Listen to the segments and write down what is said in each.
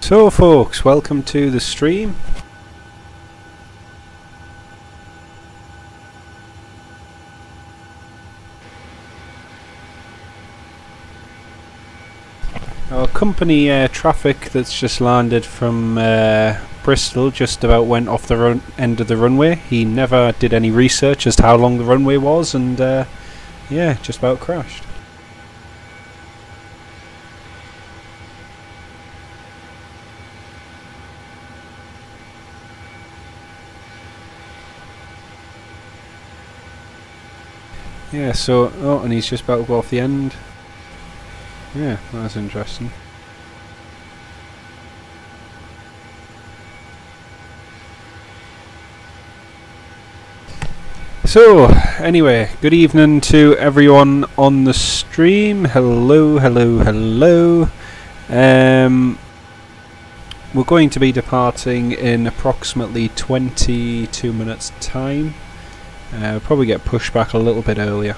So folks, welcome to the stream. Our company traffic that's just landed from Bristol just about went off the end of the runway. He never did any research as to how long the runway was, and yeah, just about crashed. Yeah, so, oh, and he's just about to go off the end. Yeah, that's interesting. So, anyway, good evening to everyone on the stream. Hello, hello, hello. We're going to be departing in approximately 22 minutes time. We'll probably get pushed back a little bit earlier,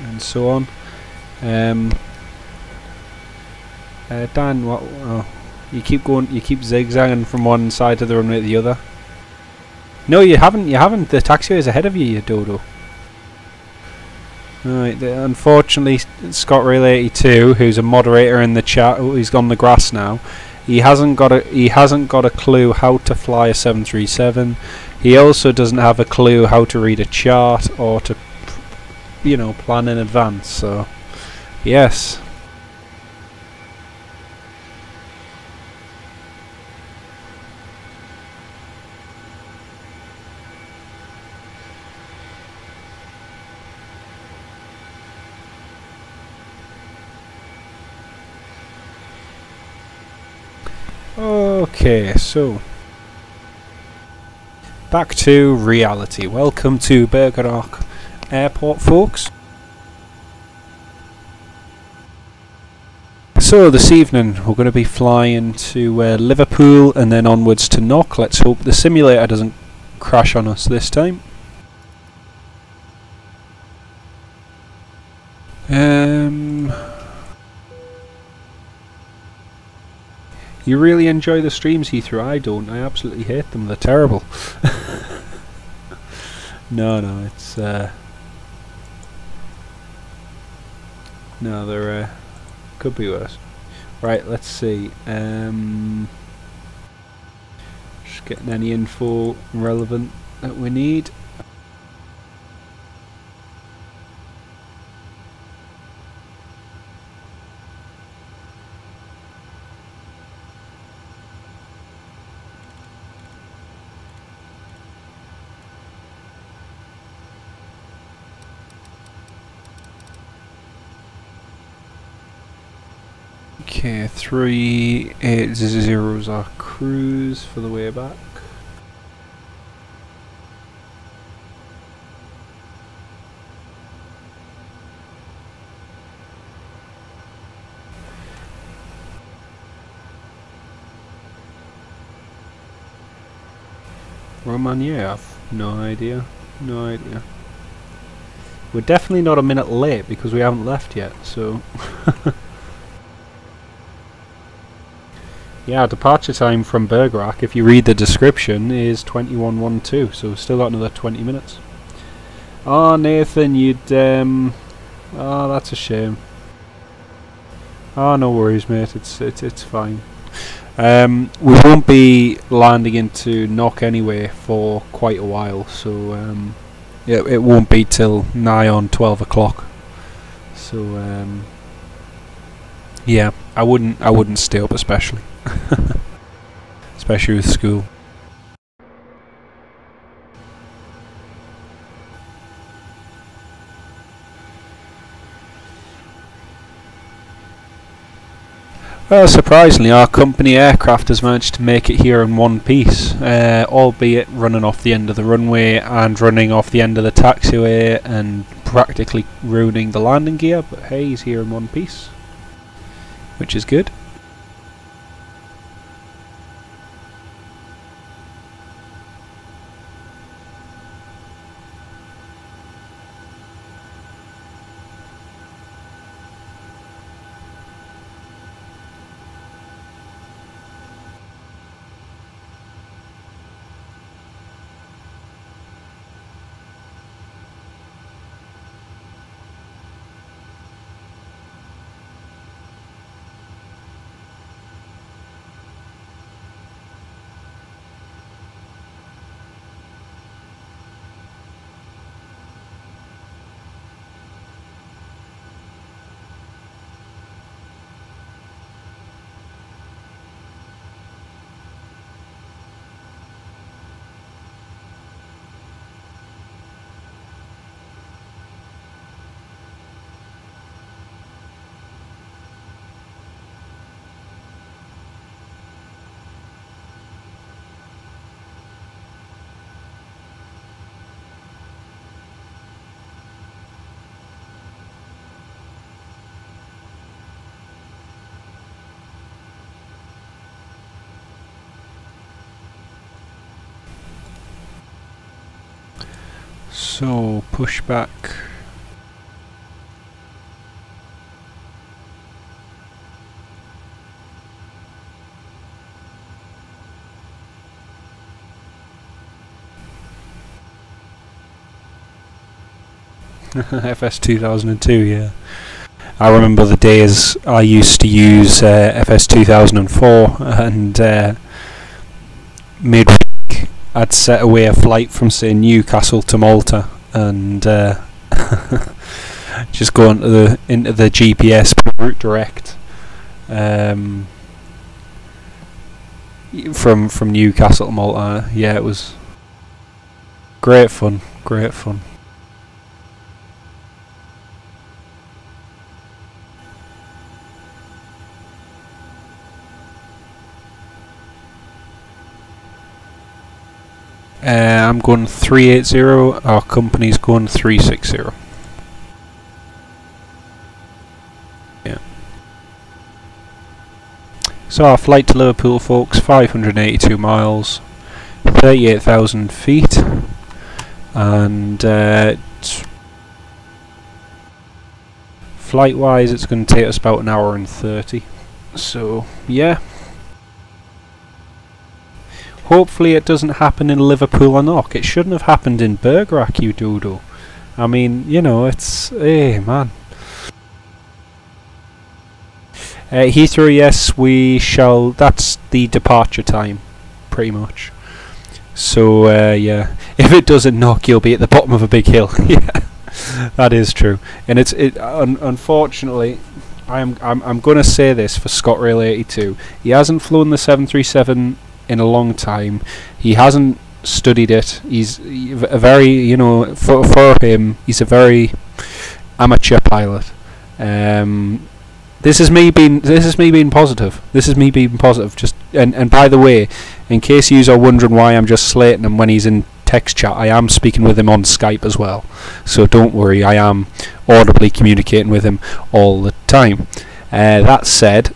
and so on. Dan, what? Oh, you keep going. You keep zigzagging from one side of the runway to the other. No, you haven't. You haven't. The taxiway is ahead of you, you dodo. Right. Unfortunately, Scott Rail 82, who's a moderator in the chat, he's on the grass now. He hasn't got a clue how to fly a 737. He also doesn't have a clue how to read a chart or to, you know, plan in advance. So, yes. Okay, so back to reality. Welcome to Bergerac Airport, folks. So this evening we're going to be flying to Liverpool and then onwards to Knock. Let's hope the simulator doesn't crash on us this time. You really enjoy the streams, Heathrow? I don't. I absolutely hate them. They're terrible. No, it's no, they're could be worse. Right, let's see. Just getting any info relevant that we need. Okay, 380's our cruise for the way back. Romania, I've no idea. No idea. We're definitely not a minute late because we haven't left yet, so... Yeah, departure time from Bergerac, if you read the description, is 21:12, so we've still got another 20 minutes. Oh, Nathan, you'd... oh, that's a shame. Oh, no worries, mate, it's fine. We won't be landing into Knock anyway for quite a while, so yeah, it won't be till nigh on 12 o'clock. So, yeah, I wouldn't stay up especially. Especially with school. Well, surprisingly, our company aircraft has managed to make it here in one piece, albeit running off the end of the runway and running off the end of the taxiway and practically ruining the landing gear, but hey, he's here in one piece, which is good. So, pushback. FS 2002, yeah. I remember the days I used to use FS 2004, and midweek I'd set away a flight from, say, Newcastle to Malta, and just go into the GPS route direct from Newcastle to Malta. Yeah, it was great fun, great fun. I'm going 380, our company's going 360. Yeah. So our flight to Liverpool, folks, 582 miles, 38,000 feet, and flight wise it's going to take us about an hour and 30. So yeah. Hopefully it doesn't happen in Liverpool or Knock. It shouldn't have happened in Bergerac, you doodle. I mean, you know, it's... Hey, man. Heathrow, yes, we shall... That's the departure time, pretty much. So, yeah. If it doesn't knock, you'll be at the bottom of a big hill. Yeah, that is true. And unfortunately... I'm going to say this for ScotRail 82. He hasn't flown the 737... in a long time. He hasn't studied it. He's a very, you know, for him, he's a very amateur pilot. This is me being positive. This is me being positive. Just and by the way, in case you are wondering why I'm just slating him when he's in text chat, I am speaking with him on Skype as well. So don't worry, I am audibly communicating with him all the time. That said,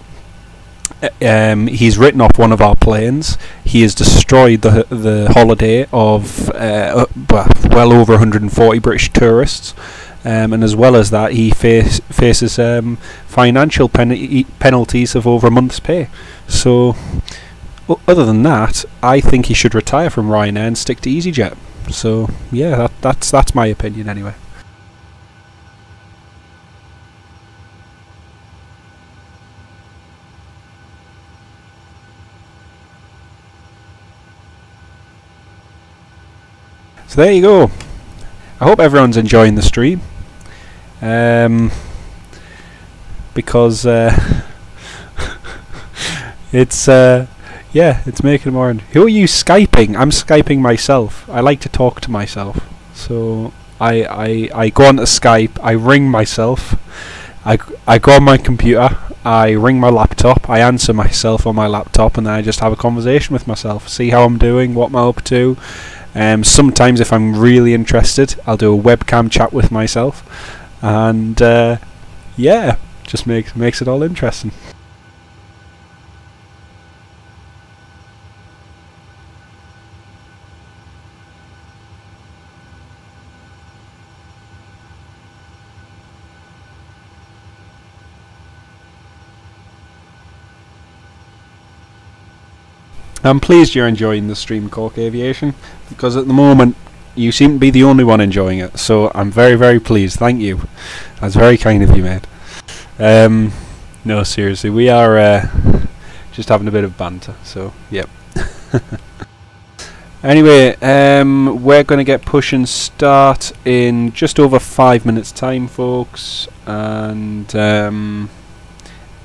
he's written off one of our planes. He has destroyed the holiday of well over 140 British tourists, and as well as that, he faces financial penalties of over a month's pay. So, other than that, I think he should retire from Ryanair and stick to EasyJet. So, yeah, that's my opinion anyway. So there you go. I hope everyone's enjoying the stream, because it's yeah, it's making it more. Who are you Skyping? I'm Skyping myself. I like to talk to myself, so I go onto Skype. I ring myself. I go on my computer. I ring my laptop. I answer myself on my laptop, and then I just have a conversation with myself. See how I'm doing. What am I up to? Sometimes if I'm really interested, I'll do a webcam chat with myself, and yeah, just makes it all interesting. I'm pleased you're enjoying the stream, Cork Aviation, because at the moment you seem to be the only one enjoying it, so I'm very, very pleased. Thank you. That's very kind of you, mate. No, seriously, we are just having a bit of banter, so yep. Anyway, we're going to get push and start in just over 5 minutes time, folks, and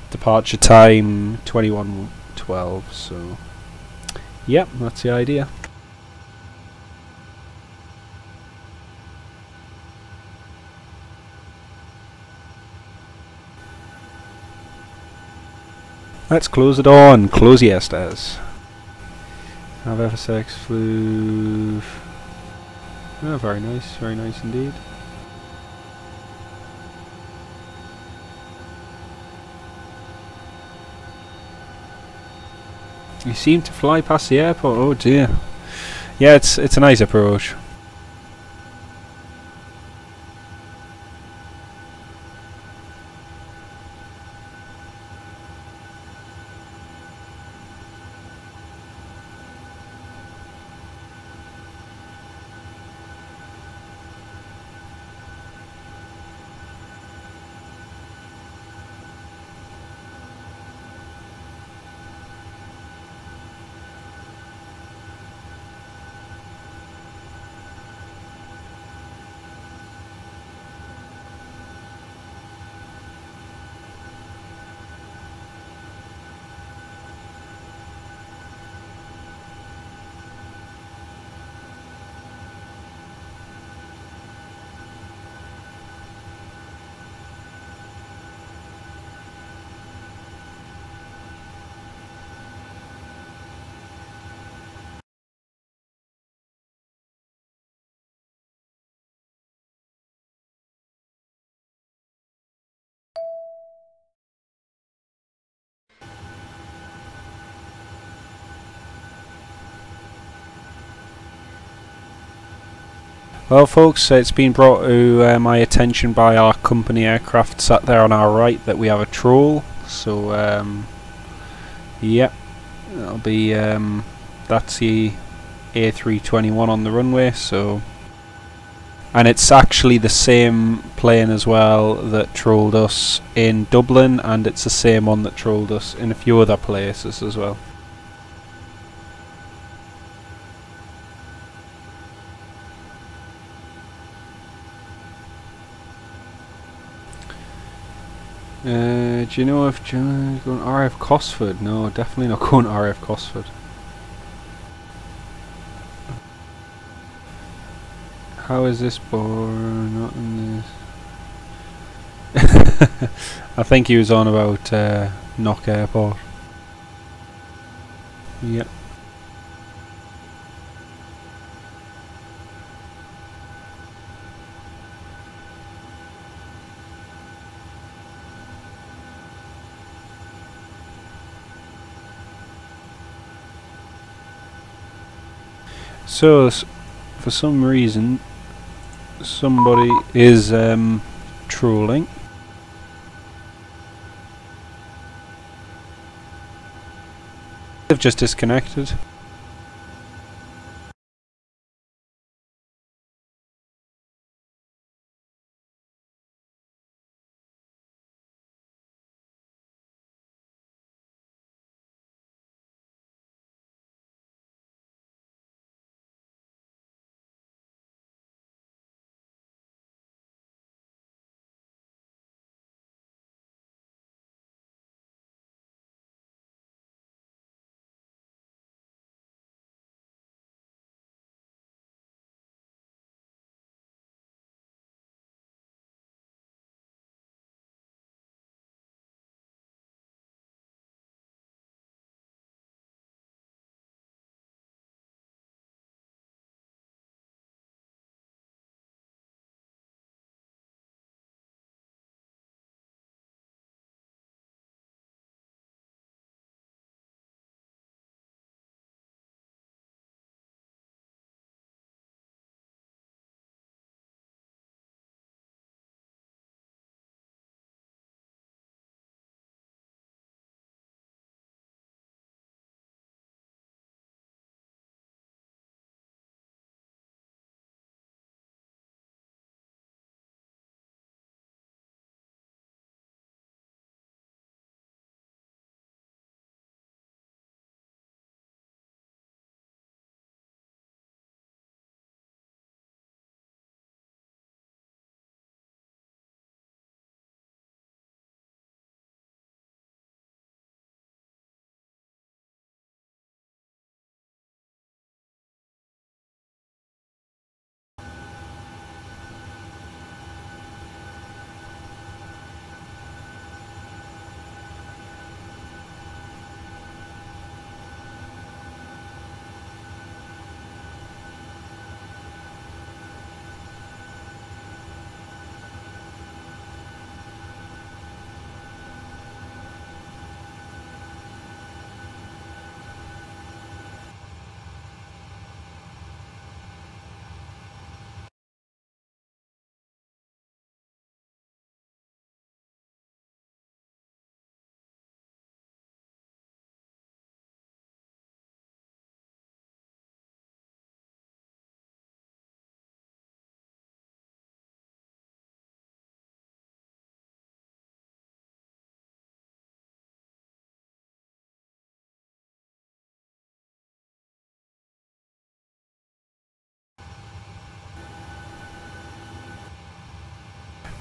departure time 21:12, so yep, that's the idea. Let's close the door and close the air stairs. Have FSX flew. Oh, very nice indeed. You seem to fly past the airport. Oh dear. Yeah, it's a nice approach. Well folks, it's been brought to my attention by our company aircraft sat there on our right that we have a troll. So yep, that'll be that's the A321 on the runway. So, and it's actually the same plane as well that trolled us in Dublin, and it's the same one that trolled us in a few other places as well. Do you know if John's going RF Cosford? No, definitely not going RF Cosford. How is this born? Not in this. I think he was on about Knock Airport. Yep. So, for some reason, somebody is trolling. They've just disconnected.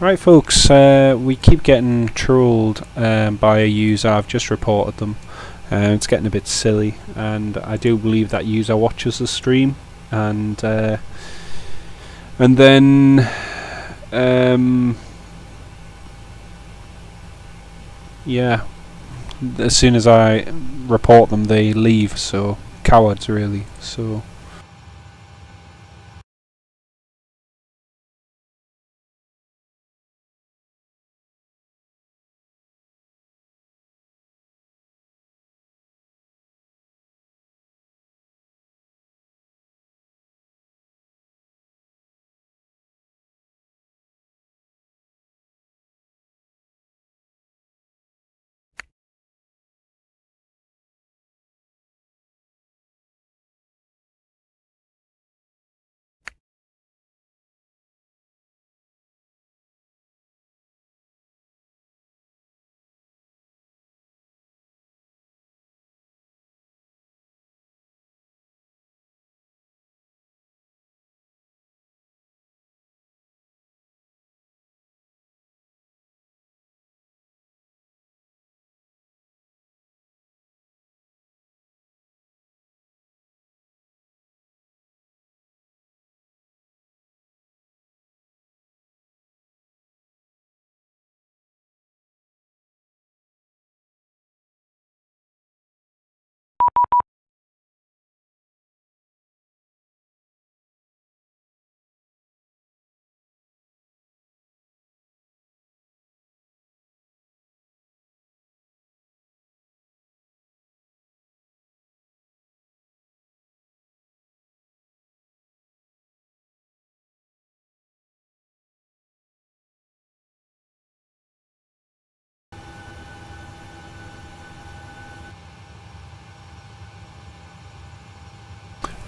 Right folks, we keep getting trolled by a user. I've just reported them. It's getting a bit silly, and I do believe that user watches the stream, and then yeah, as soon as I report them they leave, so cowards really. So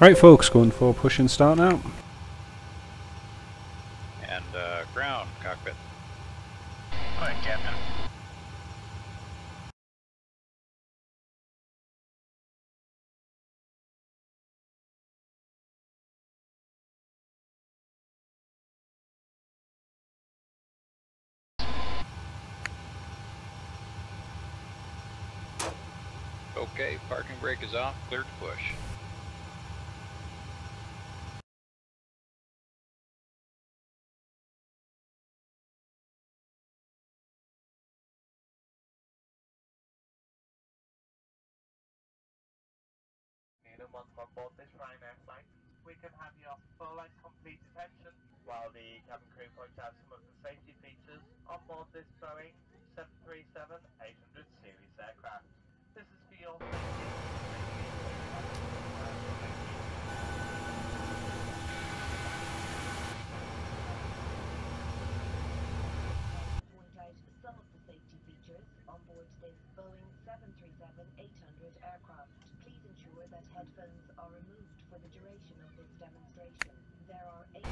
Right folks, going for push and start now. And ground, cockpit. Go ahead, Captain. Okay, parking brake is off, clear to push. On board this Ryanair flight, we can have your full and complete attention while the cabin crew points out some of the safety features on board this Boeing 737-800 series aircraft. This is for your safety. Some of the safety features on board this Boeing 737-800 aircraft. Please ensure that headphones are removed for the duration of this demonstration. There are 8...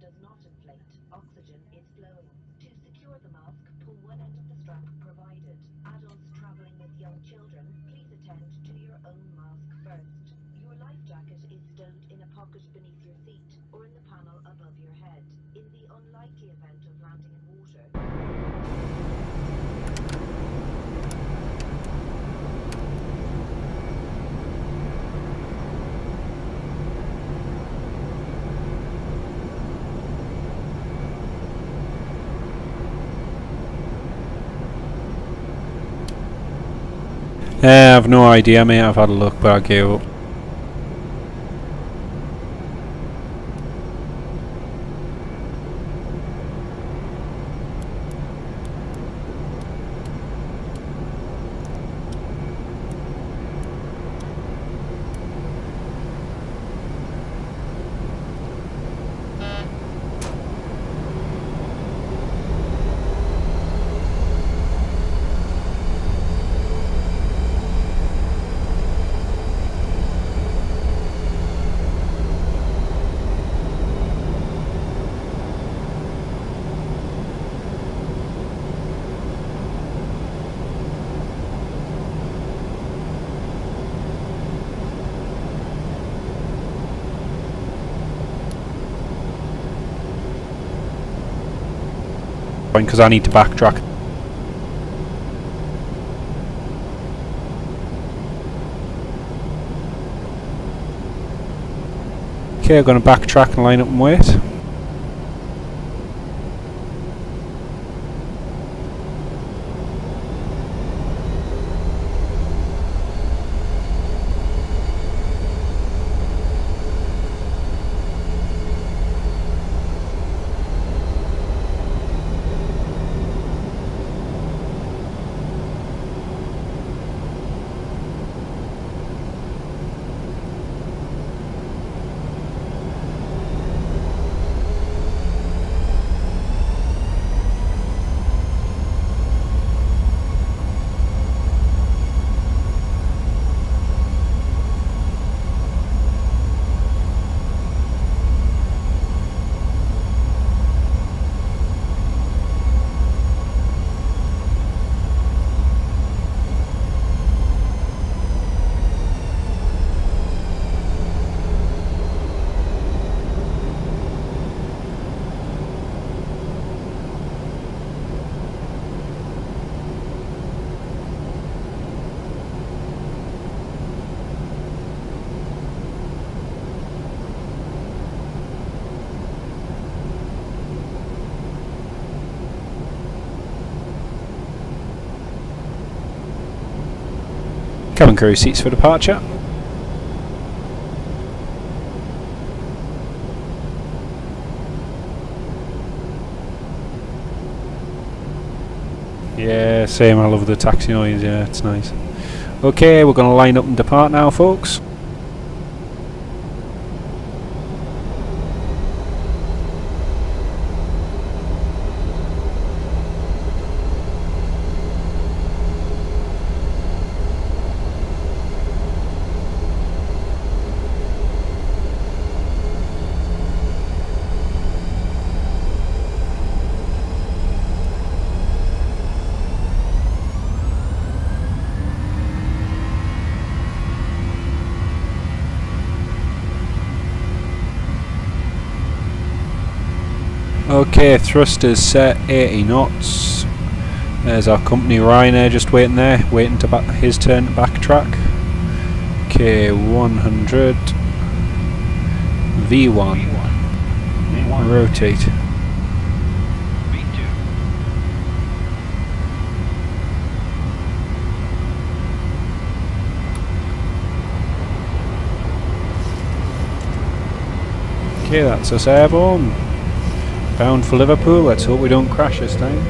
does not inflate. Oxygen is flowing. To secure the mask, pull one end of the strap provided. Adults traveling with young children, please attend to your own mask first. Your life jacket is stowed in a pocket beneath your seat or in the panel above your head. In the unlikely event of landing in water... I have no idea, mate. I've had a look, but I gave up. Because I need to backtrack. Okay, I'm going to backtrack and line up and wait. Cabin crew seats for departure. Yeah, same, I love the taxi noise, yeah, it's nice. Okay, we're going to line up and depart now, folks. Okay, thrusters set 80 knots. There's our company Ryanair just waiting there, waiting to his turn to backtrack. Okay, 100. V1. Rotate. V2. Okay, that's us airborne. Bound for Liverpool, let's hope we don't crash this time.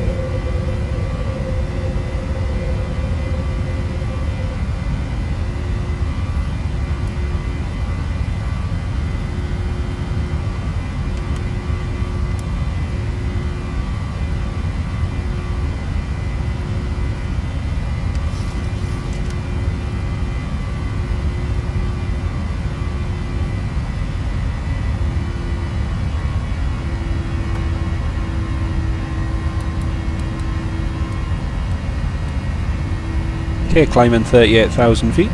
Okay, climbing 38,000 feet.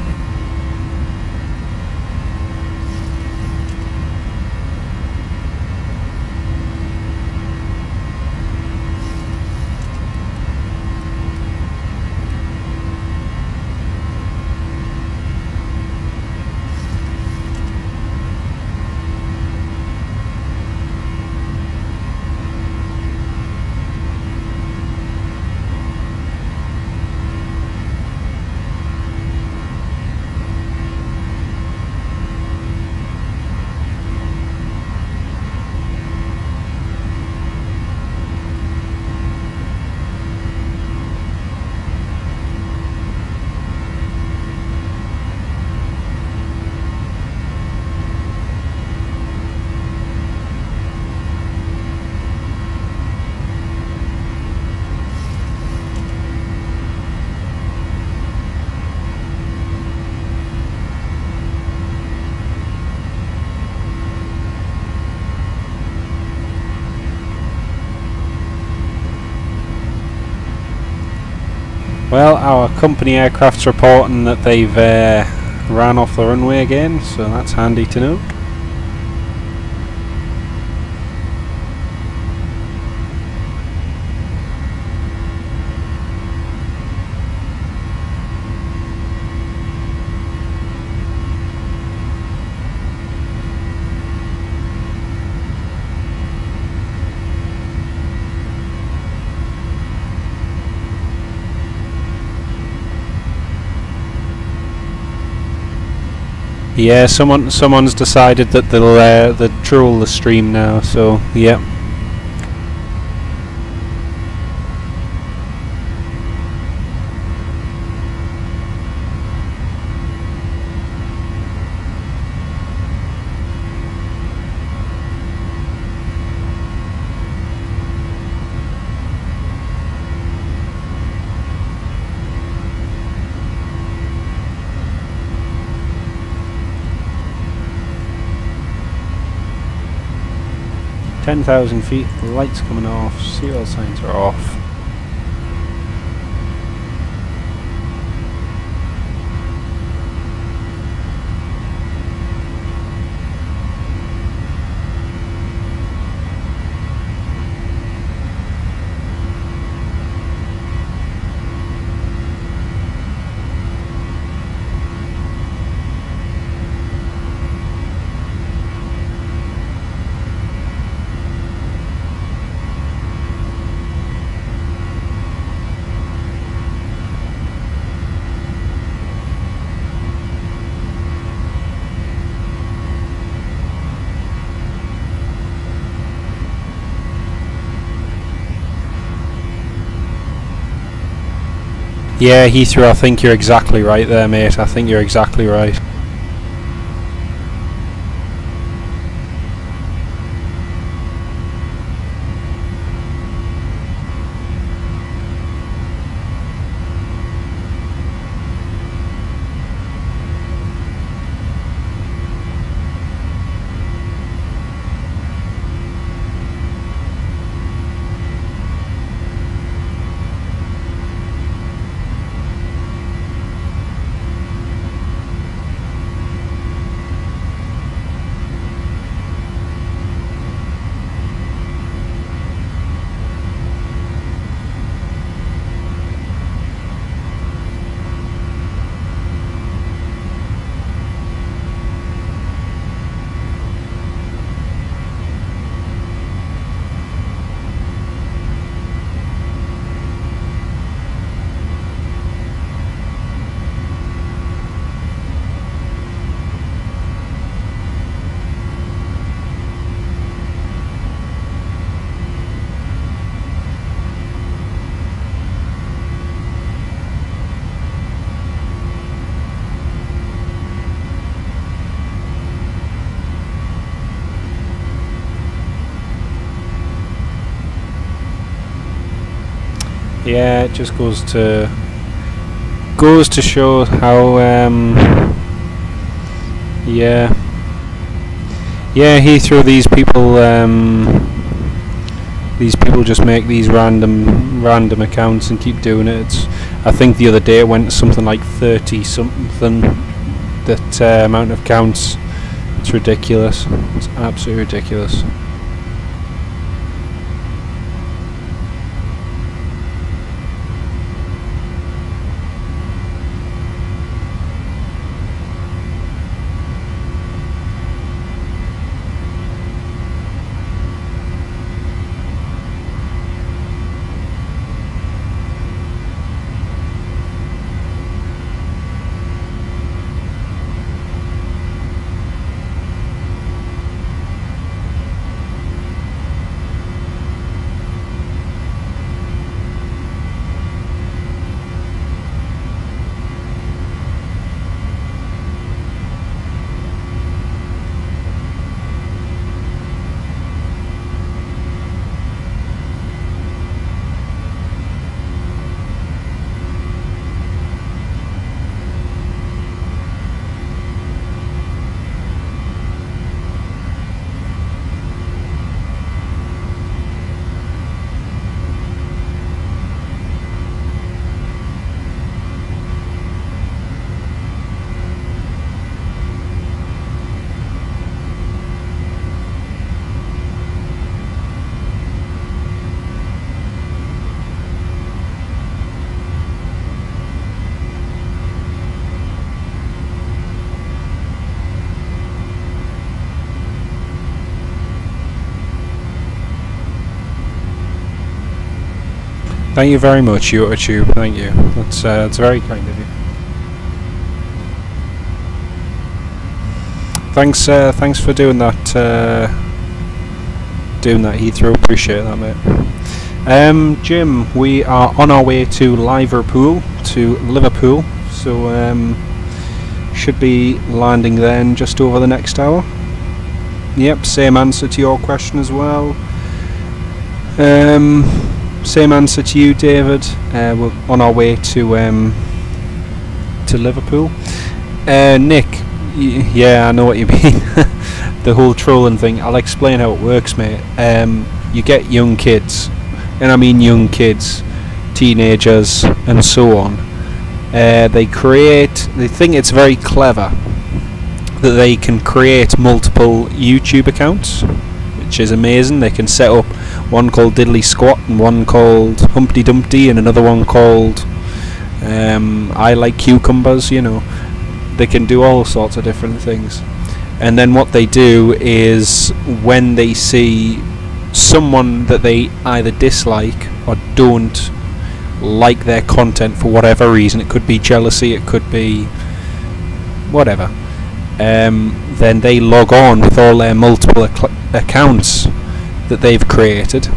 Well, our company aircraft's reporting that they've ran off the runway again, so that's handy to know. Yeah, someone's decided that they'll troll the stream now, so yeah. Ten 10,000 feet, lights coming off, serial signs are off. Yeah, Heathrow, I think you're exactly right there, mate. I think you're exactly right. Yeah, it just goes to show how yeah Heathrow, these people just make these random accounts and keep doing it. I think the other day it went to something like 30 something, that amount of counts. It's ridiculous. It's absolutely ridiculous. Thank you very much, YouTube. Thank you. That's very kind of you. Thanks for doing that. Heathrow. Appreciate that, mate. Jim, we are on our way to Liverpool. So should be landing then just over the next hour. Yep, same answer to your question as well. Same answer to you, David. We're on our way to Liverpool. Nick, yeah, I know what you mean. The whole trolling thing. I'll explain how it works, mate. You get young kids, and I mean young kids, teenagers, and so on. They think it's very clever that they can create multiple YouTube accounts, which is amazing. They can set up one called Diddly Squat and one called Humpty Dumpty and another one called I Like Cucumbers, you know. They can do all sorts of different things. And then what they do is, when they see someone that they either dislike or don't like their content for whatever reason, it could be jealousy, it could be whatever, then they log on with all their multiple accounts that they've created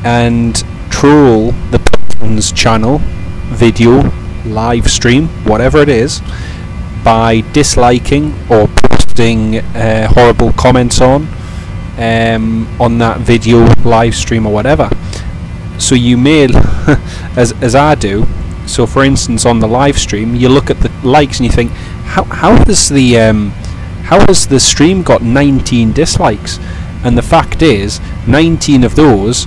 and troll the person's channel video, live stream, whatever it is, by disliking or posting horrible comments on that video, live stream or whatever. So you may, as I do, so for instance on the live stream you look at the likes and you think, how has the stream got 19 dislikes? And the fact is 19 of those,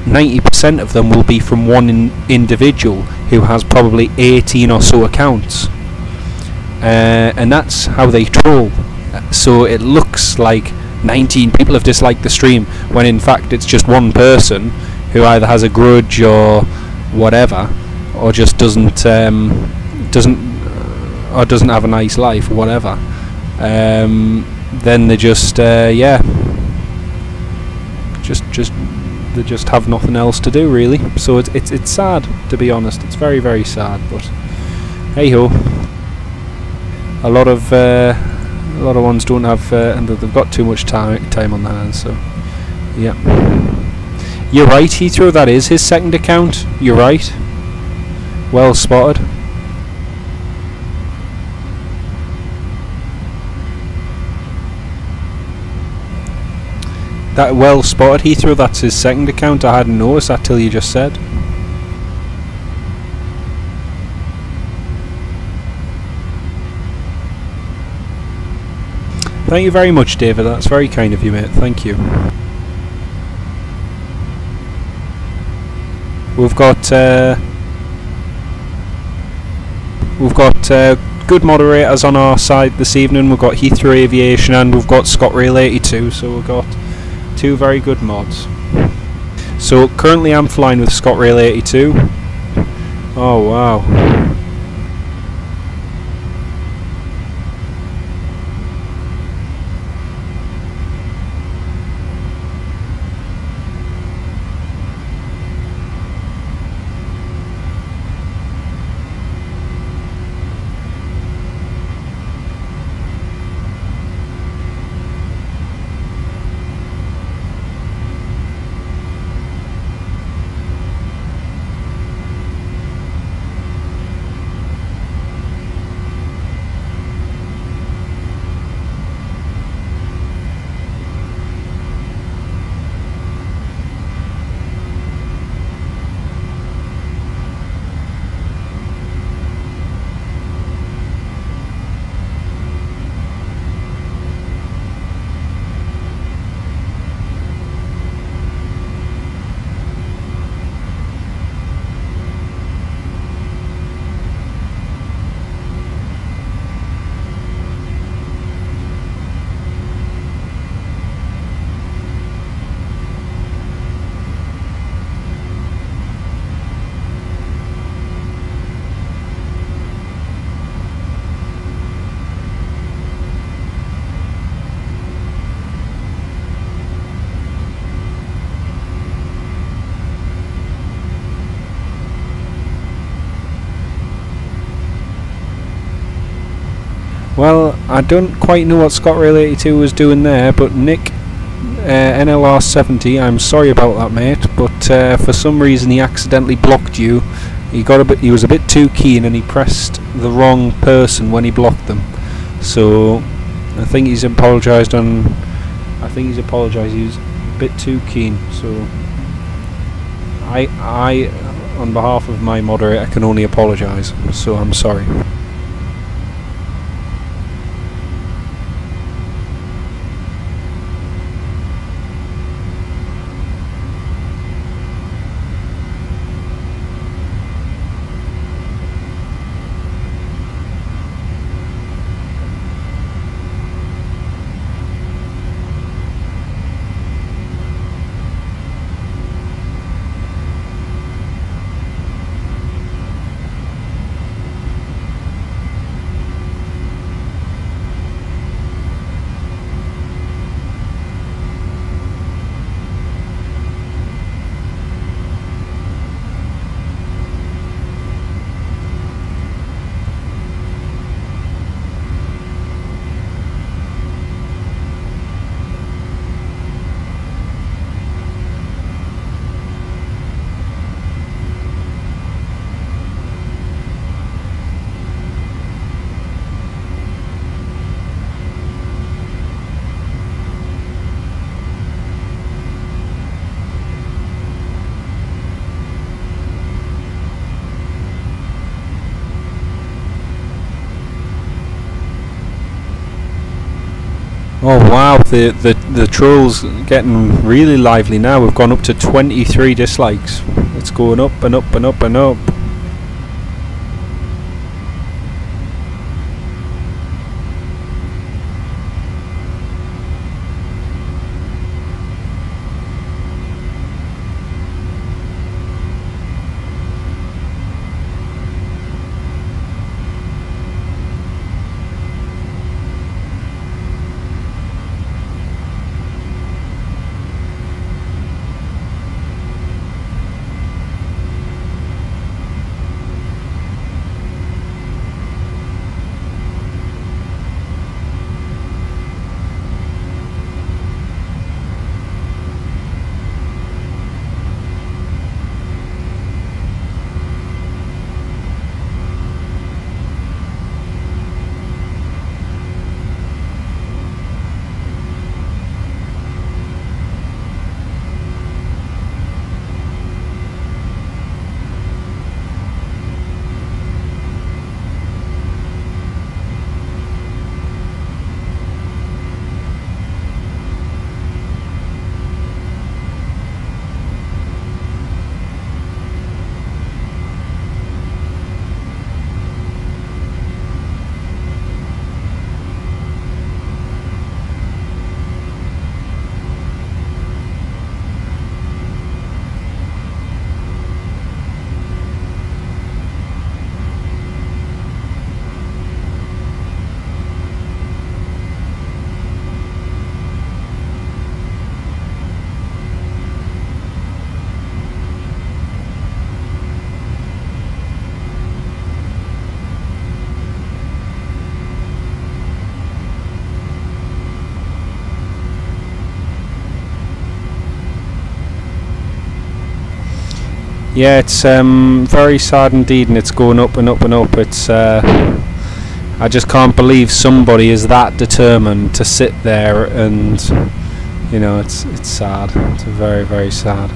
90% of them will be from one individual who has probably 18 or so accounts, and that's how they troll. So it looks like 19 people have disliked the stream when in fact it's just one person who either has a grudge or whatever, or just doesn't have a nice life or whatever. Then they just they just have nothing else to do really. So it's sad, to be honest. It's very, very sad, but hey ho. A lot of ones don't have and they've got too much time on their hands. So yeah, you're right, Heathrow, that is his second account. You're right, well spotted. That well spotted, Heathrow, that's his second account. I hadn't noticed that till you just said. Thank you very much, David, that's very kind of you, mate, thank you. We've got good moderators on our side this evening. We've got Heathrow Aviation and we've got ScotRail82, so we've got two very good mods. So currently I'm flying with ScotRail82. Oh wow. Well, I don't quite know what ScotRail82 was doing there, but Nick, NLR70, I'm sorry about that, mate, but for some reason he accidentally blocked you. He was a bit too keen and he pressed the wrong person when he blocked them. So I think he's apologised he was a bit too keen. So I on behalf of my moderator can only apologise, so I'm sorry. Oh wow, the troll's getting really lively now. We've gone up to 23 dislikes. It's going up and up and up and up. Yeah, it's very sad indeed, and it's going up and up and up. It's I just can't believe somebody is that determined to sit there, and you know, it's sad. It's very, very sad.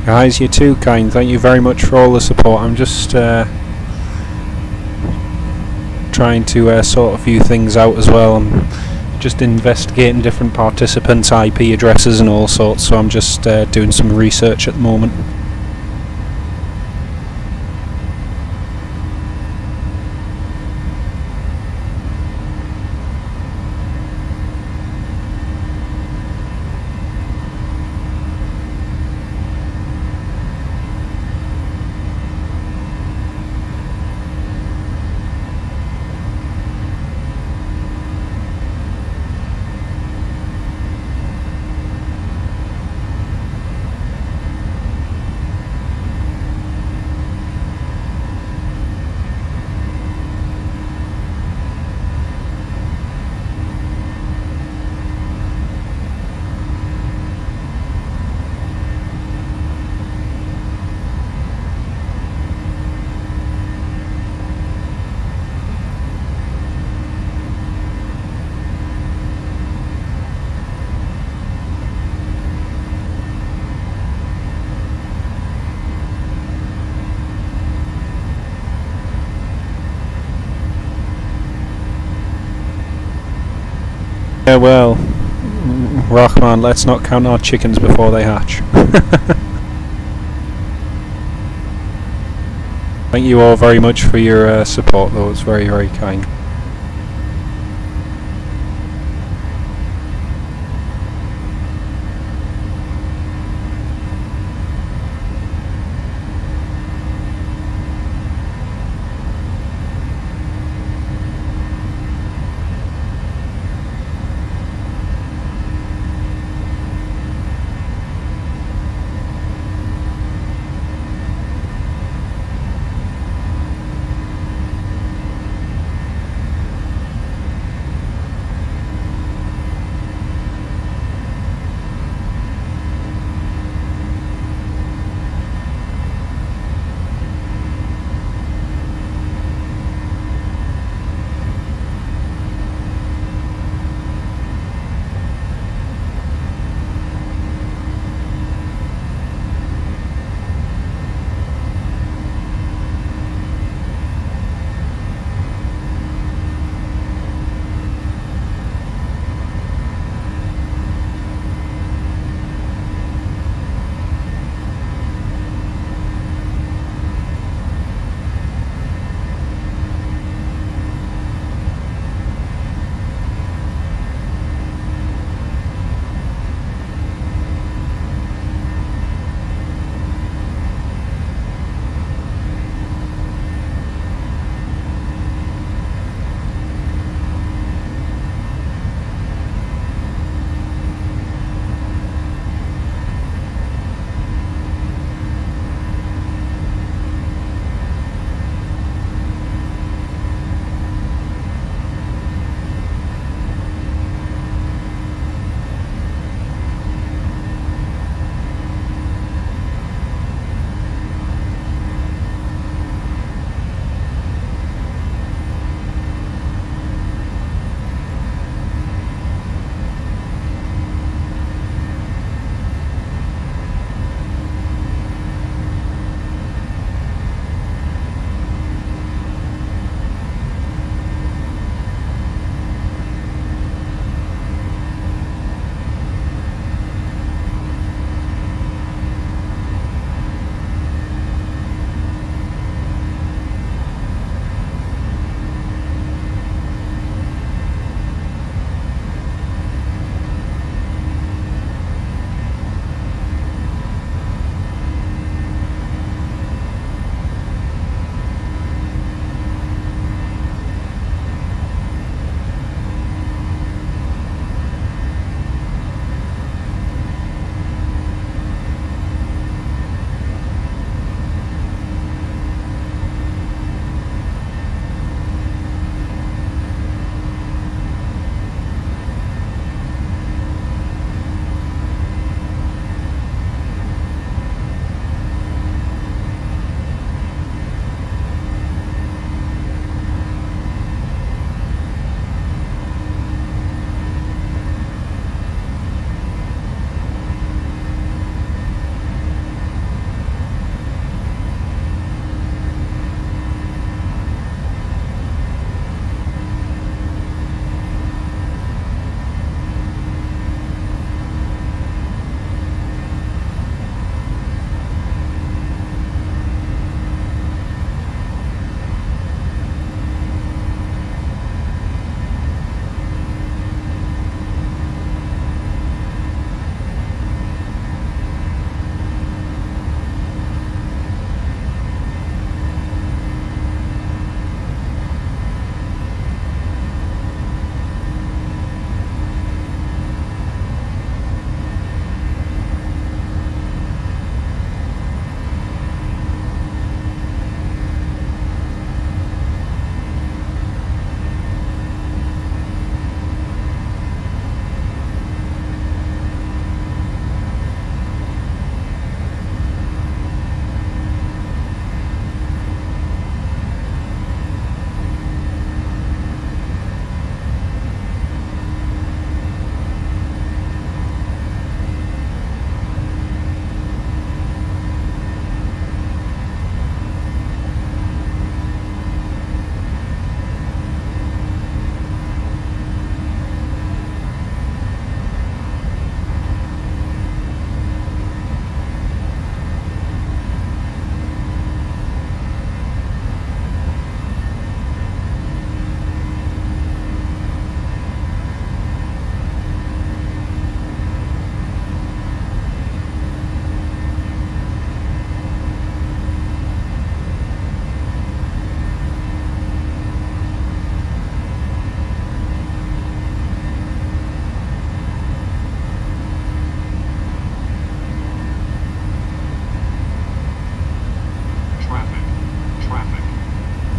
Guys, you're too kind. Thank you very much for all the support. I'm just trying to sort a few things out as well. I'm just investigating different participants' IP addresses and all sorts, so I'm just doing some research at the moment. Yeah, well, Rahman, let's not count our chickens before they hatch. Thank you all very much for your support, though. It's very, very kind.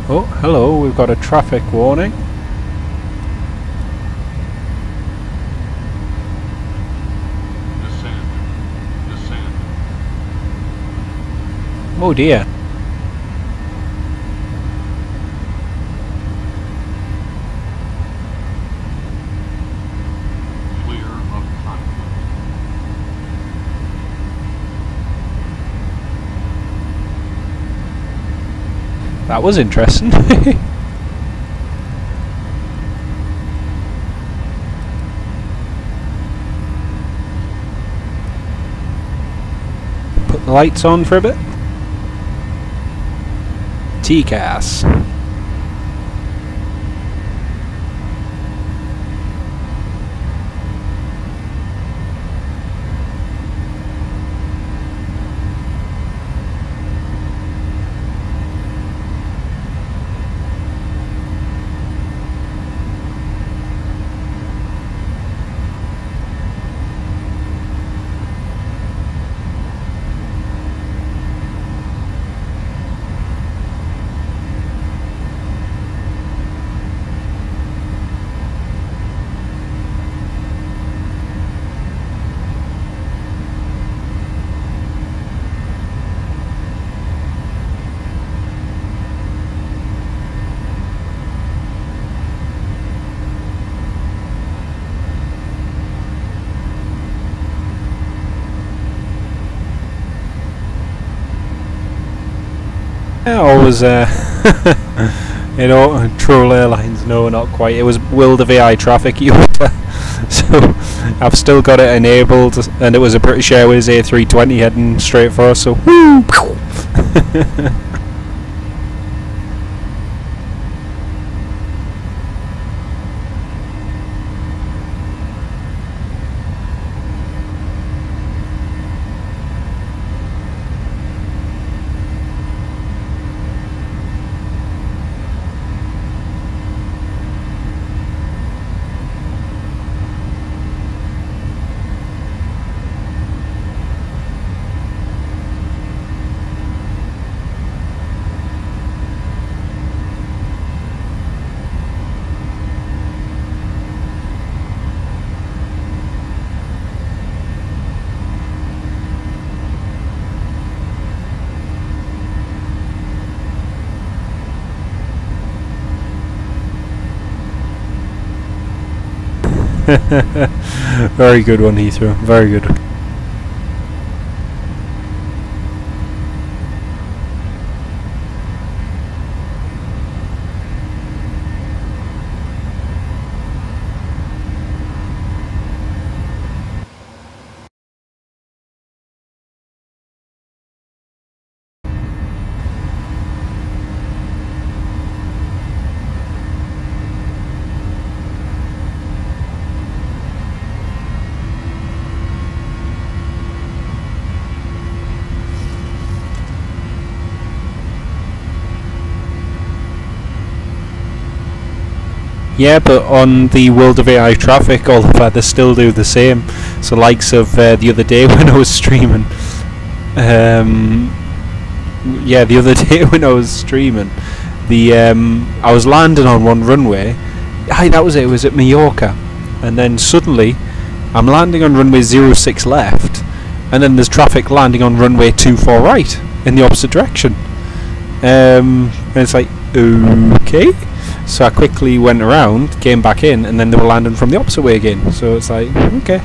Oh, hello, we've got a traffic warning. Descend. Descend. Oh dear. Clear of conflict. That was interesting. Put the lights on for a bit. TCAS. Yeah, always, you know, Troll Airlines, no, not quite. It was World of AI Traffic Europa, so I've still got it enabled, and it was a British Airways A320 heading straight for us, so woo! Very good one, Heathrow. Very good. Yeah, but on the World of AI Traffic, all the feathers still do the same. So, likes of the other day when I was streaming, yeah, the other day when I was streaming, I was landing on one runway. Aye, that was it. It was at Mallorca, and then suddenly, I'm landing on runway 06 left, and then there's traffic landing on runway 24 right in the opposite direction. And it's like, okay. So I quickly went around, came back in, and then they were landing from the opposite way again. So it's like, okay.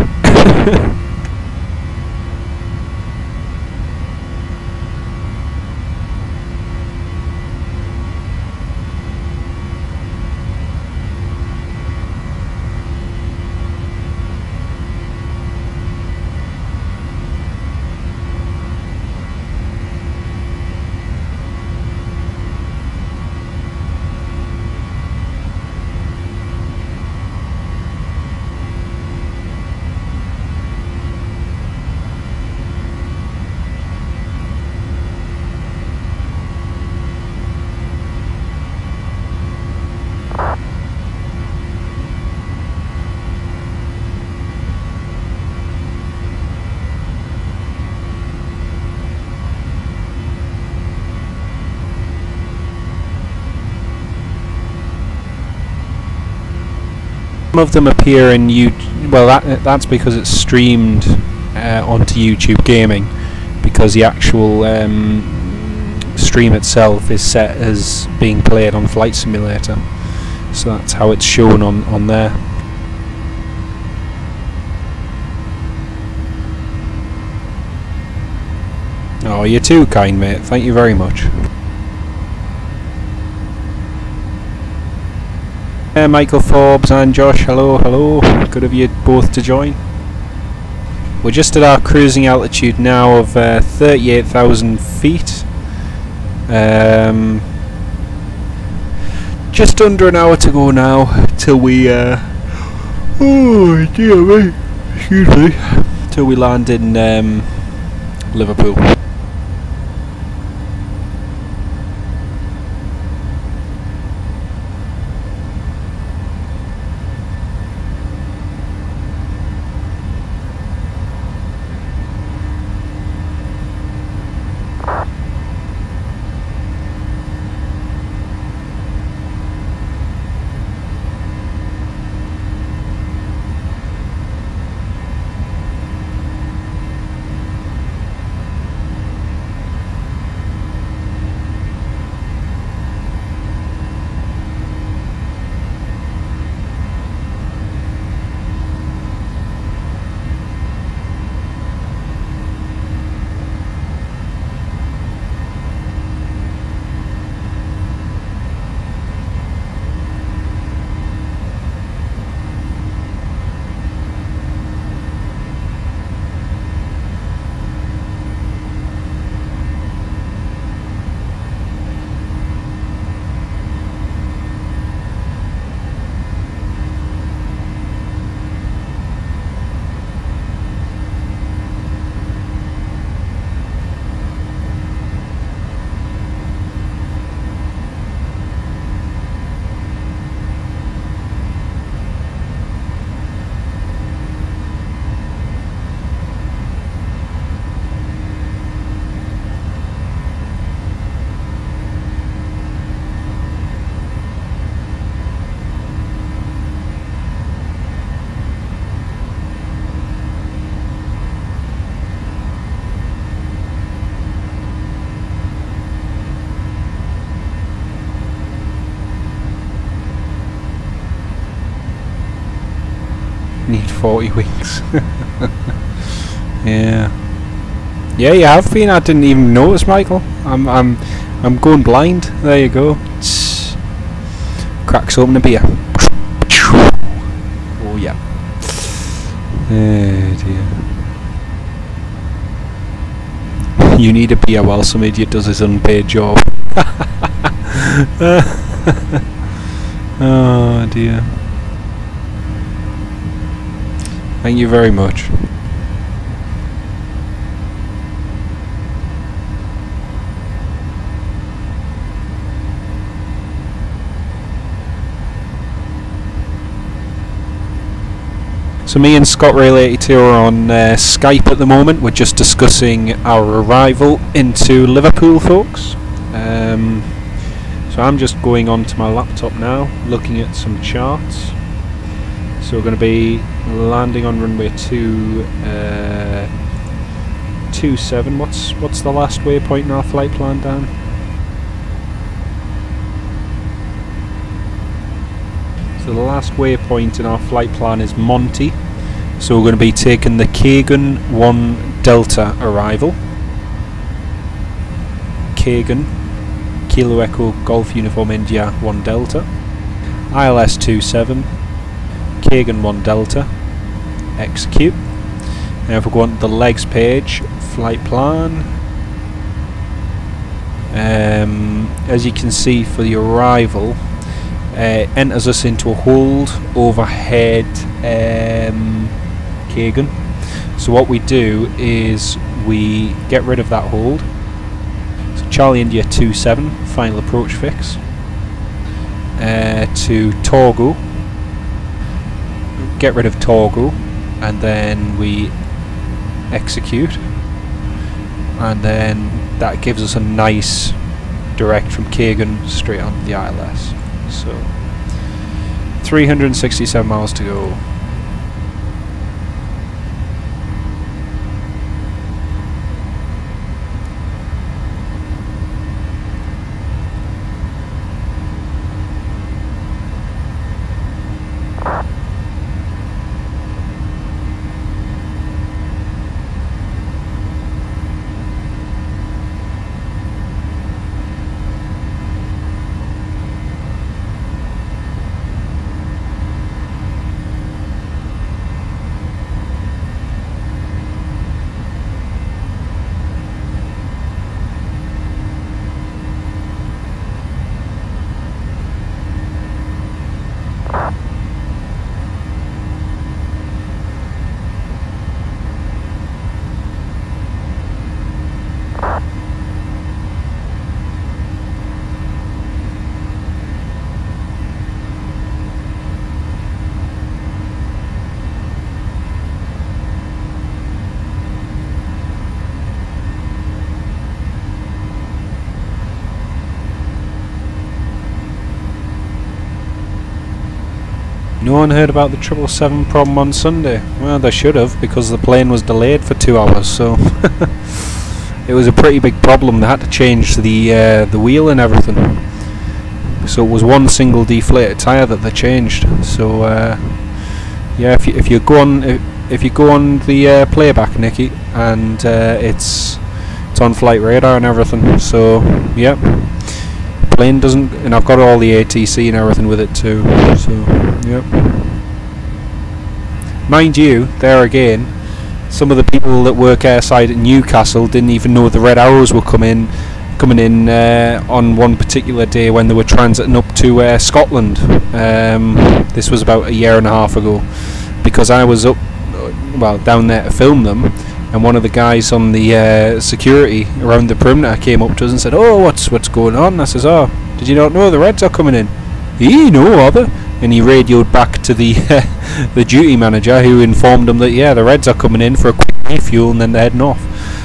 Some of them appear in YouTube. Well, that's because it's streamed onto YouTube Gaming, because the actual stream itself is set as being played on Flight Simulator. So that's how it's shown on there. Oh, you're too kind, mate. Thank you very much. Michael Forbes and Josh, hello, hello. Good of you both to join. We're just at our cruising altitude now of 38,000 feet. Just under an hour to go now till we oh dear me, excuse me, till we land in Liverpool. Need 40 weeks. Yeah, you have been. I didn't even notice, Michael. I'm going blind. There you go. Cracks open a beer. Oh yeah. Oh dear. You need a beer while some idiot does his unpaid job. Oh dear. Thank you very much. So me and Scott Rail 82 are on Skype at the moment. We're just discussing our arrival into Liverpool, folks. So I'm just going on to my laptop now, looking at some charts. So we're going to be landing on runway 27. What's the last waypoint in our flight plan, Dan? So the last waypoint in our flight plan is Monty. So we're going to be taking the Kagan 1 Delta arrival. Kagan, Kilo Echo Golf Uniform India 1 Delta. ILS 27. Kagan 1 Delta, execute. Now if we go on to the legs page, flight plan, as you can see for the arrival, enters us into a hold overhead Kagan. So what we do is we get rid of that hold. So Charlie India 27, final approach fix, to Togo. Get rid of Togo, and then we execute, and then that gives us a nice direct from Kagan straight onto the ILS. So 367 miles to go. No one heard about the 777 problem on Sunday. Well, they should have, because the plane was delayed for 2 hours, so it was a pretty big problem. They had to change the wheel and everything. So it was one single deflated tyre that they changed. So yeah, if you go on the playback, Nicky, and it's on flight radar and everything. So yep. Plane doesn't, and I've got all the ATC and everything with it too, so yep. Mind you, there again, some of the people that work airside at Newcastle didn't even know the red arrows were coming in on one particular day when they were transiting up to Scotland. This was about a year and a half ago, because I was up, well, down there to film them. And one of the guys on the security around the perimeter came up to us and said, "Oh, what's going on?" I says, "Oh, did you not know the Reds are coming in?" "No, are they?" And he radioed back to the the duty manager, who informed him that yeah, the Reds are coming in for a quick refuel and then they're heading off.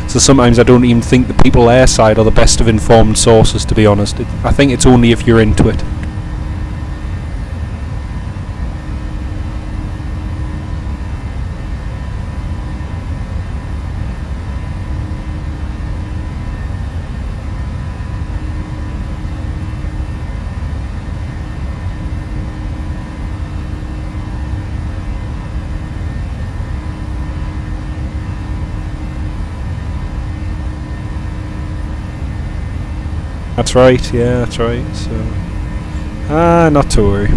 So sometimes I don't even think the people airside are the best of informed sources, to be honest. I think it's only if you're into it. That's right, yeah, that's right, so... not to worry.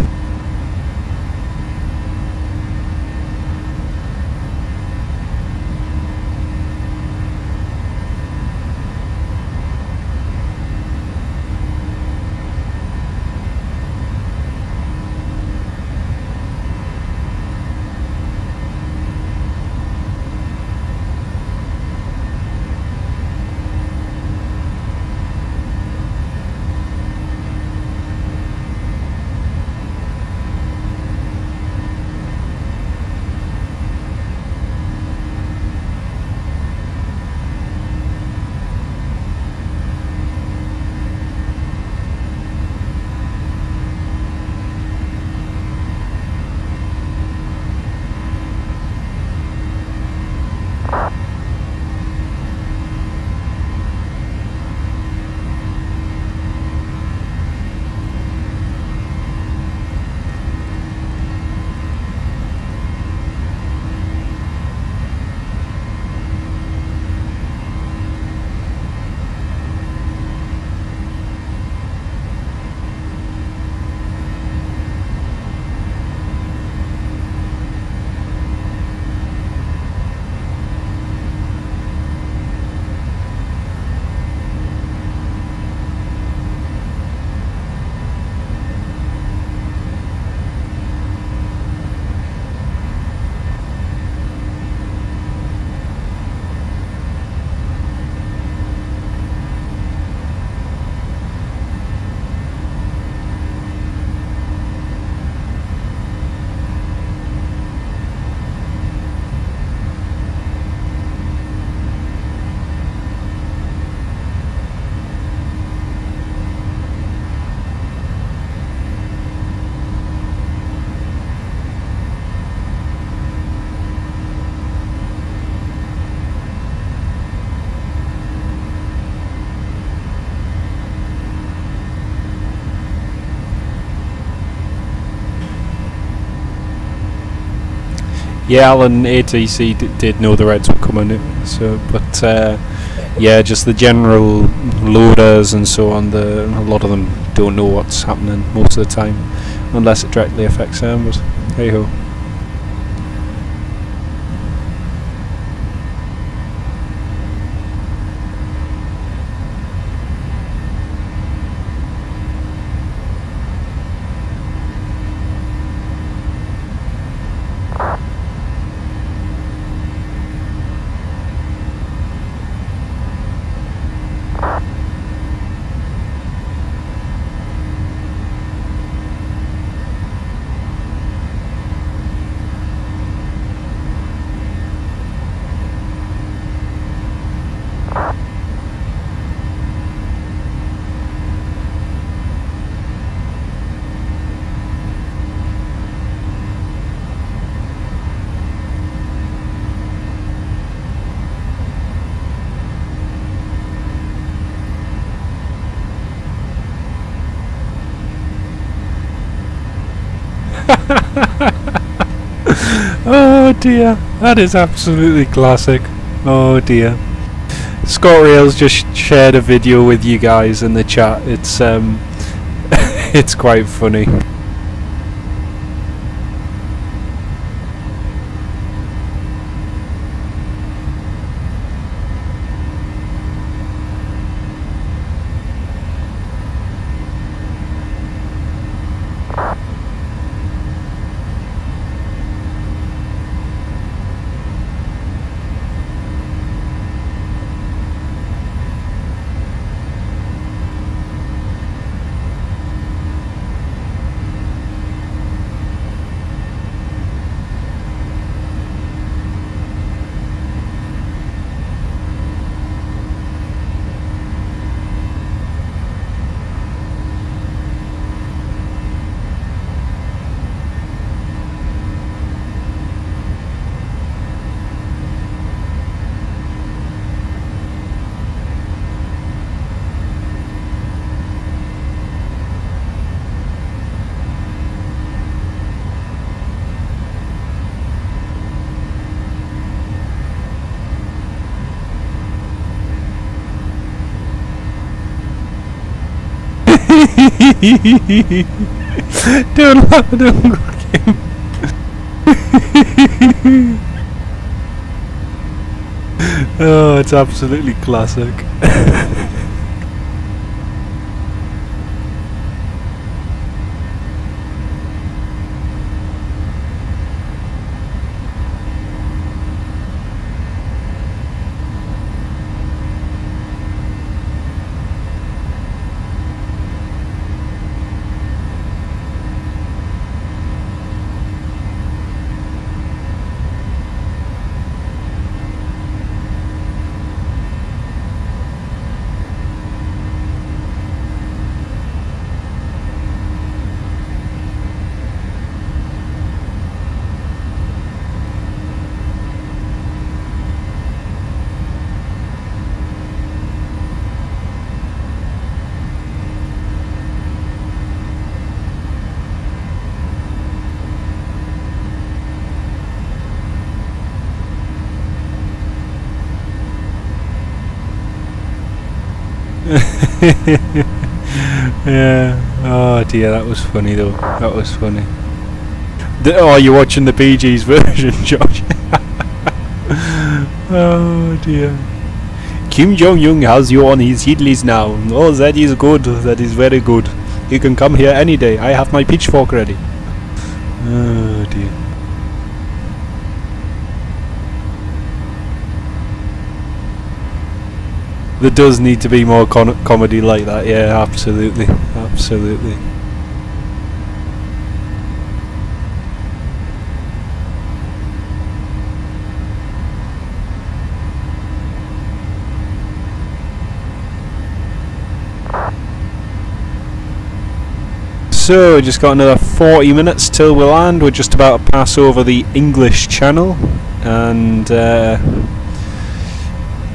Yeah, Alan ATC did know the Reds were coming, so but yeah, just the general loaders and so on. A lot of them don't know what's happening most of the time, unless it directly affects them. But hey ho. Oh dear, that is absolutely classic. Oh dear. Scott Rails just shared a video with you guys in the chat. It's it's quite funny. Don't laugh at him. Oh, it's absolutely classic. Yeah. Oh dear, that was funny though. That was funny. Oh, you're watching the Bee Gees version, Josh. Oh dear. Kim Jong-un has you on his heat list now. Oh, that is good. That is very good. You can come here any day. I have my pitchfork ready. Oh dear. There does need to be more comedy like that. Yeah, absolutely. Absolutely. So, just got another 40 minutes till we land. We're just about to pass over the English Channel, and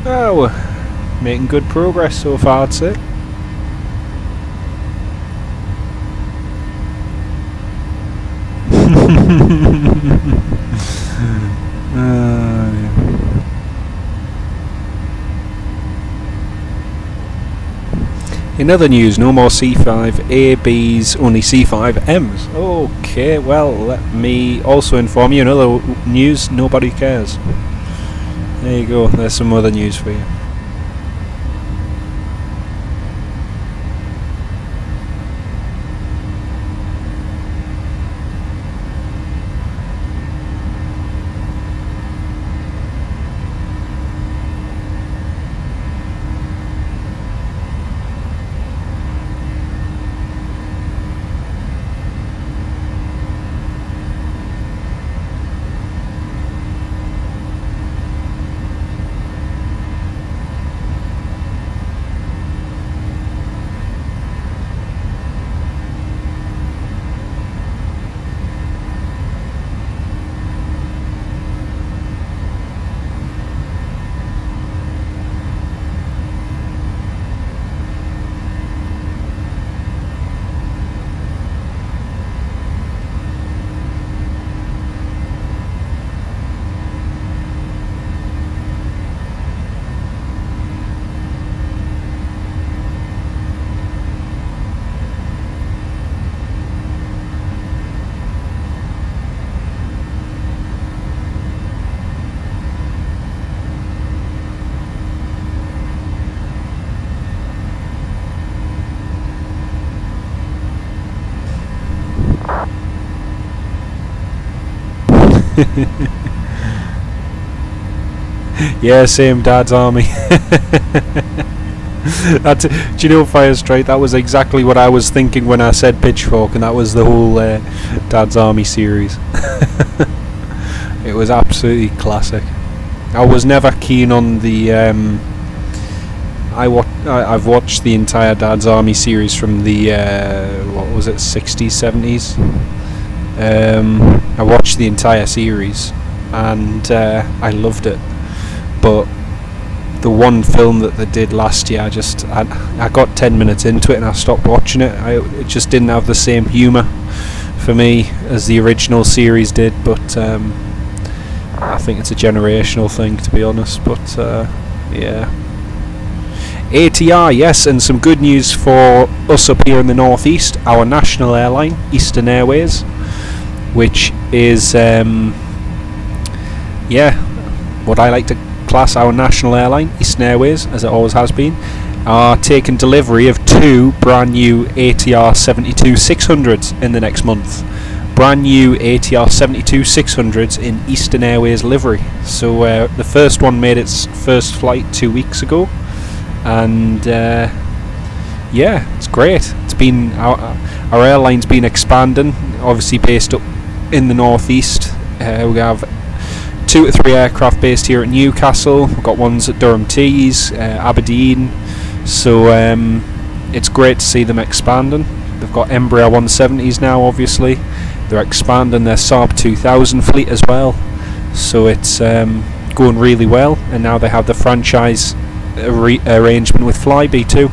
oh, we're making good progress so far, I'd say. In other news, no more C5ABs, only C5Ms. Okay, well, let me also inform you, in other news, nobody cares. There you go, there's some other news for you. Yeah, same, Dad's Army. Do you know, Firestrike, that was exactly what I was thinking when I said Pitchfork, and that was the whole Dad's Army series. It was absolutely classic. I was never keen on the I've watched the entire Dad's Army series from the what was it, 60s, 70s. I watched the entire series and I loved it, but the one film that they did last year, I got 10 minutes into it and I stopped watching it. It just didn't have the same humour for me as the original series did, but I think it's a generational thing, to be honest. But yeah, ATR, yes, and some good news for us up here in the northeast. Our national airline, Eastern Airways, which is yeah, what I like to class our national airline, Eastern Airways, as it always has been, are taking delivery of 2 brand new ATR 72-600s in the next month. Brand new ATR 72-600s in Eastern Airways livery. So the first one made its first flight 2 weeks ago, and yeah, it's great. It's been our airline's been expanding, obviously based up in the northeast. We have 2 to 3 aircraft based here at Newcastle. We've got ones at Durham Tees, Aberdeen. So it's great to see them expanding. They've got Embraer 170s now, obviously. They're expanding their Saab 2000 fleet as well. So it's going really well. And now they have the franchise arrangement with Flybe too,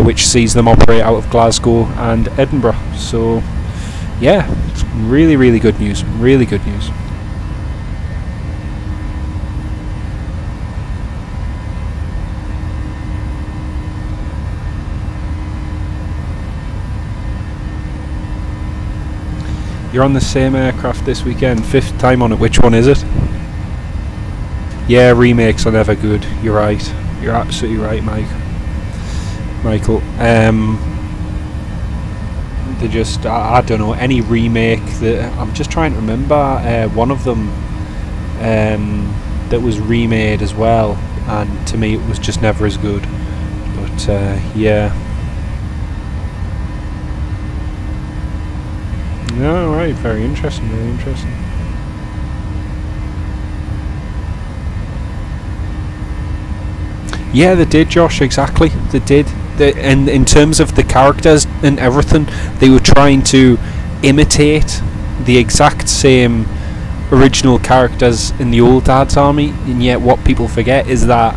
which sees them operate out of Glasgow and Edinburgh. So yeah, it's really, really good news. Really good news. You're on the same aircraft this weekend, 5th time on it. Which one is it? Yeah, remakes are never good. You're right. You're absolutely right, Michael. They just, I don't know, any remake that, I'm just trying to remember one of them that was remade as well, and to me it was just never as good. But yeah. No, right, very interesting, very interesting. Yeah, they did, Josh, exactly. They did. And in terms of the characters and everything, they were trying to imitate the exact same original characters in the old Dad's Army, and yet what people forget is that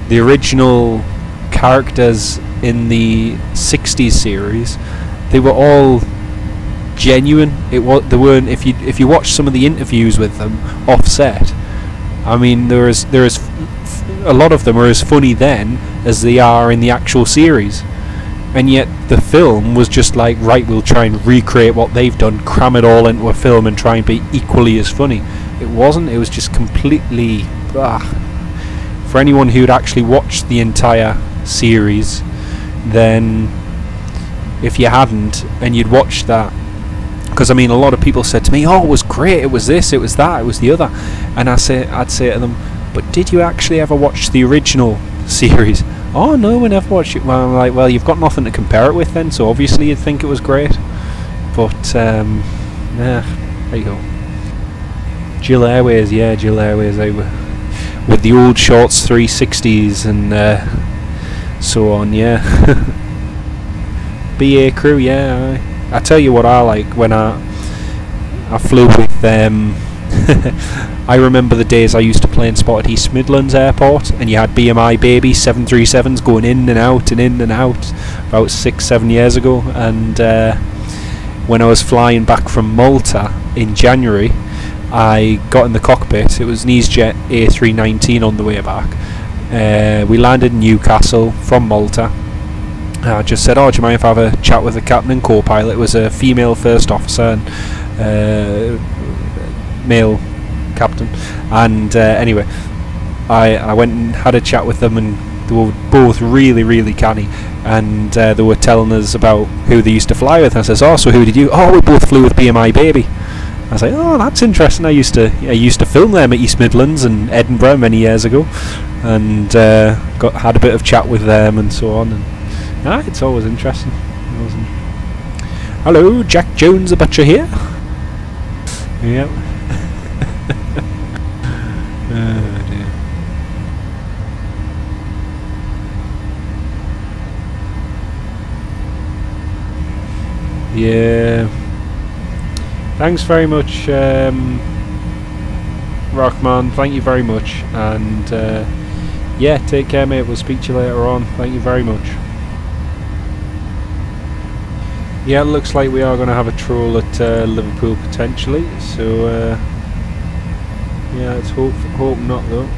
the original characters in the 60s series, they were all genuine. They weren't. If you watch some of the interviews with them offset, I mean, there is a lot of them are as funny then as they are in the actual series. and yet the film was just like, right, we'll try and recreate what they've done, cram it all into a film and try and be equally as funny. It wasn't. It was just completely for anyone who'd actually watched the entire series, then if you hadn't and you'd watched that, because I mean a lot of people said to me, oh, it was great, it was this, it was that, it was the other, and I'd say to them, but did you actually ever watch the original series? Oh no, we never watched it. Well, I'm like, well, you've got nothing to compare it with then, so obviously you'd think it was great. But yeah, there you go. Jill Airways, yeah, Jill Airways, they were with the old shorts 360s and so on, yeah. BA crew, yeah. I tell you what I like, when I flew with I remember the days I used to play and spot at East Midlands Airport, and you had BMI baby 737s going in and out about 6-7 years ago, and when I was flying back from Malta in January, I got in the cockpit. It was an EasyJet A319 on the way back. We landed in Newcastle from Malta. I just said, oh, do you mind if I have a chat with the captain and co-pilot? It was a female first officer and male captain, and anyway, I went and had a chat with them, and they were both really canny, and they were telling us about who they used to fly with, and I says, oh, so who did you? Oh, we both flew with BMI baby. I was like, oh, that's interesting. I used to film them at East Midlands and Edinburgh many years ago, and had a bit of chat with them and so on, and it's always interesting. Hello, Jack Jones the Butcher here. Yep. Oh dear. Yeah. Thanks very much, Rockman. Thank you very much, and yeah, take care, mate. We'll speak to you later on. Thank you very much. Yeah, it looks like we are going to have a troll at Liverpool potentially, so yeah, let's hope not though.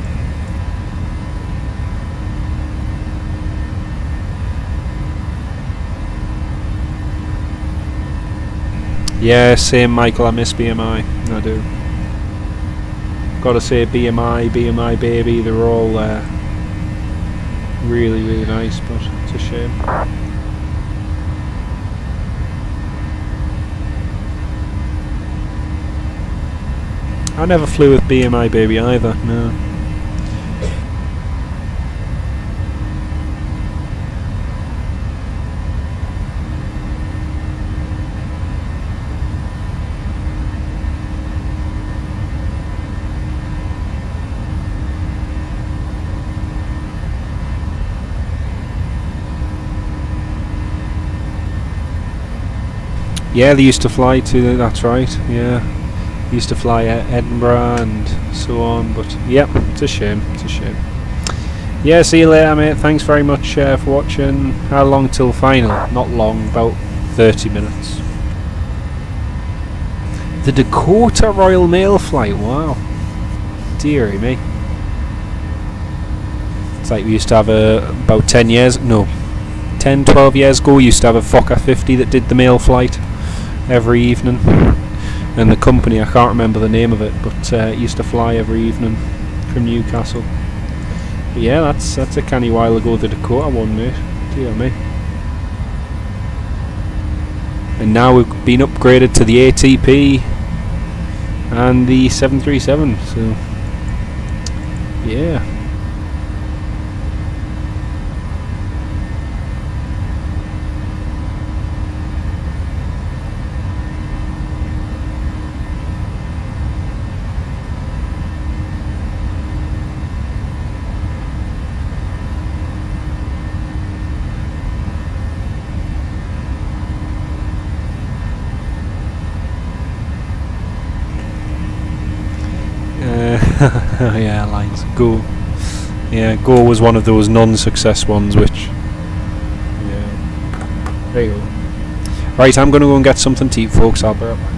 Yeah, same, Michael. I miss BMI. I do. Gotta say, BMI baby, they're all really nice, but it's a shame. I never flew with BMI baby either, no. Yeah, they used to fly to, that's right, yeah. Used to fly at Edinburgh and so on, but yeah, it's a shame, it's a shame. Yeah, see you later, mate. Thanks very much for watching. How long till final? Not long, about 30 minutes. The Dakota Royal Mail flight, wow. Dearie me. It's like we used to have about 10 years, no, 10, 12 years ago, we used to have a Fokker 50 that did the mail flight every evening. And the company, I can't remember the name of it, but it used to fly every evening from Newcastle. But yeah, that's a canny while ago, the Dakota one, mate. Dear me. And now we've been upgraded to the ATP and the 737, so yeah. Yeah, lines. Go. Yeah, Go was one of those non-success ones, which... Yeah. There you go. Right, I'm going to go and get something to eat, folks. I'll be right back.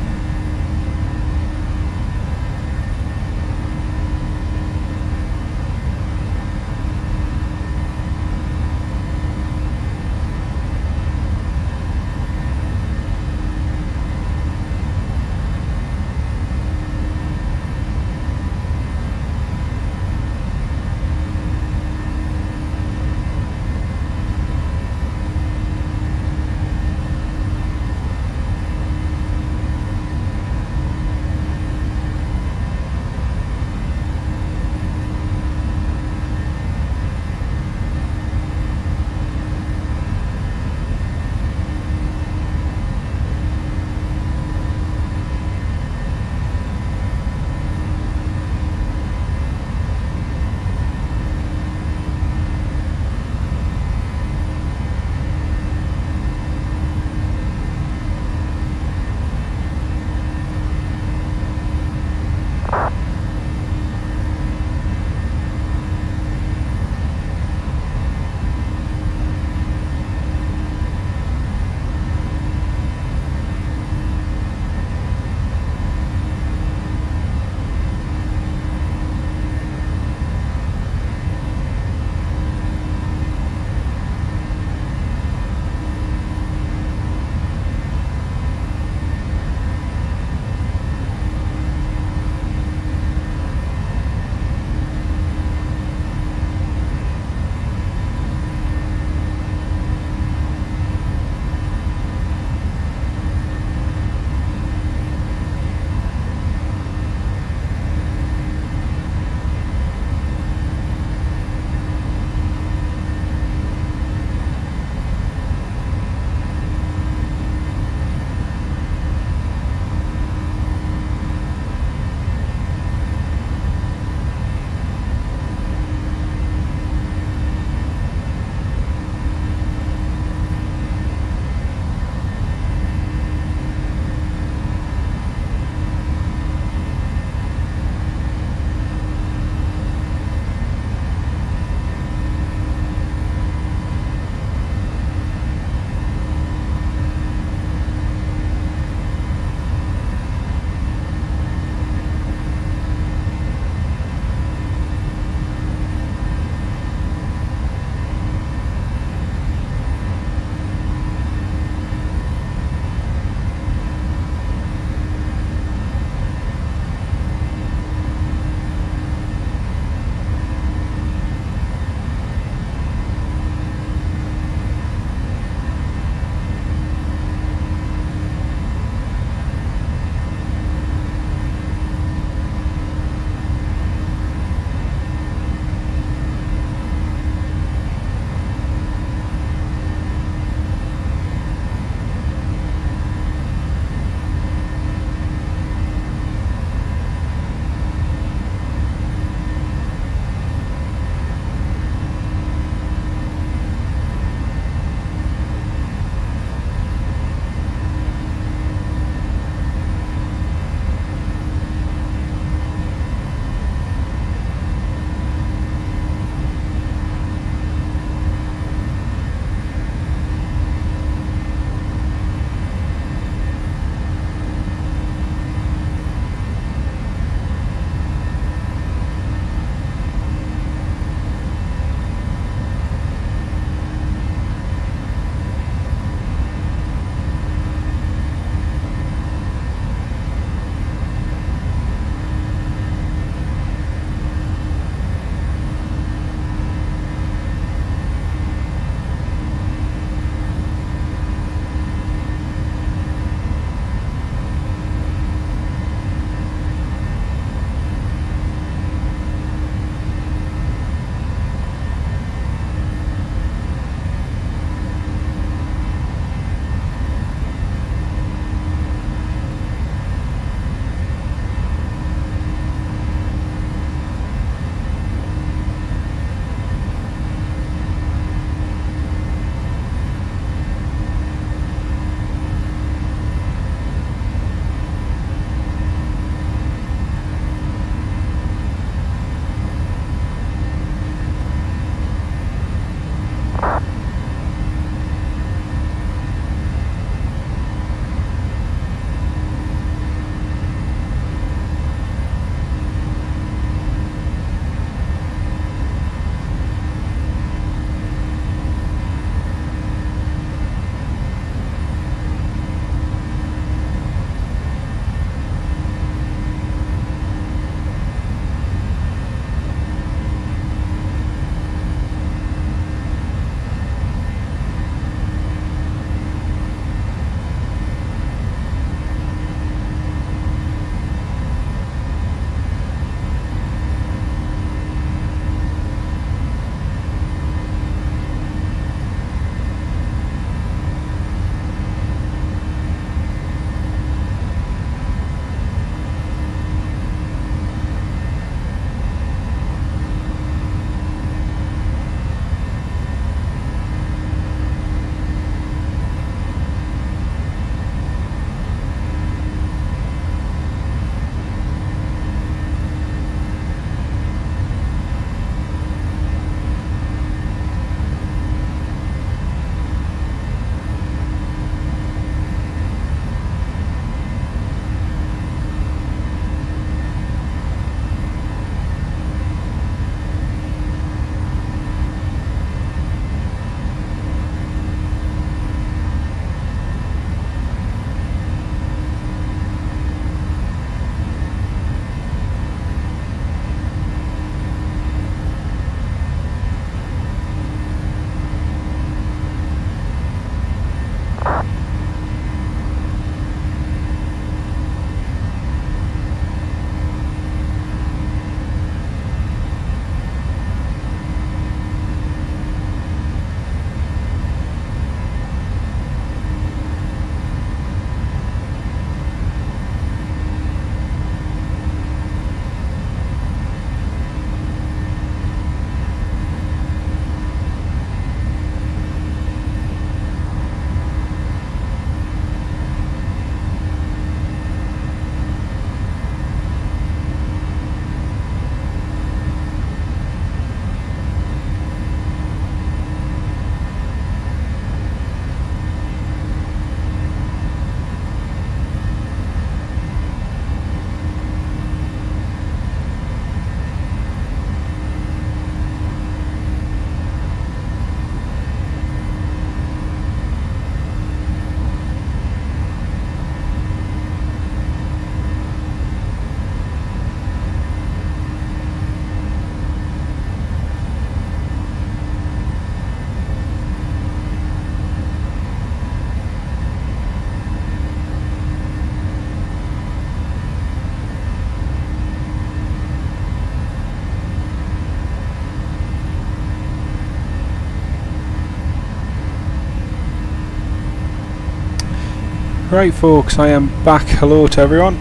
Right folks, I am back. Hello to everyone.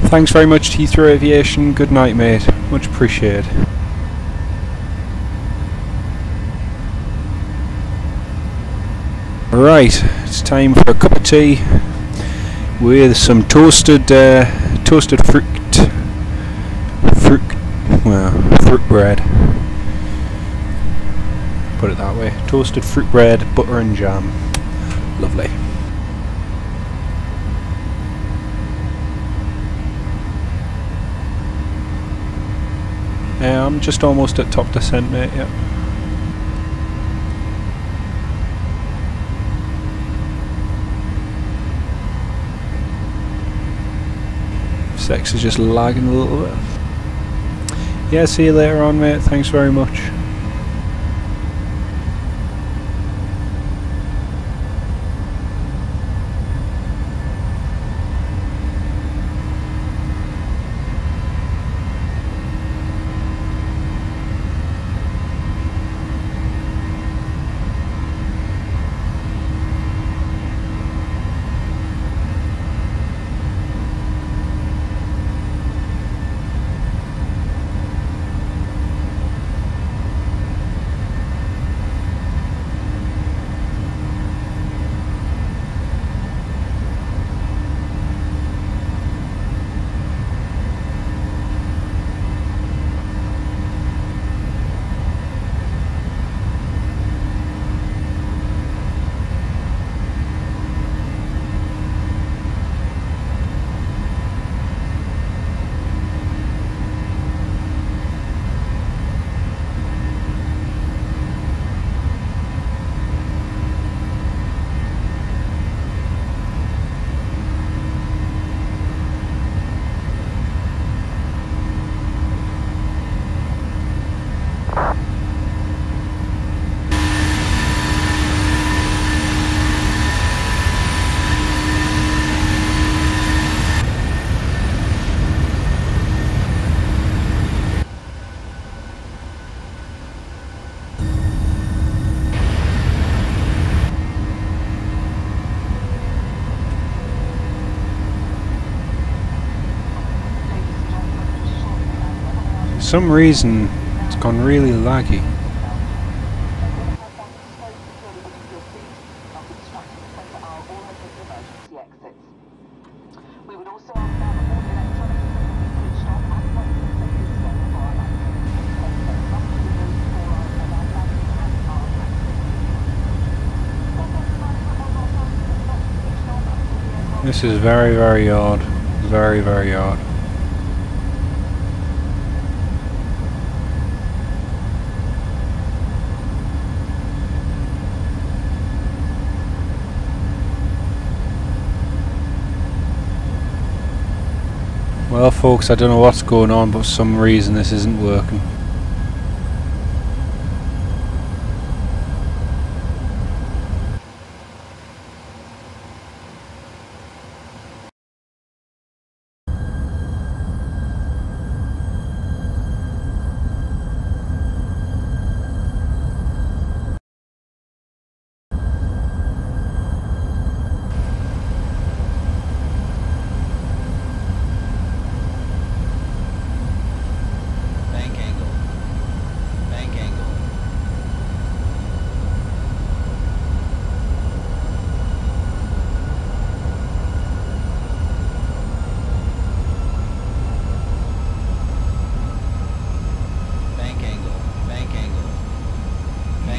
Thanks very much Heathrow Aviation. Good night mate. Much appreciated. Right, it's time for a cup of tea with some toasted fruit bread. Put it that way. Toasted fruit bread, butter and jam. Lovely. I'm just almost at top descent mate, yeah. Sex is just lagging a little bit. Yeah, see you later on mate, thanks very much. For some reason it's gone really laggy. This is very, very odd. Very, very odd. Well folks, I don't know what's going on, but for some reason this isn't working.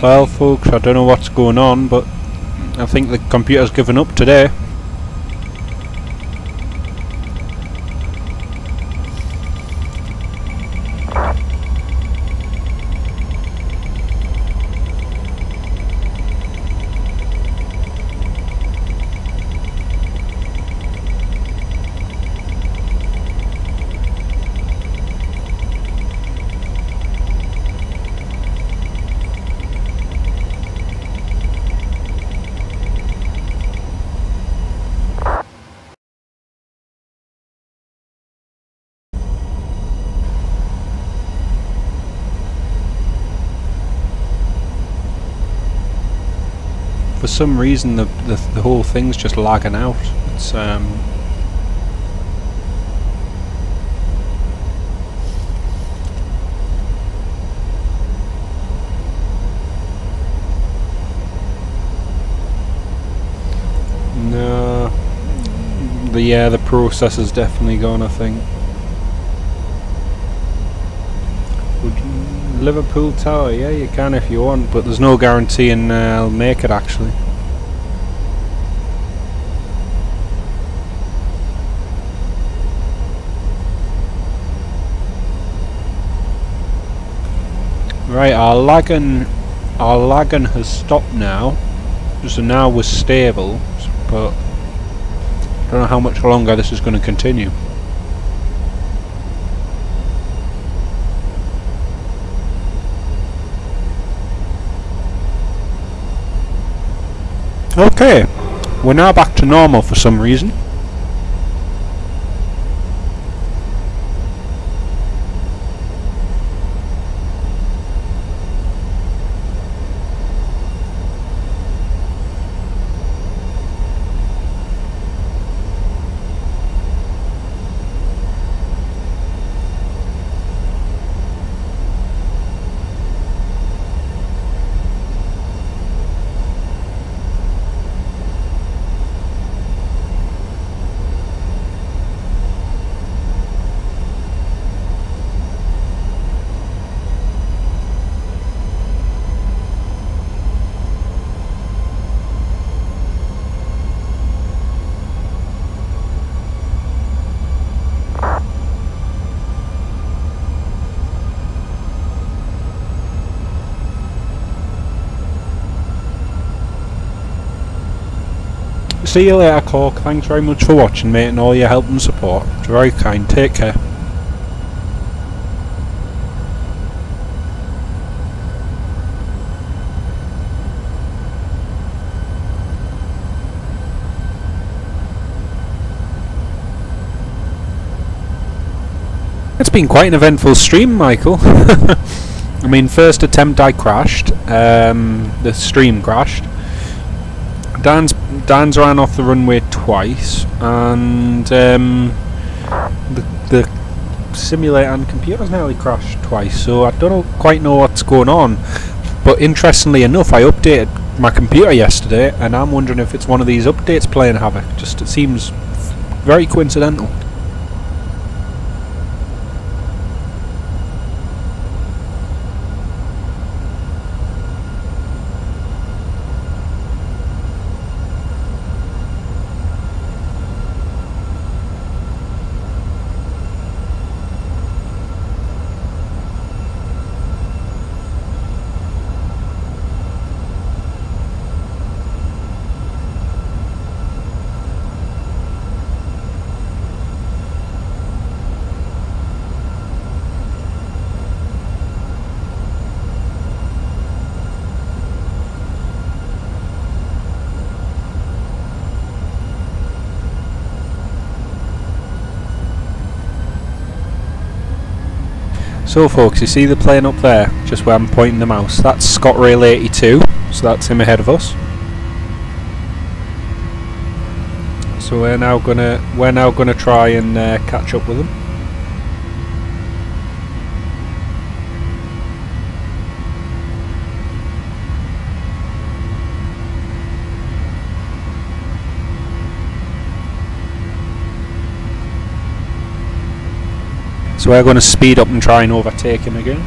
Well folks, I don't know what's going on, but I think the computer's given up today. some reason the whole thing's just lagging out. It's no, the processor's definitely gone, I think. Liverpool Tower, yeah, you can if you want, but there's no guarantee I'll make it actually. Right, our lagging has stopped now, so now we're stable, but I don't know how much longer this is going to continue. Okay, we're now back to normal for some reason. See you later, Cork. Thanks very much for watching, mate, and all your help and support. It's very kind. Take care. It's been quite an eventful stream, Michael. I mean, first attempt I crashed. The stream crashed. Dan's ran off the runway twice, and the simulator and computer's nearly crashed twice, so I don't quite know what's going on. But interestingly enough, I updated my computer yesterday, and I'm wondering if it's one of these updates playing havoc. Just, it seems very coincidental. So folks, you see the plane up there, just where I'm pointing the mouse? That's ScotRail 82, so that's him ahead of us. So we're now gonna try and catch up with him. So we're going to speed up and try and overtake him again.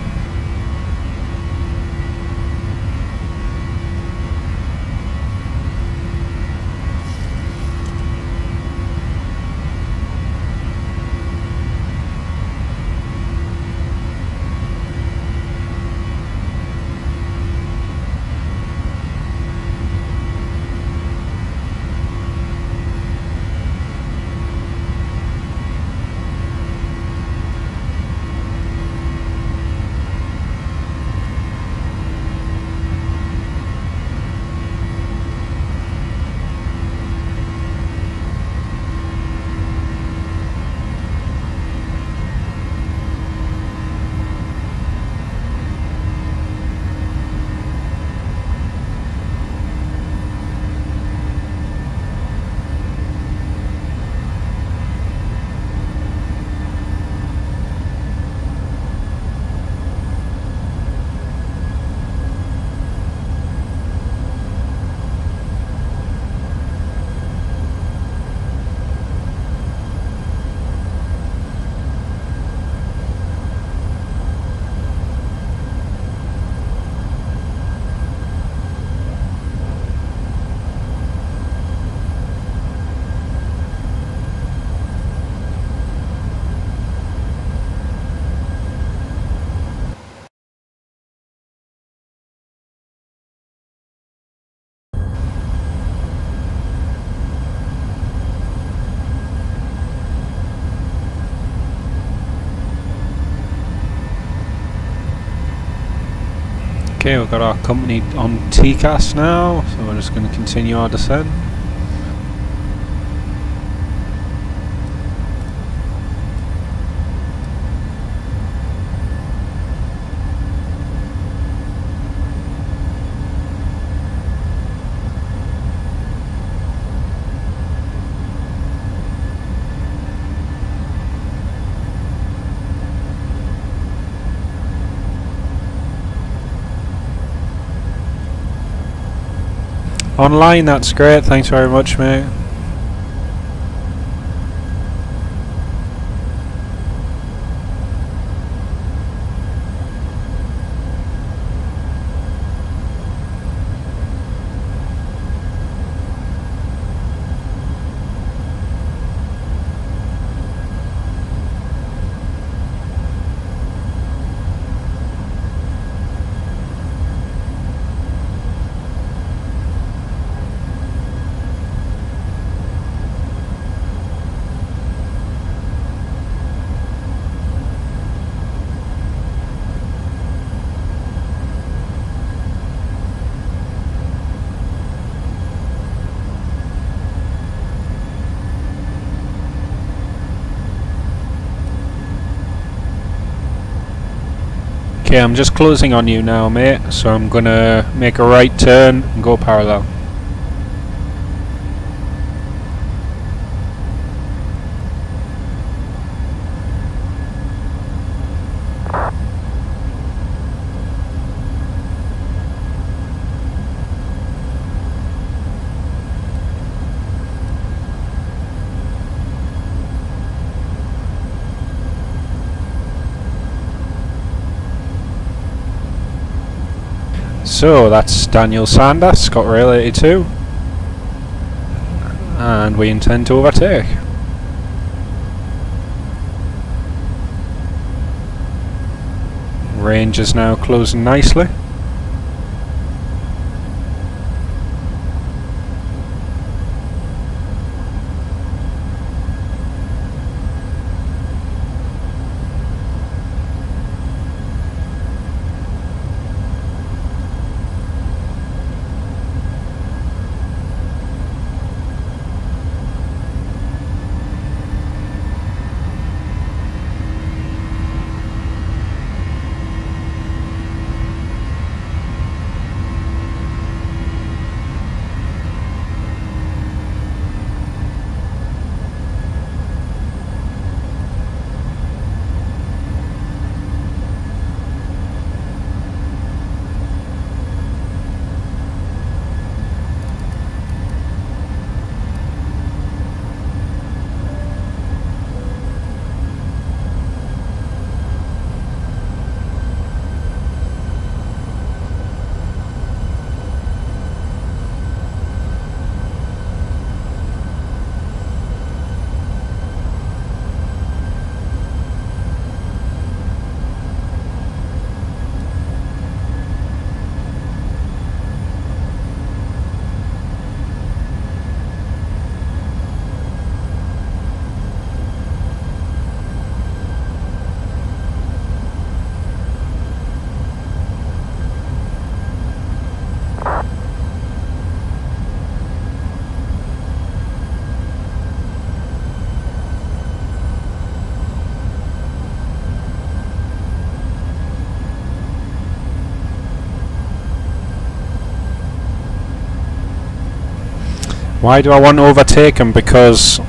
Okay, we've got our company on TCAS now, so we're just going to continue our descent. Online, that's great, thanks very much, mate. Okay, I'm just closing on you now, mate, so I'm gonna make a right turn and go parallel. So that's Daniel Sanders, ScotRail 82, and we intend to overtake. Range is now closing nicely. Why do I want to overtake him? Because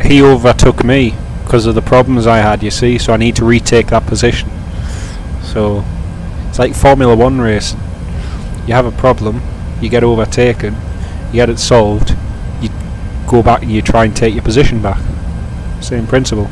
he overtook me because of the problems I had, you see, so I need to retake that position. So it's like Formula 1 racing. You have a problem, you get overtaken, you get it solved, you go back and you try and take your position back. Same principle.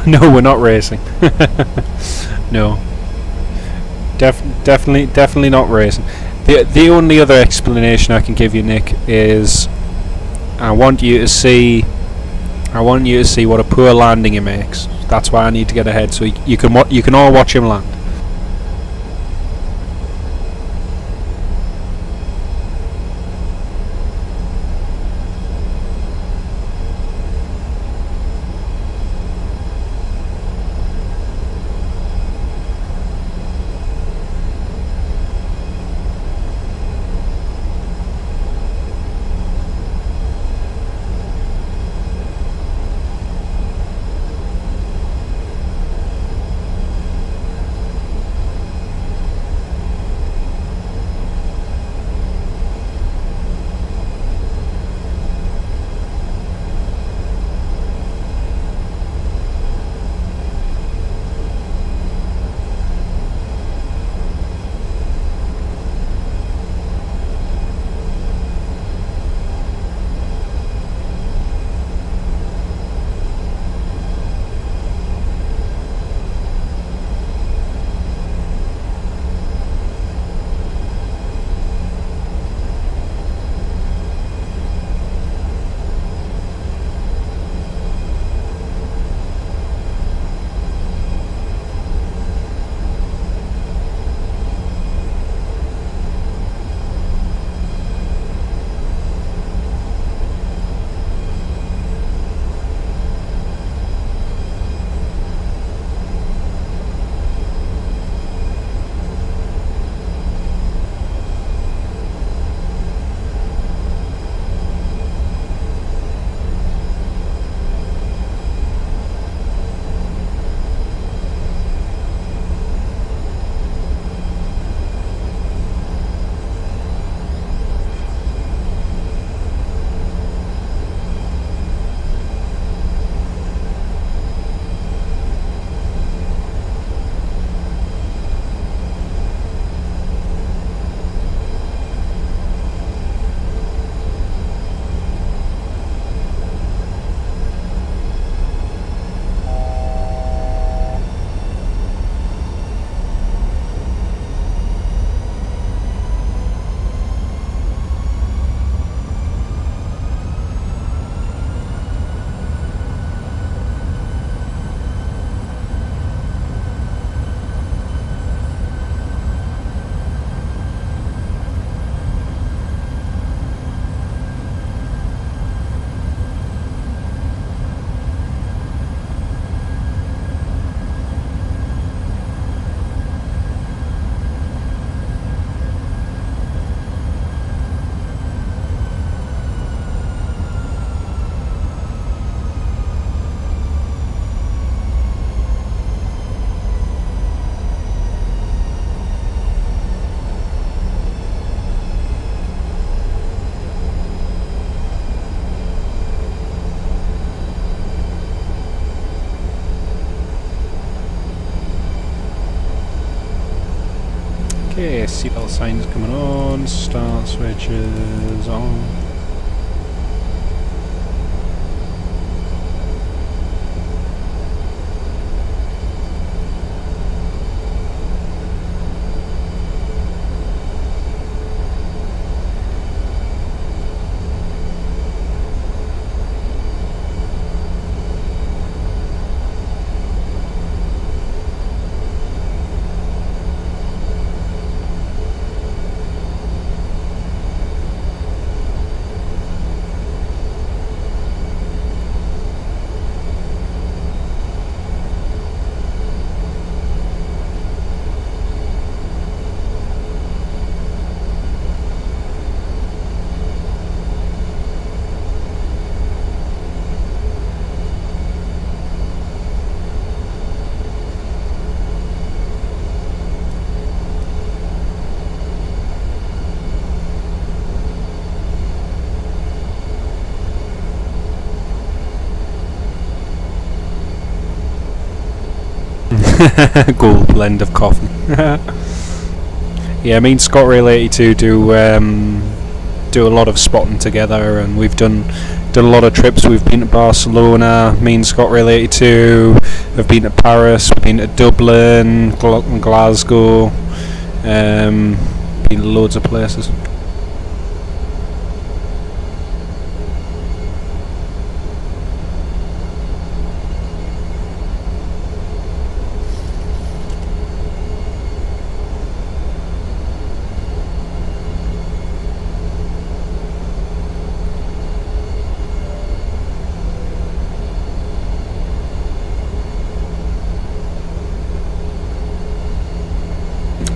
No, we're not racing. No. Definitely not racing. The only other explanation I can give you, Nick, is I want you to see what a poor landing he makes. That's why I need to get ahead, so you can all watch him land. Okay, seatbelt signs coming on, start switches on. Gold blend of coffee. Yeah, me and Scott Rail 82 do a lot of spotting together, and we've done done a lot of trips. We've been to Barcelona, me and Scott related to. We've been to Paris, we've been to Dublin, Glasgow, been to loads of places.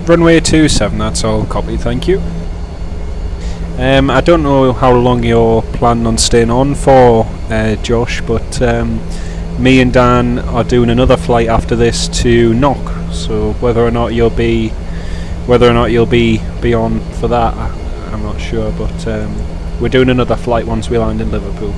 Runway 27, that's all. Copy, thank you. I don't know how long you're planning on staying on for, Josh, but me and Dan are doing another flight after this to Knock. So whether or not you'll be on for that, I'm not sure. But we're doing another flight once we land in Liverpool.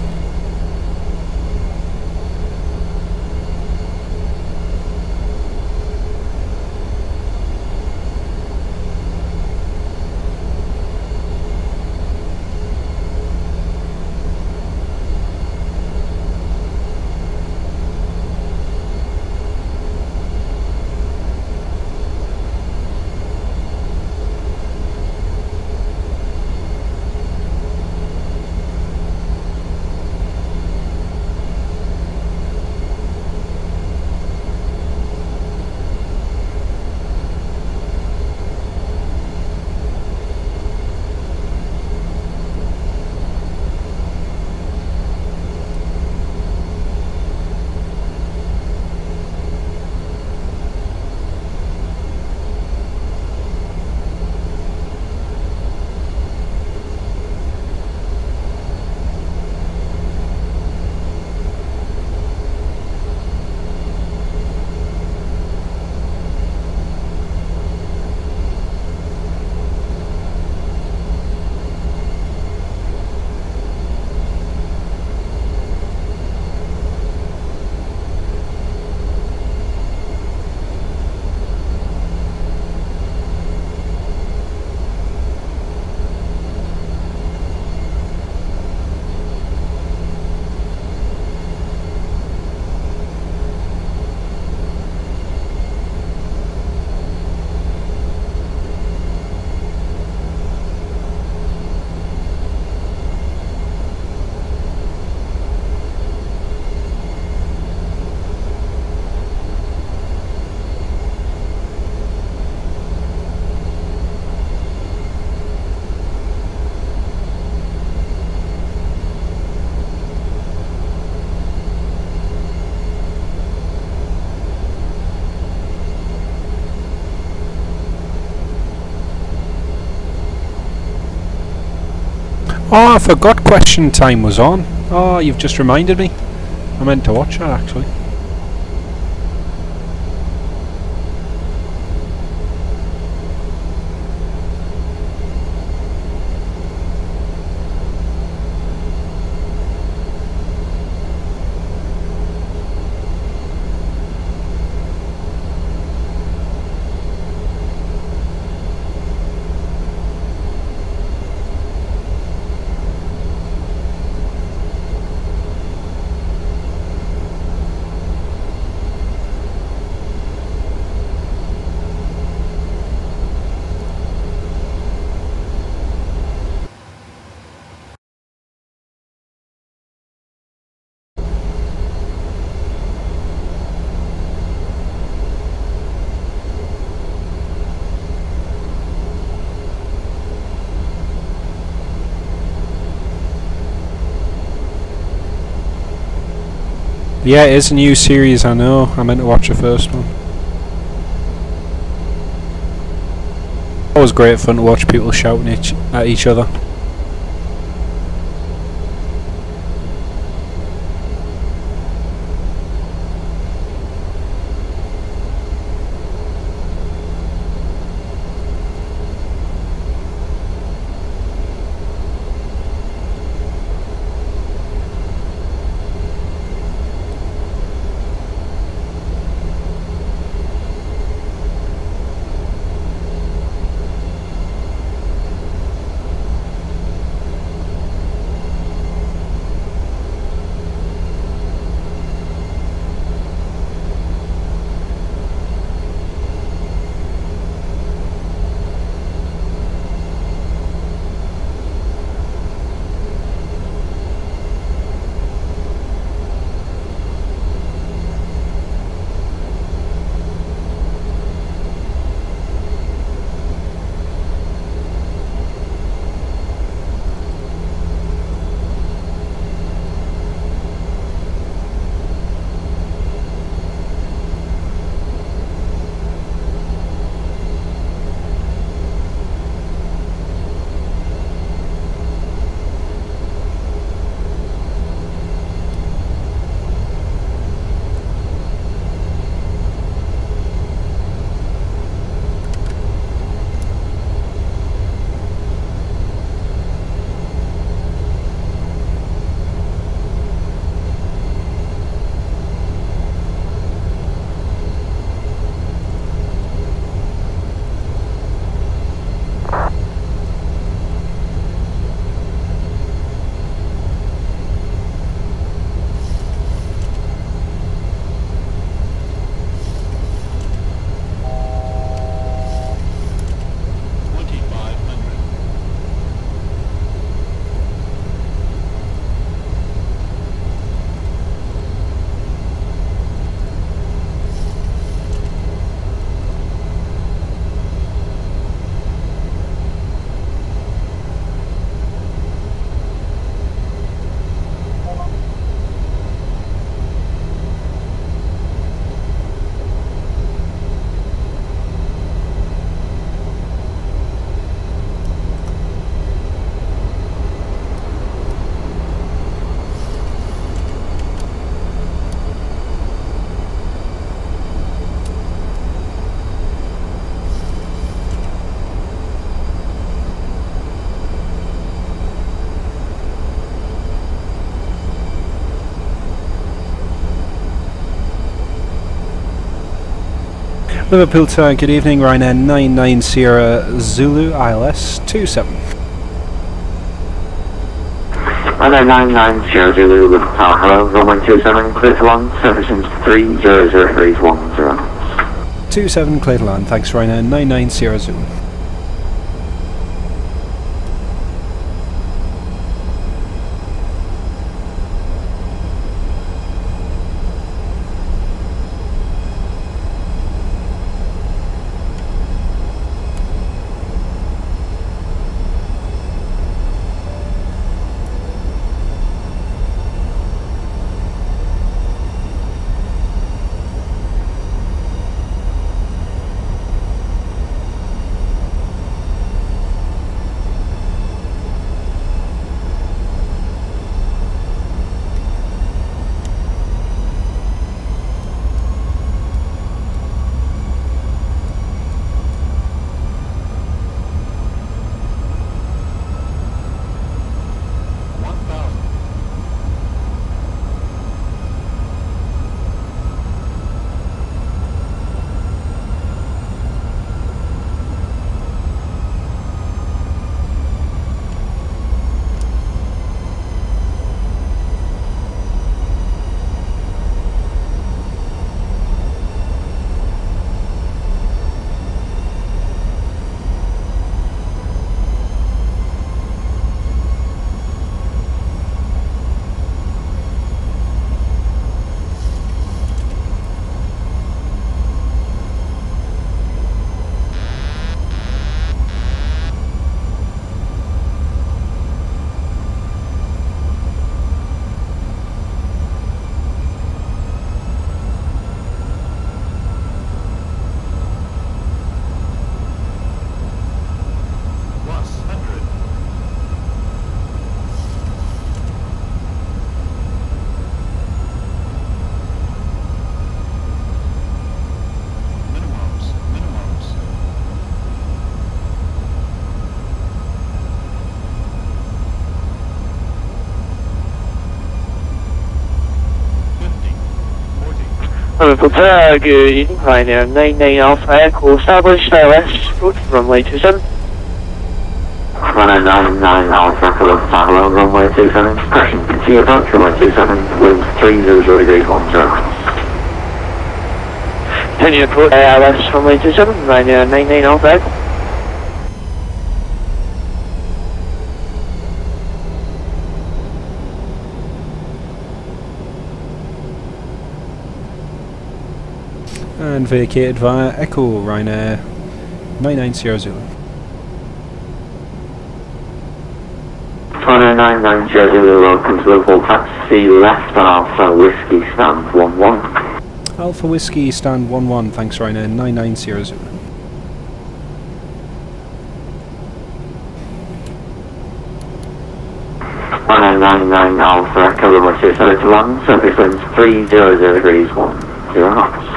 Oh, I forgot question time was on. Oh, you've just reminded me. I meant to watch that actually. Yeah, it is a new series, I know. I meant to watch the first one. Always great fun to watch people shouting at each other. Liverpool tower, good evening, Ryanair 990 Zulu, ILS 27. Ryanair 990 Zulu, Liverpool tower, hello, runway 27, clear to land, servicing 300310. 27, clear to land, thanks Ryanair 990 Zulu. Liverpool tower, good evening, Ryanair 99 Alpha Echo, established ILS, approach runway 27. Ryanair 99 Alpha Echo, Liverpool tower, hello, runway 27, correction, continue approach, runway 27, wind 30 degrees 10. Continue approach, ILS, runway 27, Ryanair 99 Alpha Echo. And vacated via Echo, Ryanair 990 Zulu. Ryanair 990 Zulu, welcome to Liverpool, taxi left on Alpha Whiskey stand 11. Alpha Whiskey stand 11, thanks Ryanair 990 Zulu. Ryanair 99 Alpha Echo, runway 27 to land, surface winds 300 degrees 10 knots.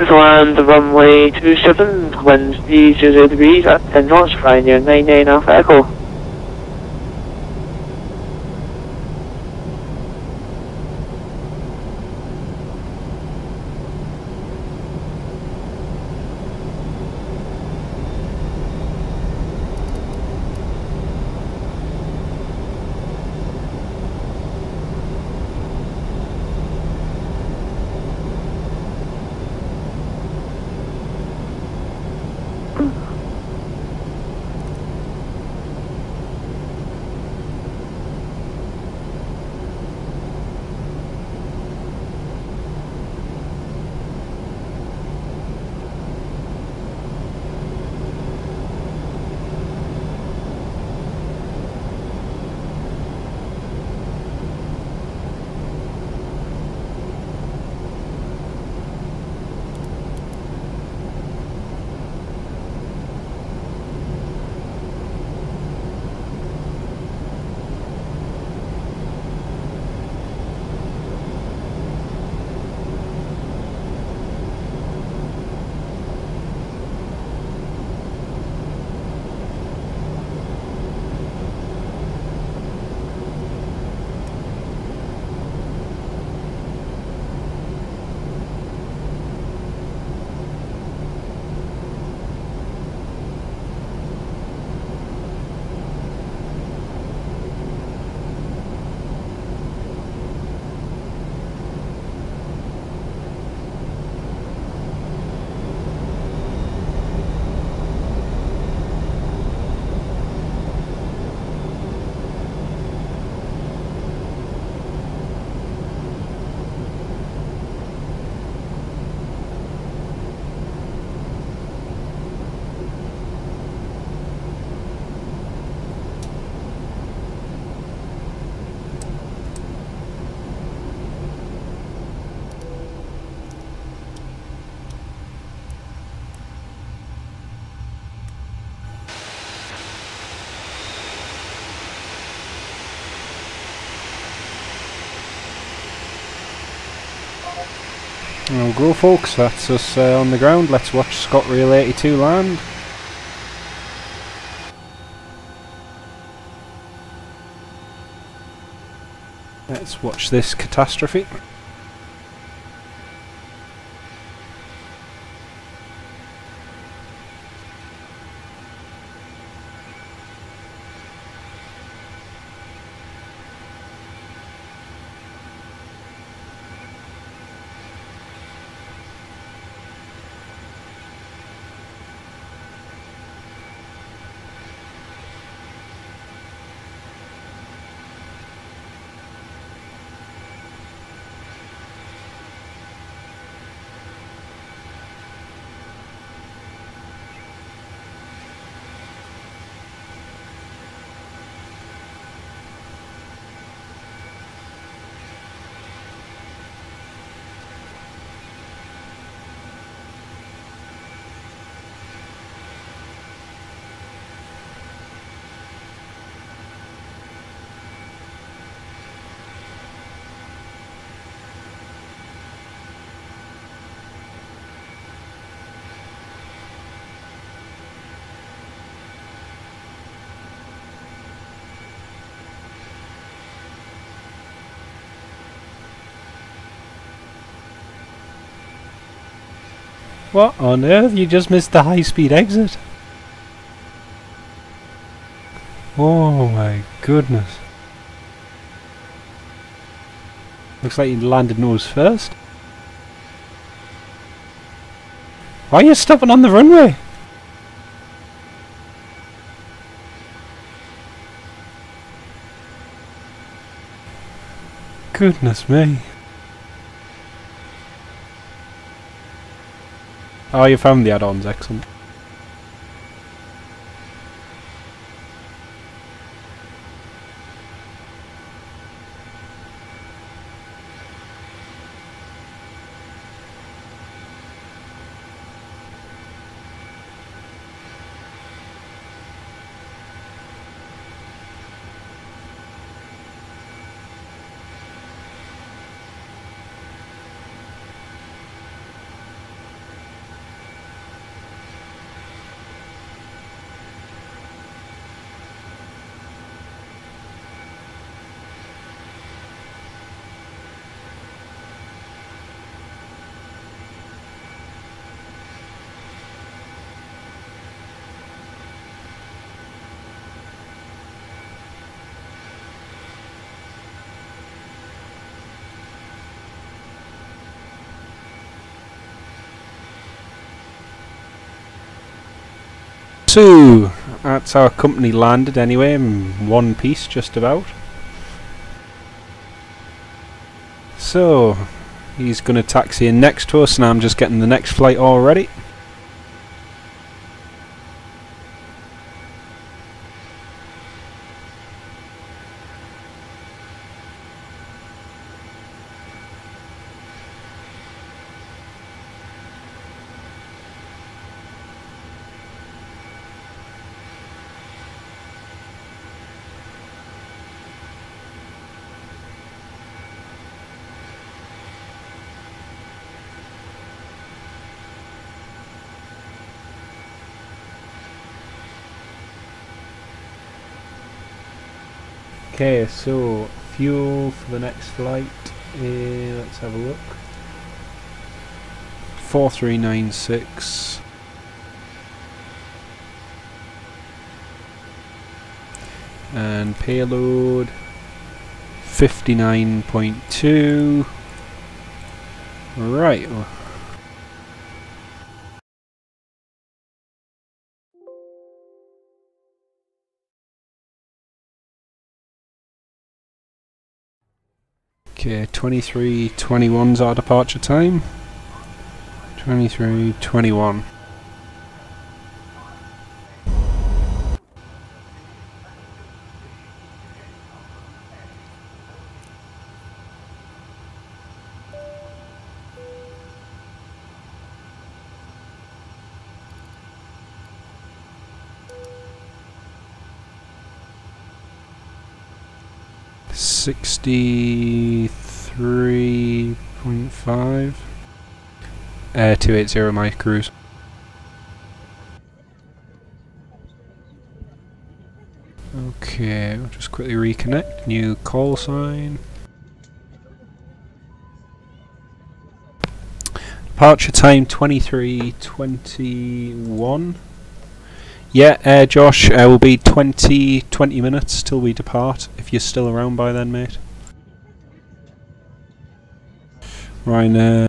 To land the runway 27, winds 30 degrees at 10 knots, Ryanair 99 Alpha Echo. Now go folks, that's us on the ground. Let's watch ScotRail 82 land. Let's watch this catastrophe. What on earth? You just missed the high-speed exit. Oh my goodness. Looks like you landed nose first. Why are you stopping on the runway? Goodness me. Oh, you found the add-ons, excellent. So, that's our company landed anyway, in one piece just about. So, he's going to taxi in next to us and I'm just getting the next flight already. Okay, so fuel for the next flight, let's have a look. 4396. And payload 59.2. Right. Okay, 23:21's our departure time. 23:21. 0.5. 280 my cruise. Okay, we'll just quickly reconnect. New call sign. Departure time 23:21. Yeah, Josh, will be 20 minutes till we depart, if you're still around by then, mate. Ryanair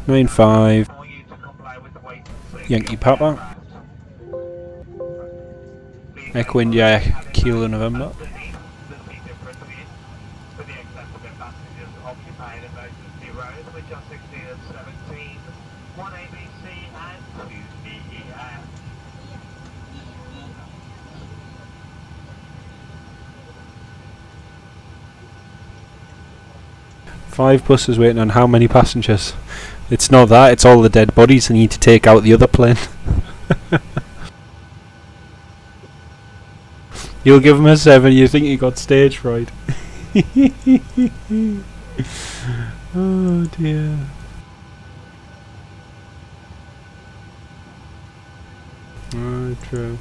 95 Yankee Papa Echo India Kilo November. Five buses waiting on how many passengers? It's not that, it's all the dead bodies they need to take out the other plane. You'll give them a 7, you think you got stage fright. Oh dear. Oh, true.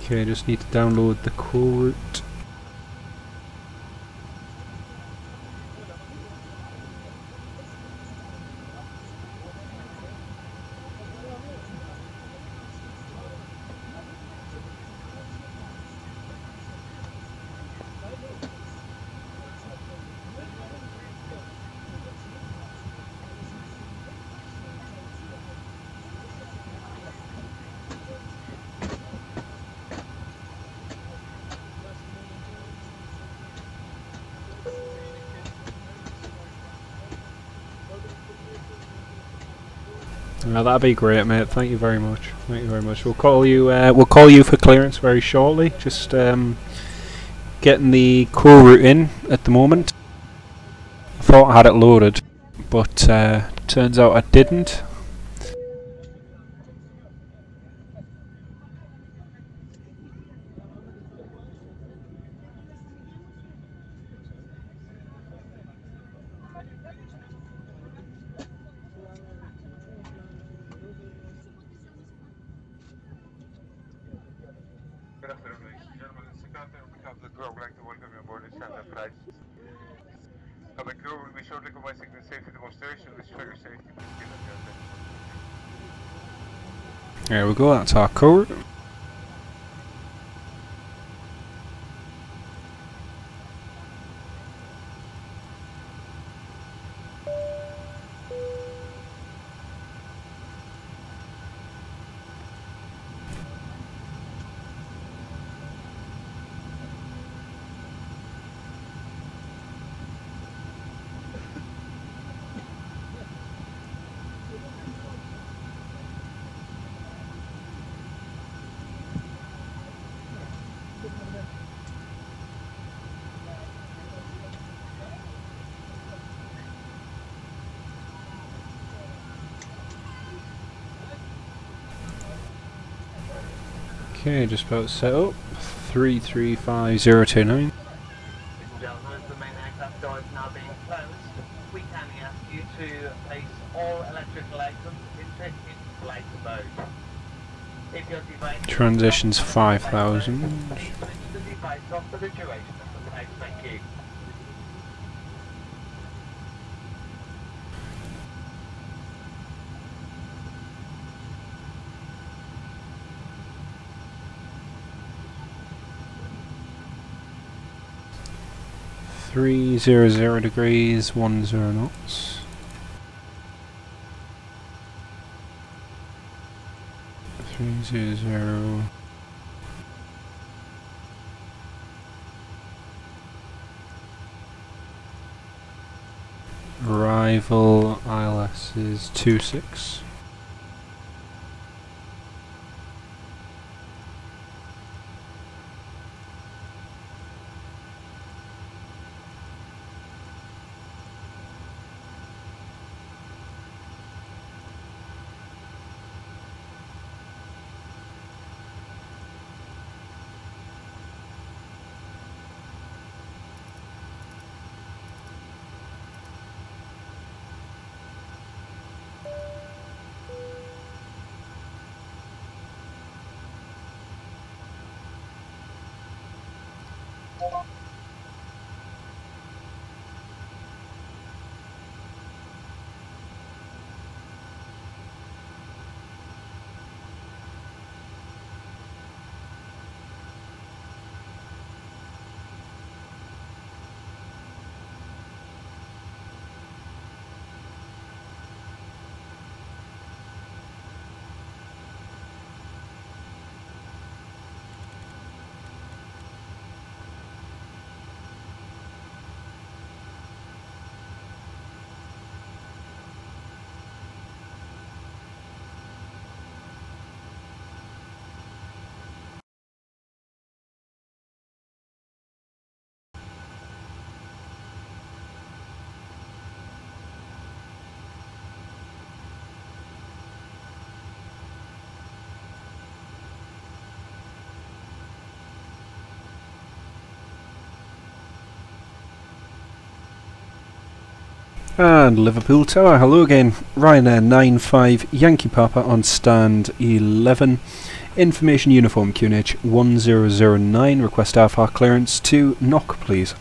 Okay, just need to download the call route. No, that'd be great, mate. Thank you very much. Thank you very much. We'll call you. We'll call you for clearance very shortly. Just getting the call route in at the moment. I thought I had it loaded, but turns out I didn't. Good afternoon, ladies and gentlemen. It's the captain on behalf of the crew. I would like to welcome you aboard this standard flight. The crew will be shortly commencing the safety demonstration, which for your safety, please give them your attention. There we go, that's our code. Okay, just about set up. 335029. Ladies and gentlemen, as the main aircraft door is now being closed, we kindly ask you to place all electrical items into flight mode. If your device Transitions 5000. switch the device off for the duration of the flight. Thank you. Three 00 degrees, 10 knots. 300. Arrival ILS is 26. And Liverpool Tower, hello again. Ryanair 95 Yankee Papa on stand 11. Information uniform QNH 1009. Request alpha clearance to knock, please.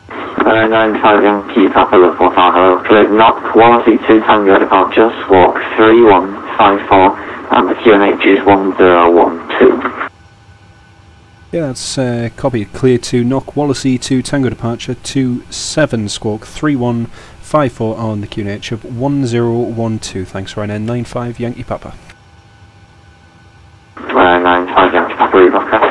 95 Yankee Papa Liverpool Tower, hello. Cleared knock 132 Tango departure, squawk 3154, and the QNH is 1012. Yeah, that's copied. Clear to knock Wallasey to Tango departure 27 squawk 3154 on the QNH of 1012. Thanks, Ryanair 95 Yankee Papa. 95 Yankee Papa rebroadcast.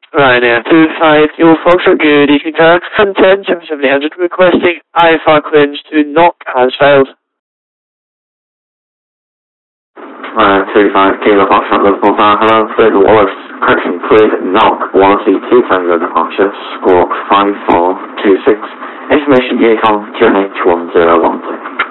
Ryanair 25, your Foxtrot, good evening, sir. Content 7700 requesting IFR clearance to knock has failed. Ryanair 35, Kilo Foxtrot, Liverpool Tower, hello. Cleared Wallace, correction, cleared knock, Wallasey 2 Tango departure, squawk 5426. Information EGGP-EIKN, QNH 1012.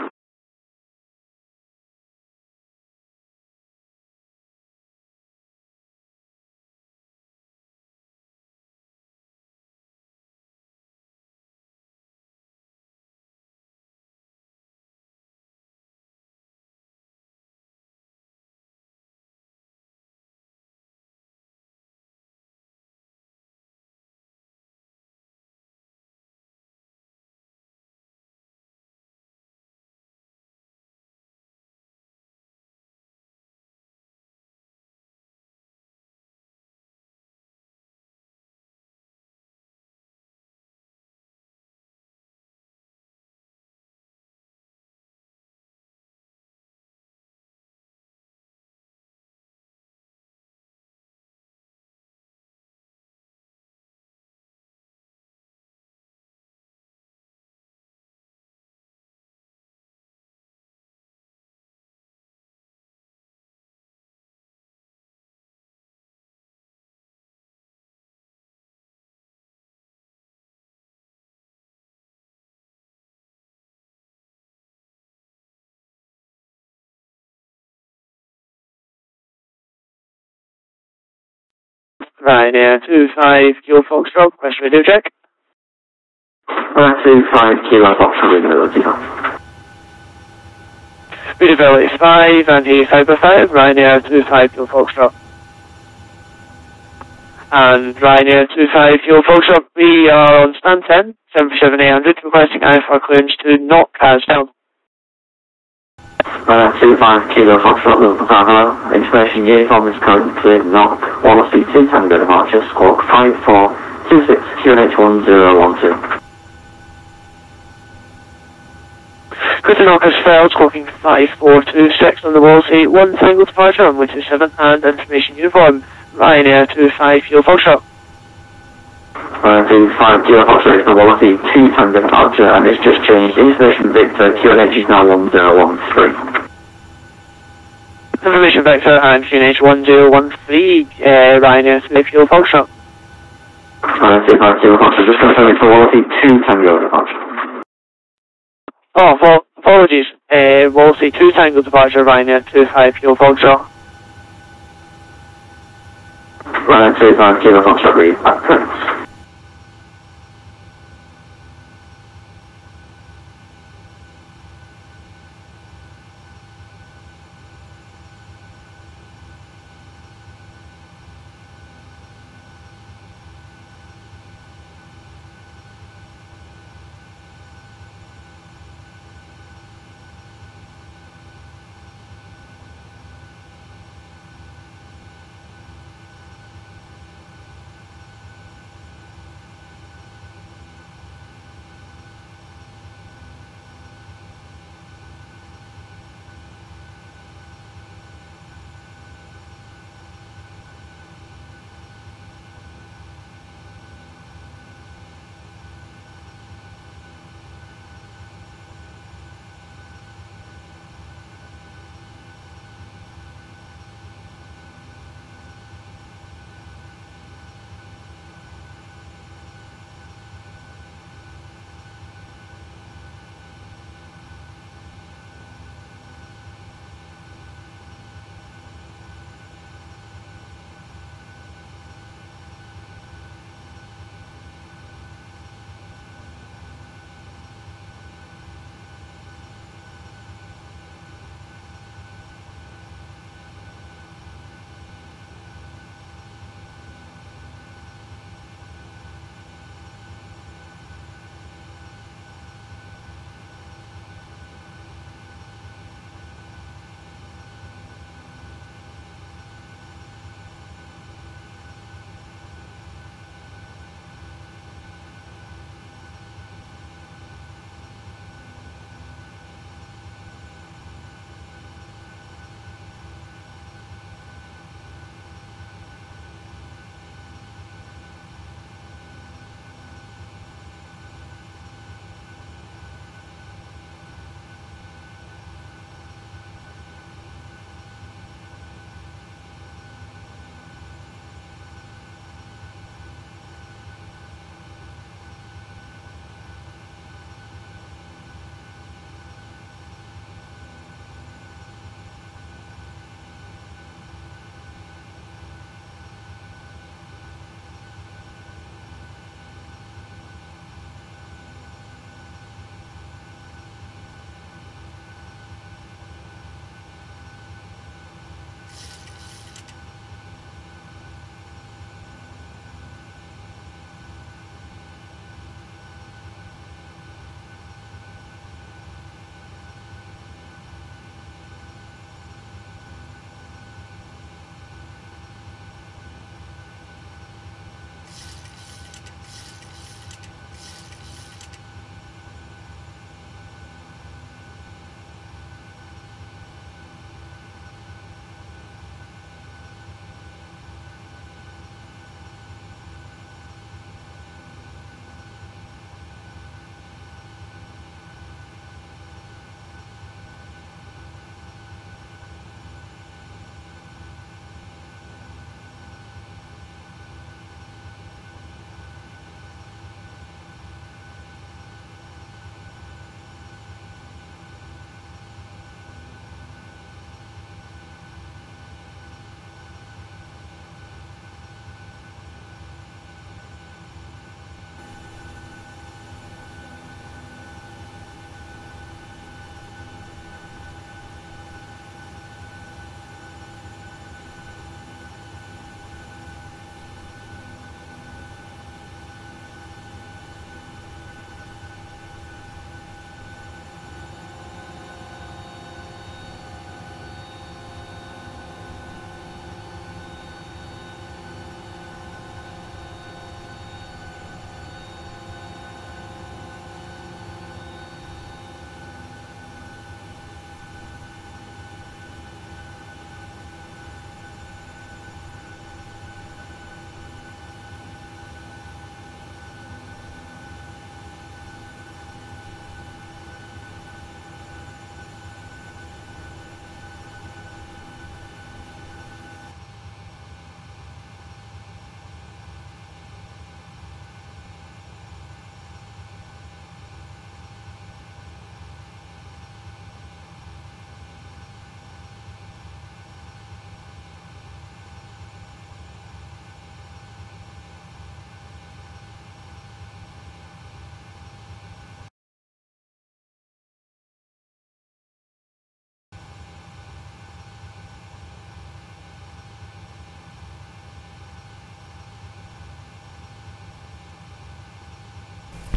Ryanair 25 Kilo Foxtrot, request radio check. 25 Kilo Foxtrot, readability. Readability 5 and A5 Ryanair 25 Kilo Foxtrot. And Ryanair 25 Kilo Foxtrot, we are on stand 10, 747-800, requesting IFR clearance to knock as down. 25 Kilo Foxtrot, Liverpool Tower, hello. Information uniform is currently cleared knock. 102 Tango departure, squawk 5426 QNH1012. Good to knock has failed, squawking 5426 on the Wolsey, 1 Tango departure on 127 and information uniform. Ryanair 25 Kilo Foxtrot. 25 Kilo Foxtrot is the Wolsey, 2 Tango departure, and it's just changed. Information Victor, QNH is now 1013. Information Vector and QNH 1013, Ryanair 25 Kilo Foxtrot. 25 Kilo Foxtrot, just confirming for Wolsey, 2 Tango departure. Oh, apologies. Wolsey 2 Tango departure, Ryanair 25 Kilo Foxtrot. Ryanair 25 Kilo Foxtrot, read back clearance.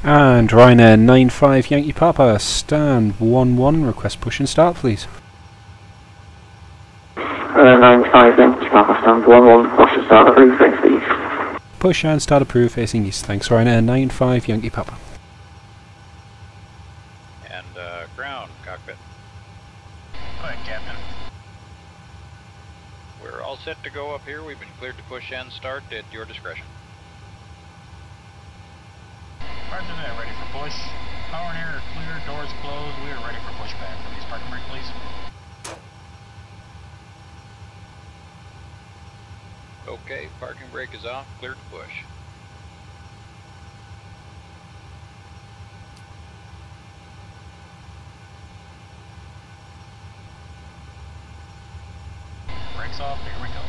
And Ryanair 95 Yankee Papa, stand 1-1, request push and start please. 95 Yankee Papa, stand 1-1, push and start approved, thanks please. Push and start approved facing east, thanks Ryanair 95 Yankee Papa. And ground, cockpit. Go ahead, Captain. We're all set to go up here. We've been cleared to push and start at your discretion. Roger that, ready for push. Power and air are clear, doors closed. We are ready for pushback. Release parking brake, please. Okay, parking brake is off, cleared to push. Brakes off, here we go.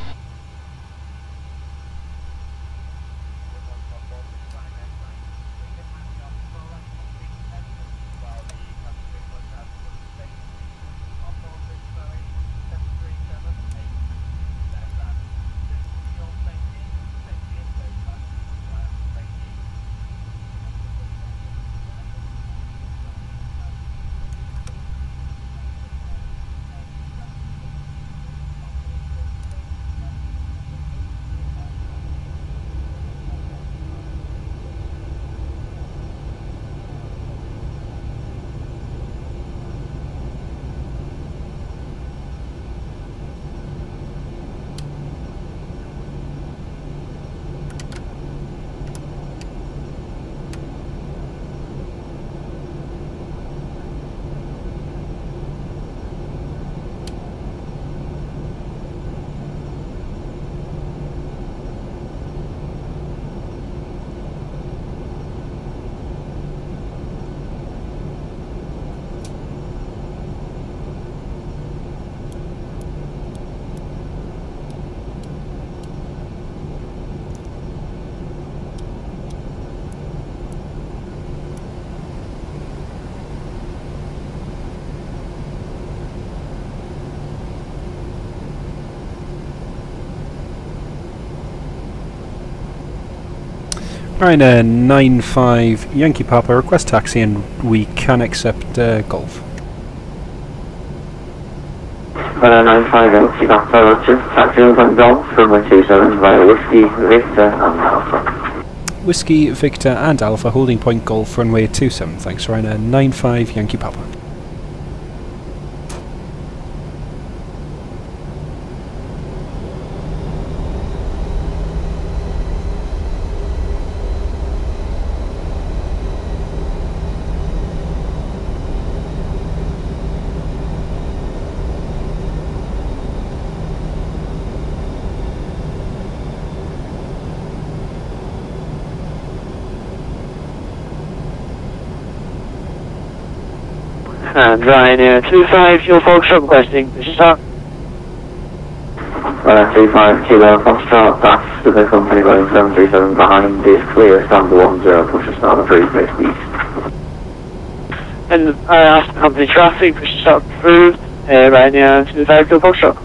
Ryanair 95 Yankee Papa, request taxi and we can accept Golf. Ryanair 95 Yankee Papa, taxi and Golf from 127 via Whiskey, Victor and Alpha. Whiskey, Victor and Alpha, holding point Golf, runway 27, thanks Ryanair 95 Yankee Papa. And Ryanair 25, your Foxtrot requesting. This is up. Ryanair 25 Kilo Foxtrot, that's the company going 737 behind is clear, stand 10, push and start approved, next east. And I asked the company traffic, push and start approved. Ryanair 25, your Foxtrot.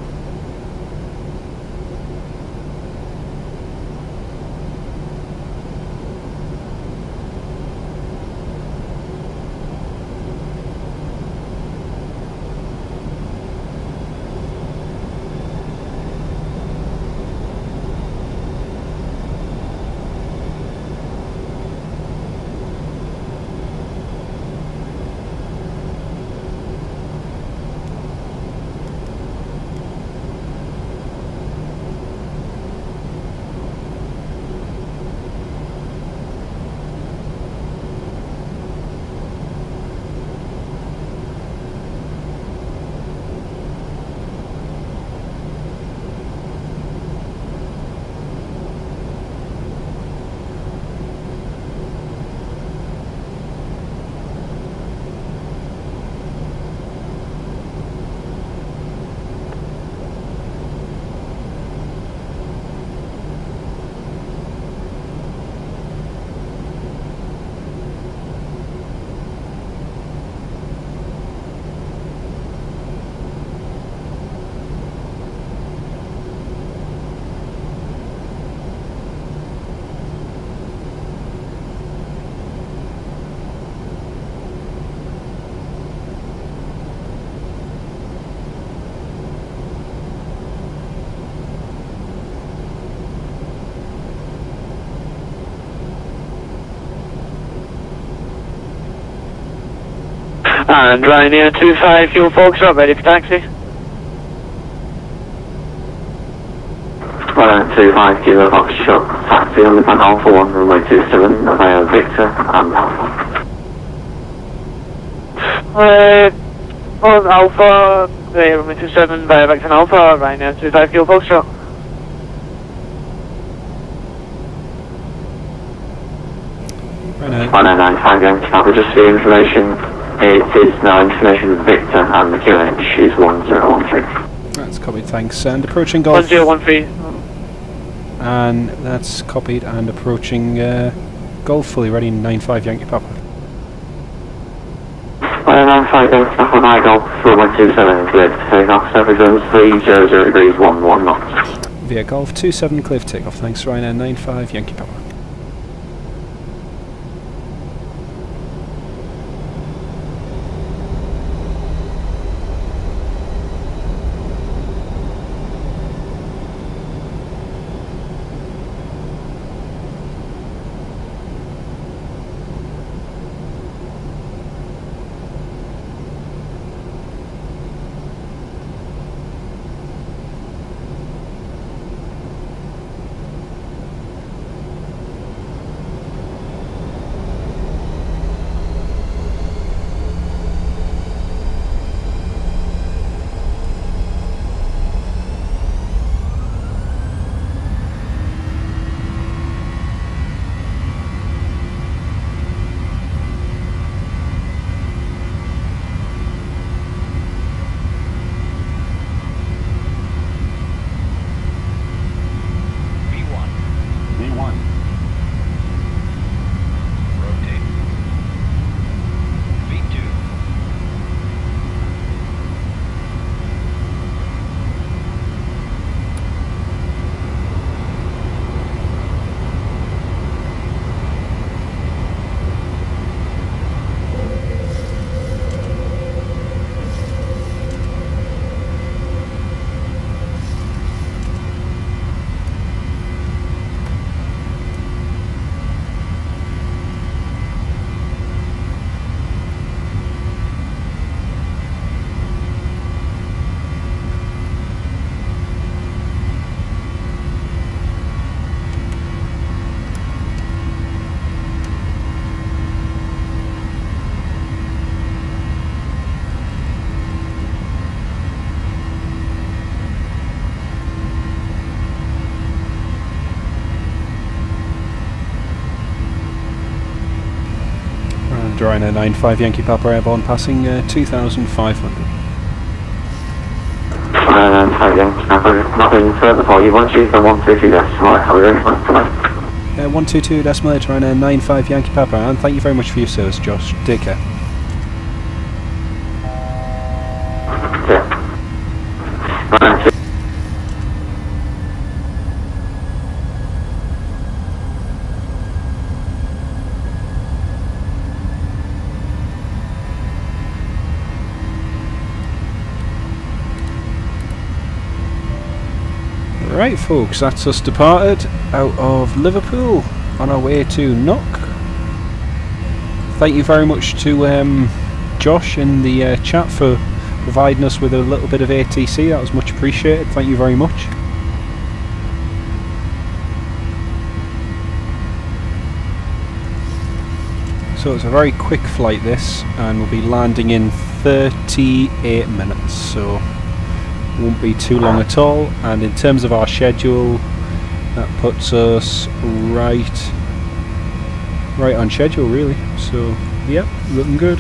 And Ryanair 25 fuel Foxtrot, ready for taxi. Ryanair 25 Kilo Foxtrot, taxi on the Pan Alpha 1 runway 27 via Victor and Alpha. On Alpha, runway 27 via Victor and Alpha, Ryanair 25 fuel Foxtrot. Ryanair 95 Yankee Papa, just for your information, it is now information Victor and the QH is 1013. That's copied, thanks. And approaching Golf. 1013. And that's copied and approaching Golf, fully ready, 95 Yankee Papa. Ryanair 95 Yankee Papa, my Golf, runway 27 clear to takeoff, surface zones 300 degrees 11 knots. Via Golf 27 clear for takeoff, thanks. Ryanair 95 Yankee Papa. Ryanair 95 Yankee Papa airborne passing 2,500. Ryanair 95 Yankee Papa, nothing further for you. Once you've done 122 decimal, how are you doing? 122 decimal 8 Ryanair 95 Yankee Papa, and thank you very much for your service, Josh. Take care. Right folks, that's us departed out of Liverpool on our way to Knock. Thank you very much to Josh in the chat for providing us with a little bit of ATC, that was much appreciated, thank you very much. So it's a very quick flight this, and we'll be landing in 38 minutes, so won't be too long at all. And in terms of our schedule, that puts us right on schedule really, so yeah, looking good.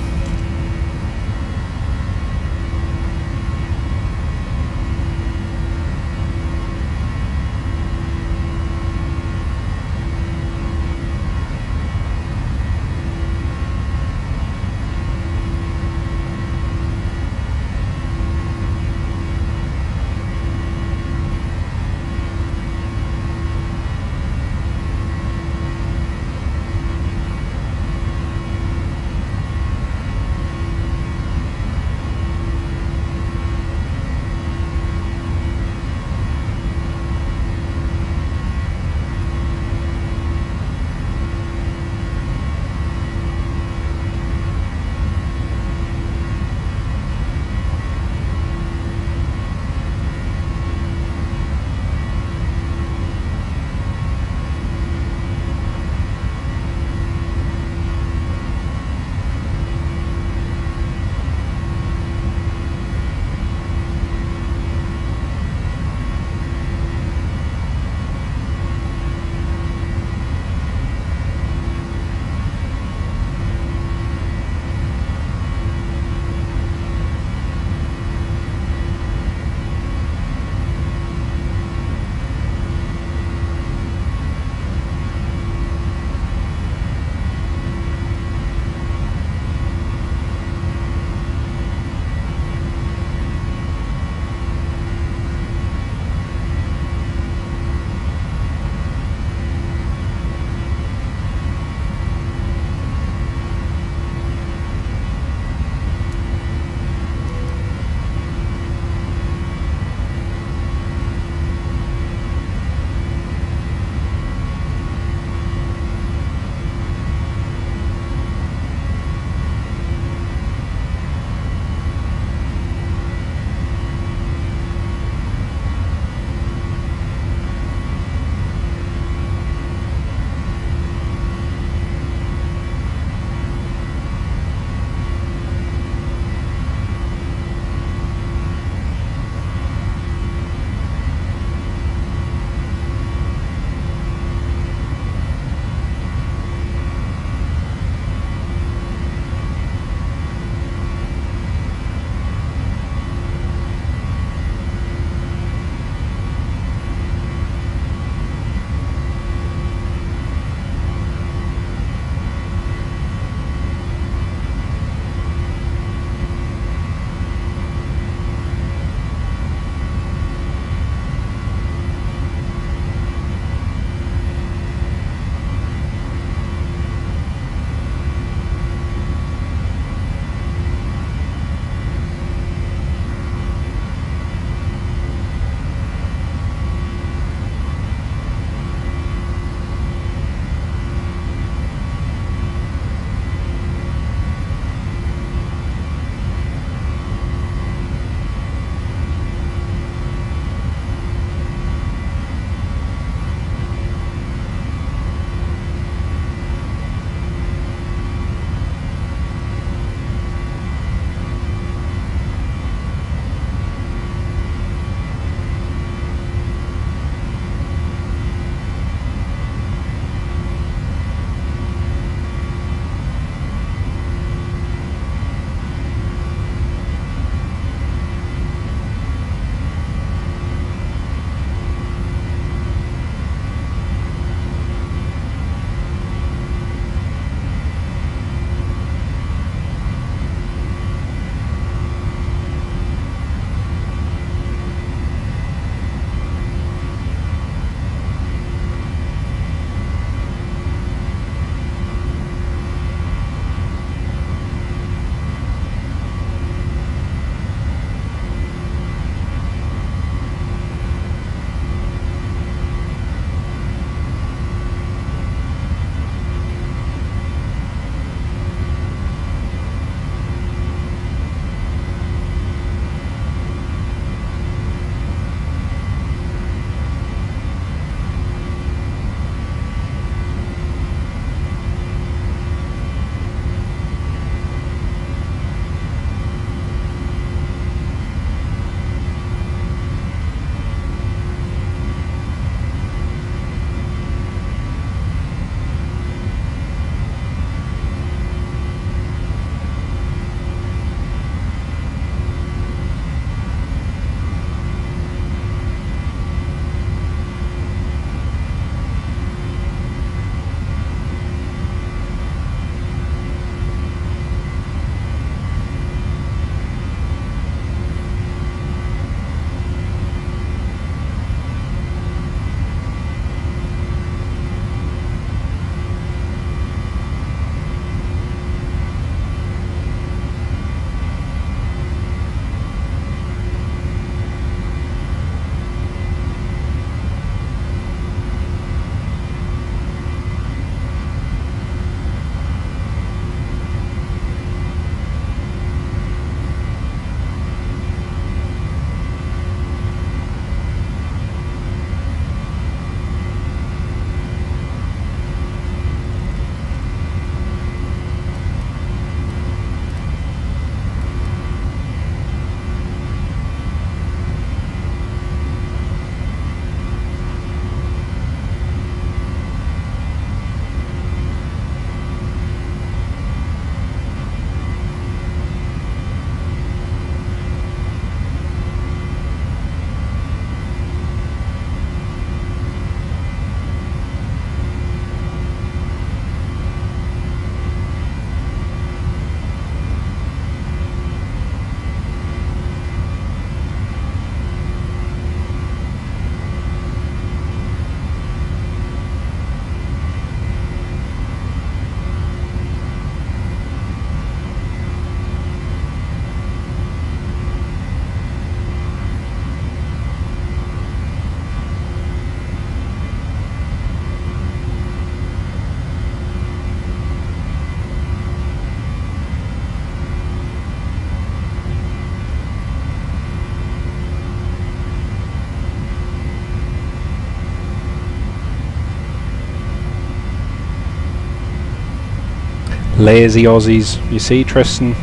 Lazy Aussies. You see, Tristan?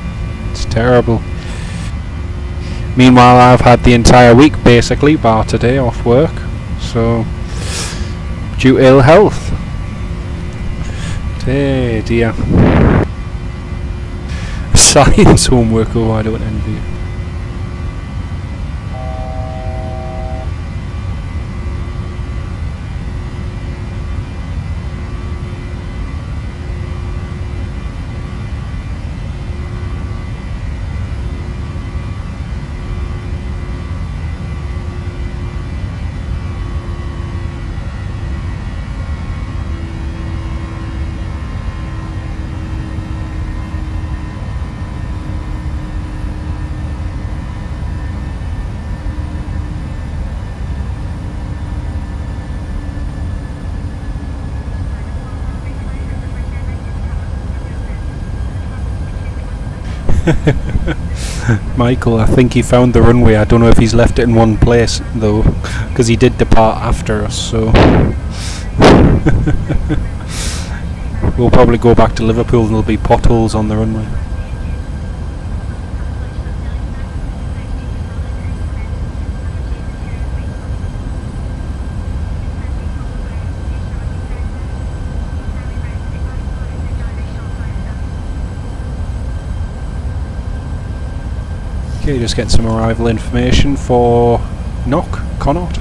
It's terrible. Meanwhile, I've had the entire week basically, bar today, off work. So, due to ill health. Hey dear. Science homework, oh I don't envy you. Michael, I think he found the runway. I don't know if he's left it in one place though, because he did depart after us, so we'll probably go back to Liverpool and there'll be potholes on the runway. Okay, just get some arrival information for Connaught.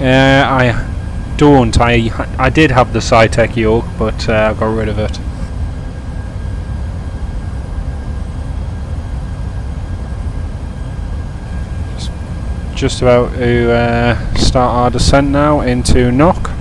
I don't. I did have the Cytec yoke, but I got rid of it. Just about to start our descent now into Knock.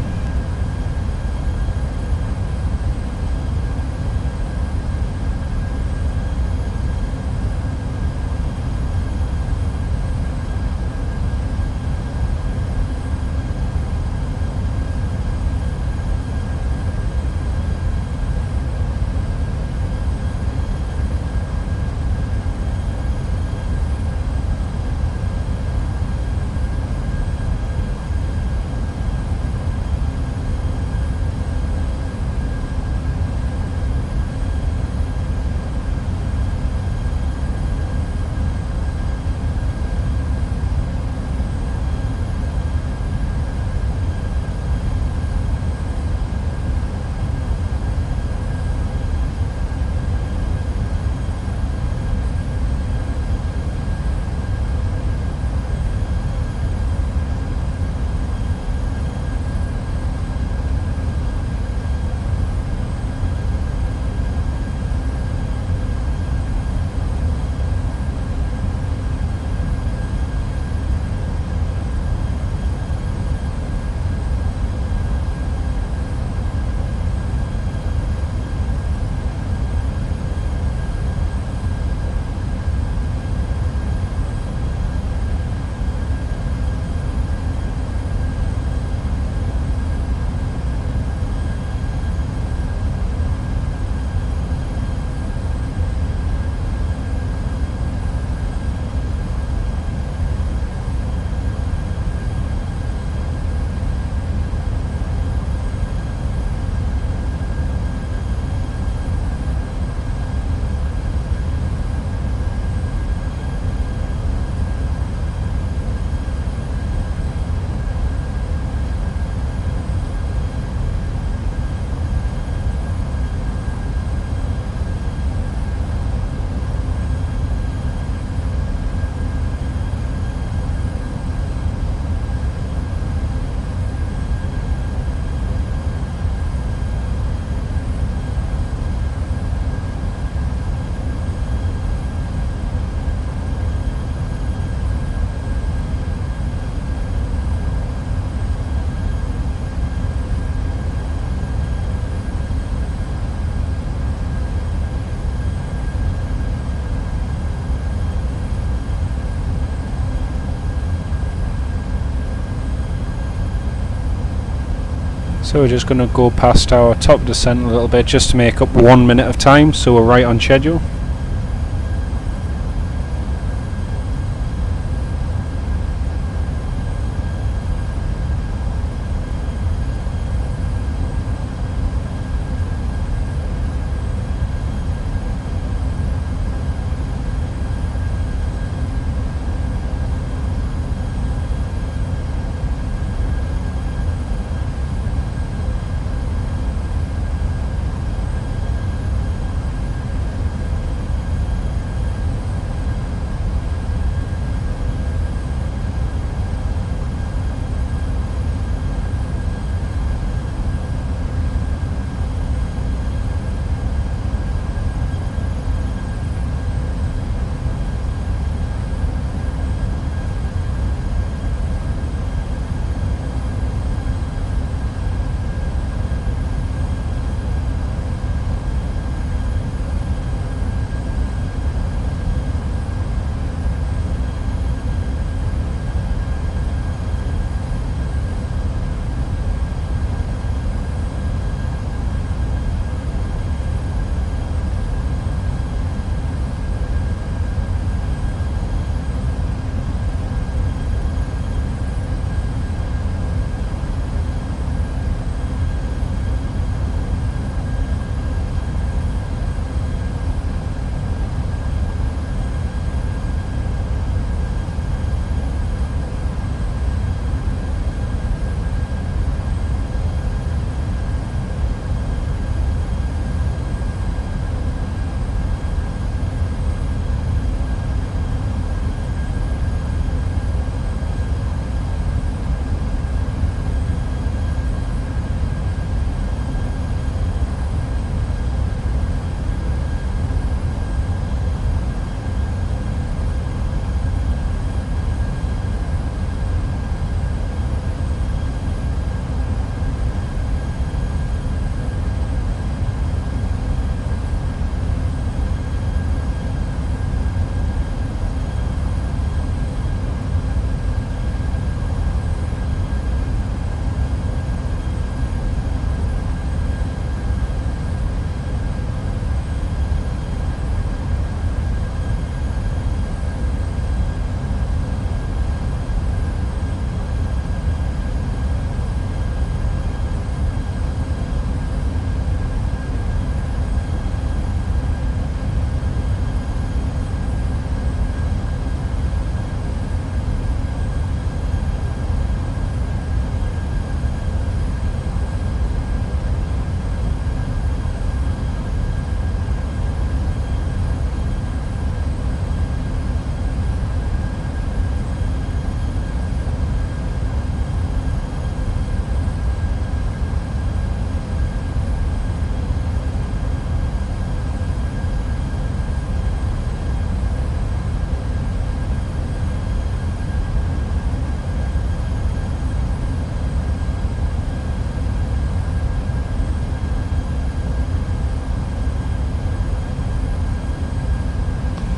So we're just going to go past our top descent a little bit just to make up 1 minute of time, so we're right on schedule.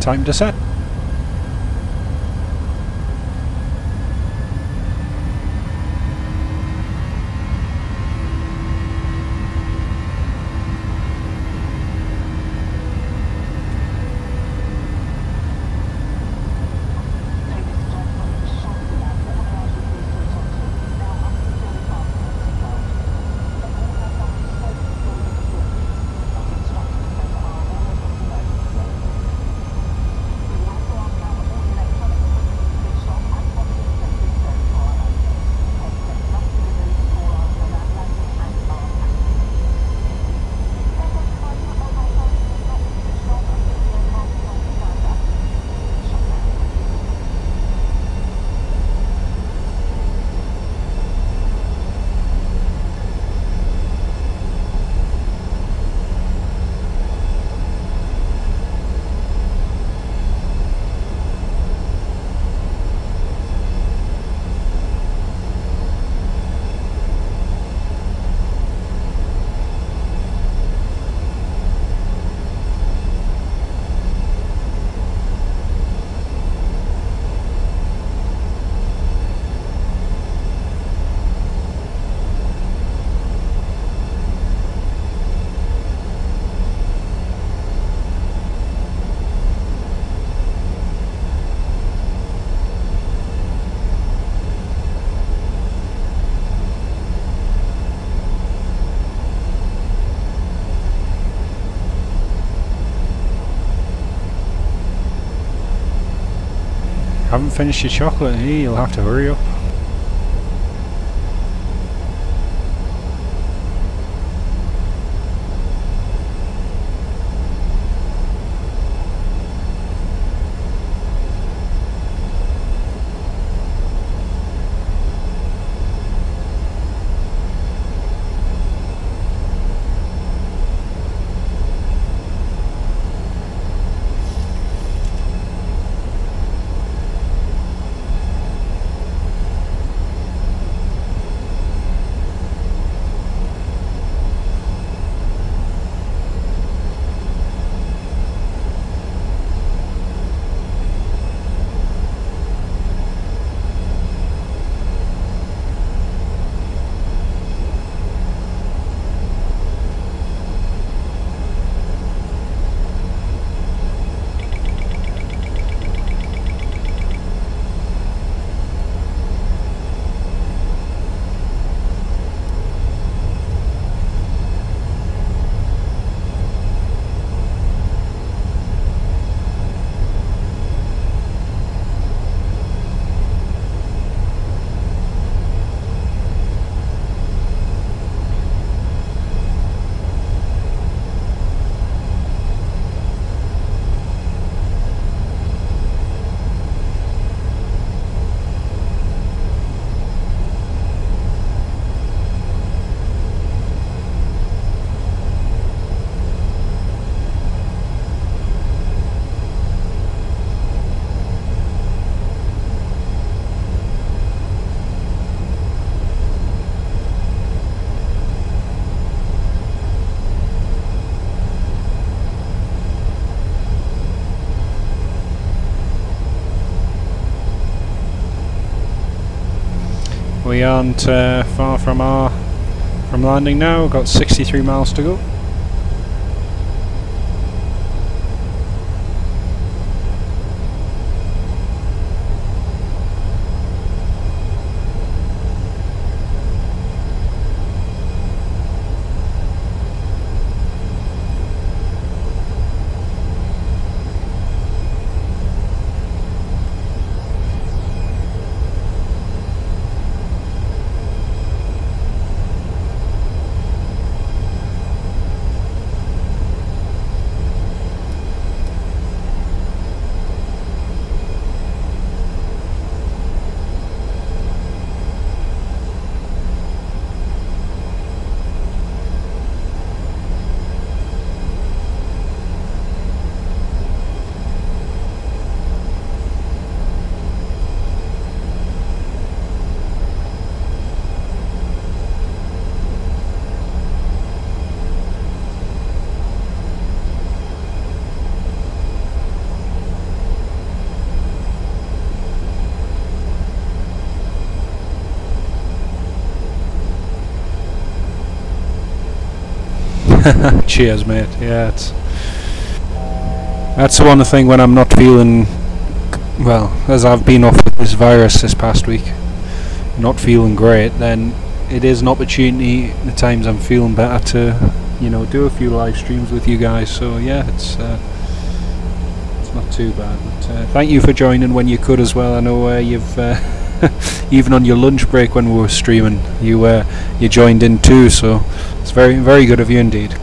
Time to set. Haven't finished your chocolate, eh? You'll have to hurry up. We aren't far from landing now. We've got 63 miles to go. Cheers, mate. Yeah, that's the one thing when I'm not feeling well, as I've been off with this virus this past week, not feeling great, then it is an opportunity the times I'm feeling better to, you know, do a few live streams with you guys. So yeah, it's not too bad. But thank you for joining when you could as well. I know you've even on your lunch break when we were streaming, you joined in too. So it's very, very good of you indeed.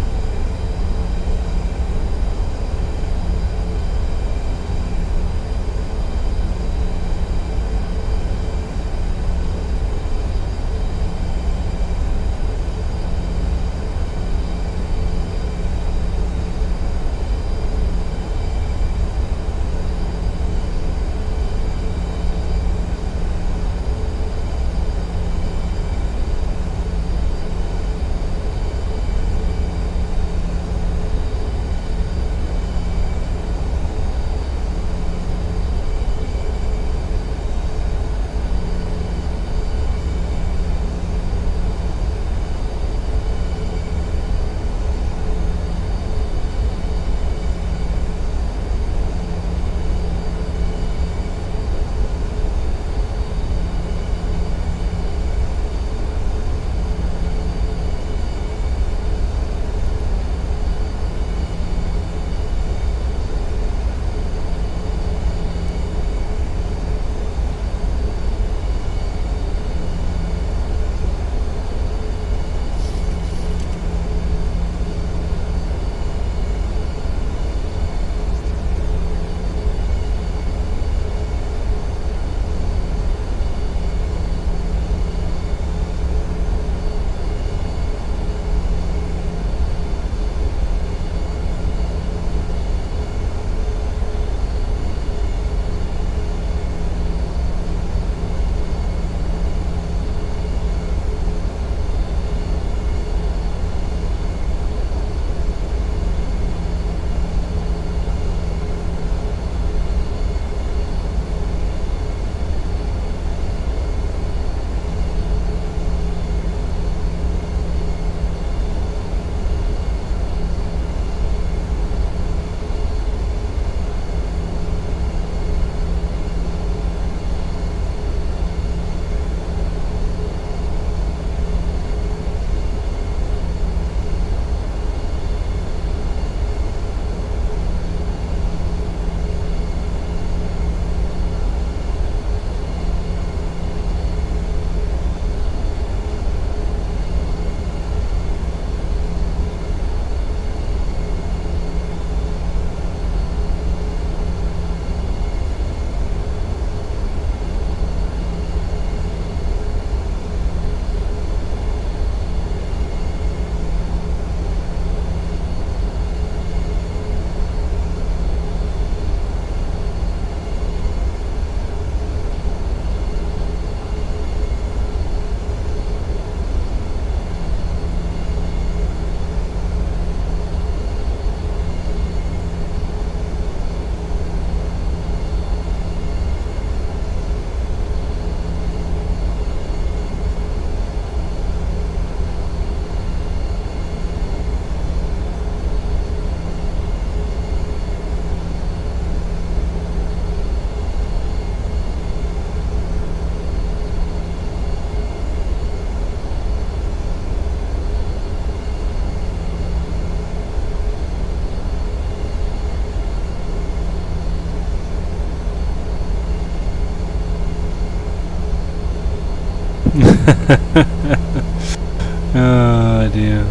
Oh dear.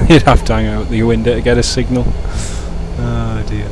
You'd have to hang out the window to get a signal. Oh dear.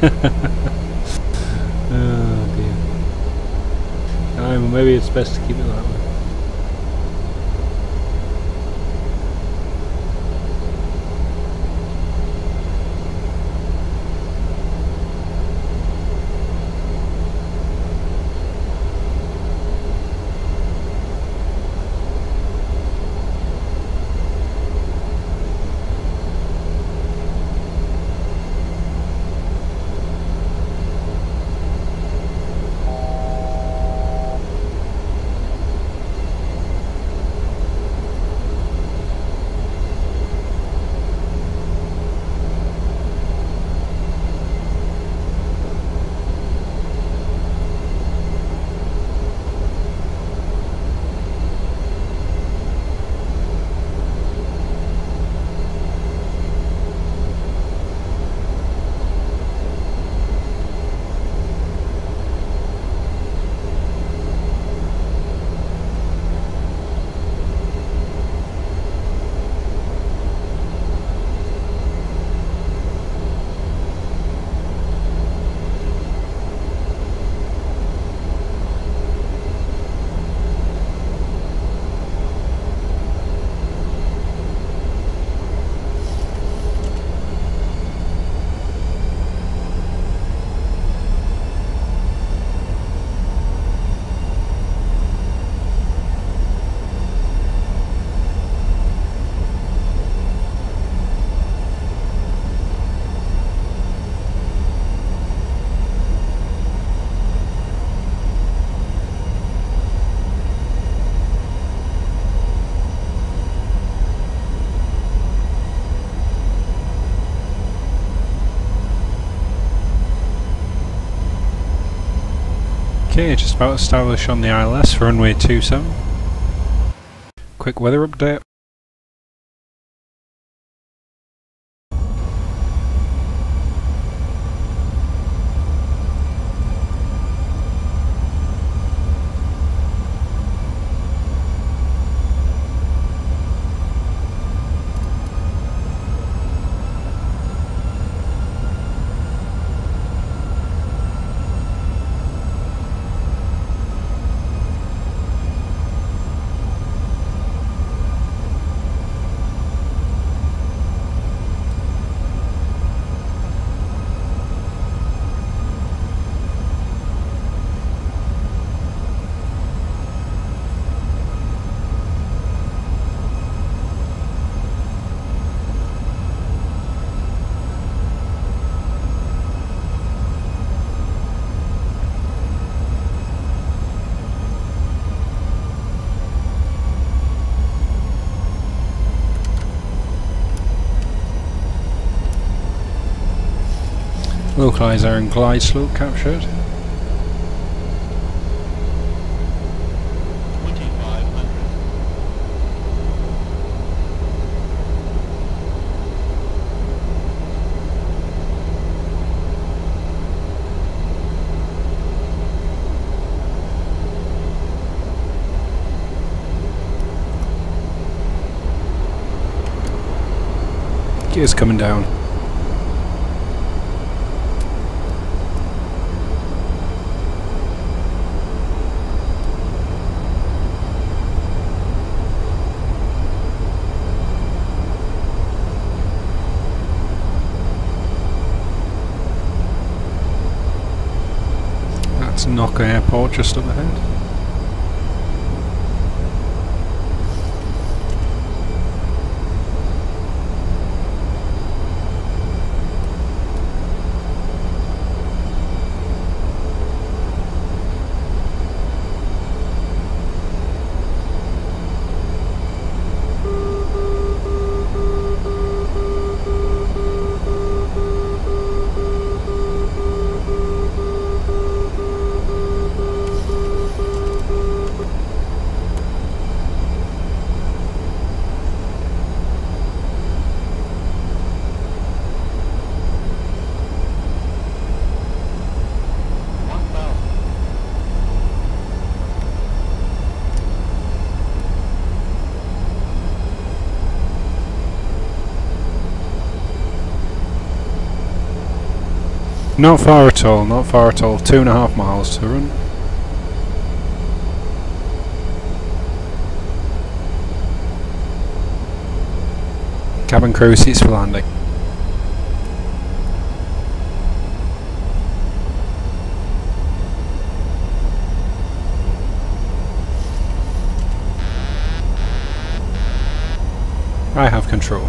Oh dear. Well, maybe it's best to keep it that way. Okay, just about established on the ILS for runway 27. Quick weather update. Localizer and glide slope captured. Gears coming down. That's Knocker Airport just up ahead. Not far at all, not far at all. 2.5 miles to run. Cabin crew seats for landing. I have control.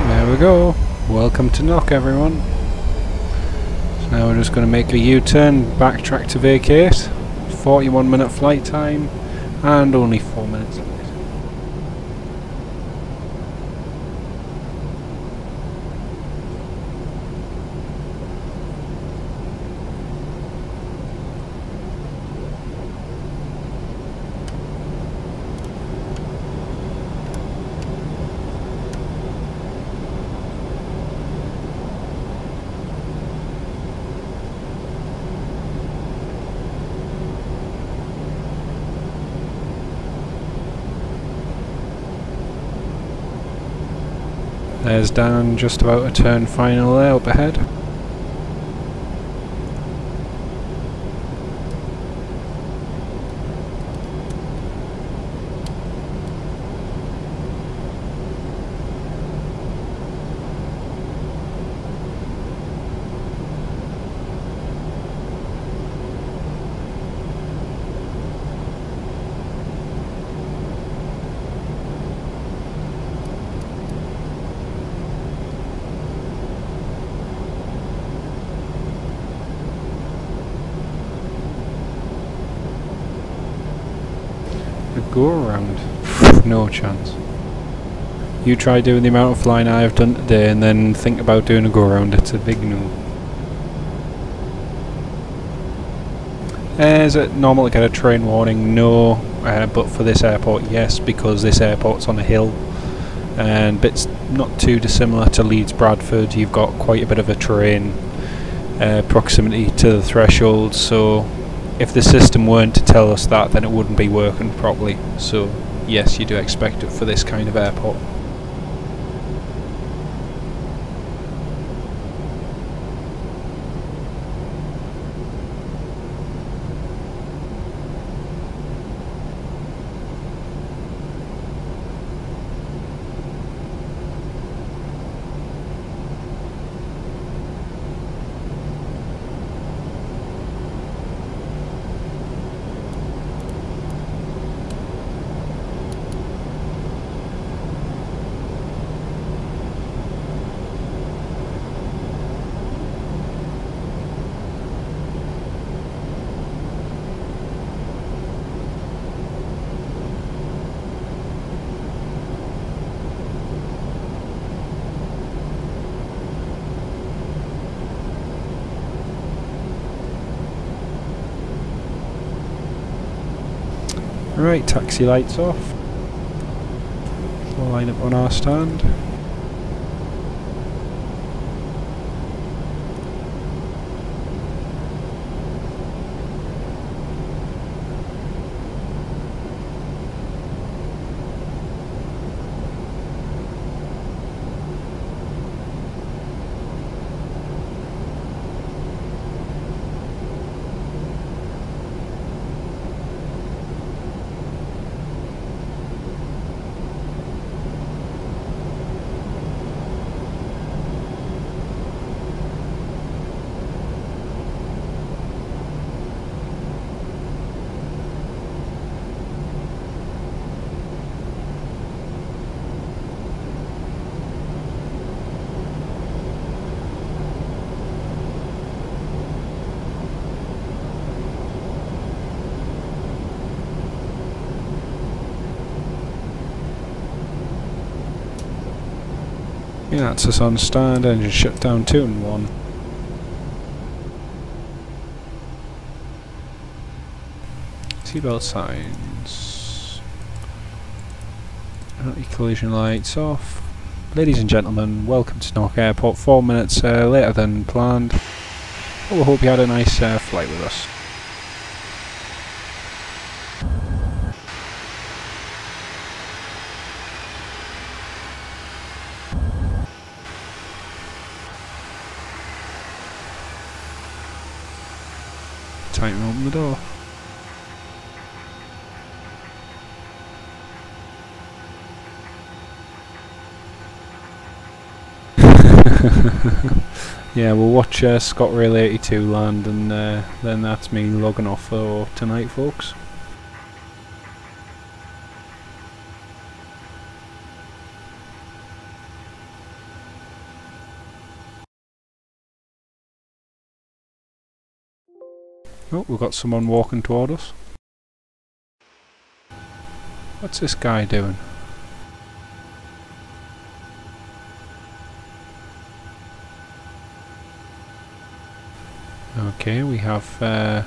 There we go. Welcome to Knock, everyone. So now we're just going to make a U-turn, backtrack to vacate. 41-minute flight time and only 4 minutes late. There's Dan just about to turn final there up ahead. Go around. No chance. You try doing the amount of flying I've done today and then think about doing a go around. It's a big no. Is it normal to get a train warning? No, but for this airport yes, because this airport's on a hill and it's not too dissimilar to Leeds Bradford. You've got quite a bit of a terrain proximity to the threshold, so if the system weren't to tell us that, then it wouldn't be working properly. So yes, you do expect it for this kind of airport. Right, taxi lights off. We'll line up on our stand. Yeah, that's us on stand, engine shut down 2 and 1. Seatbelt signs. Anti-collision lights off. Ladies and gentlemen, welcome to Newark Airport. 4 minutes later than planned. But we hope you had a nice flight with us. Time to open the door. Yeah, we'll watch Scott Rail 82 land, and then that's me logging off for tonight, folks. Oh, we've got someone walking toward us. What's this guy doing? Okay, we have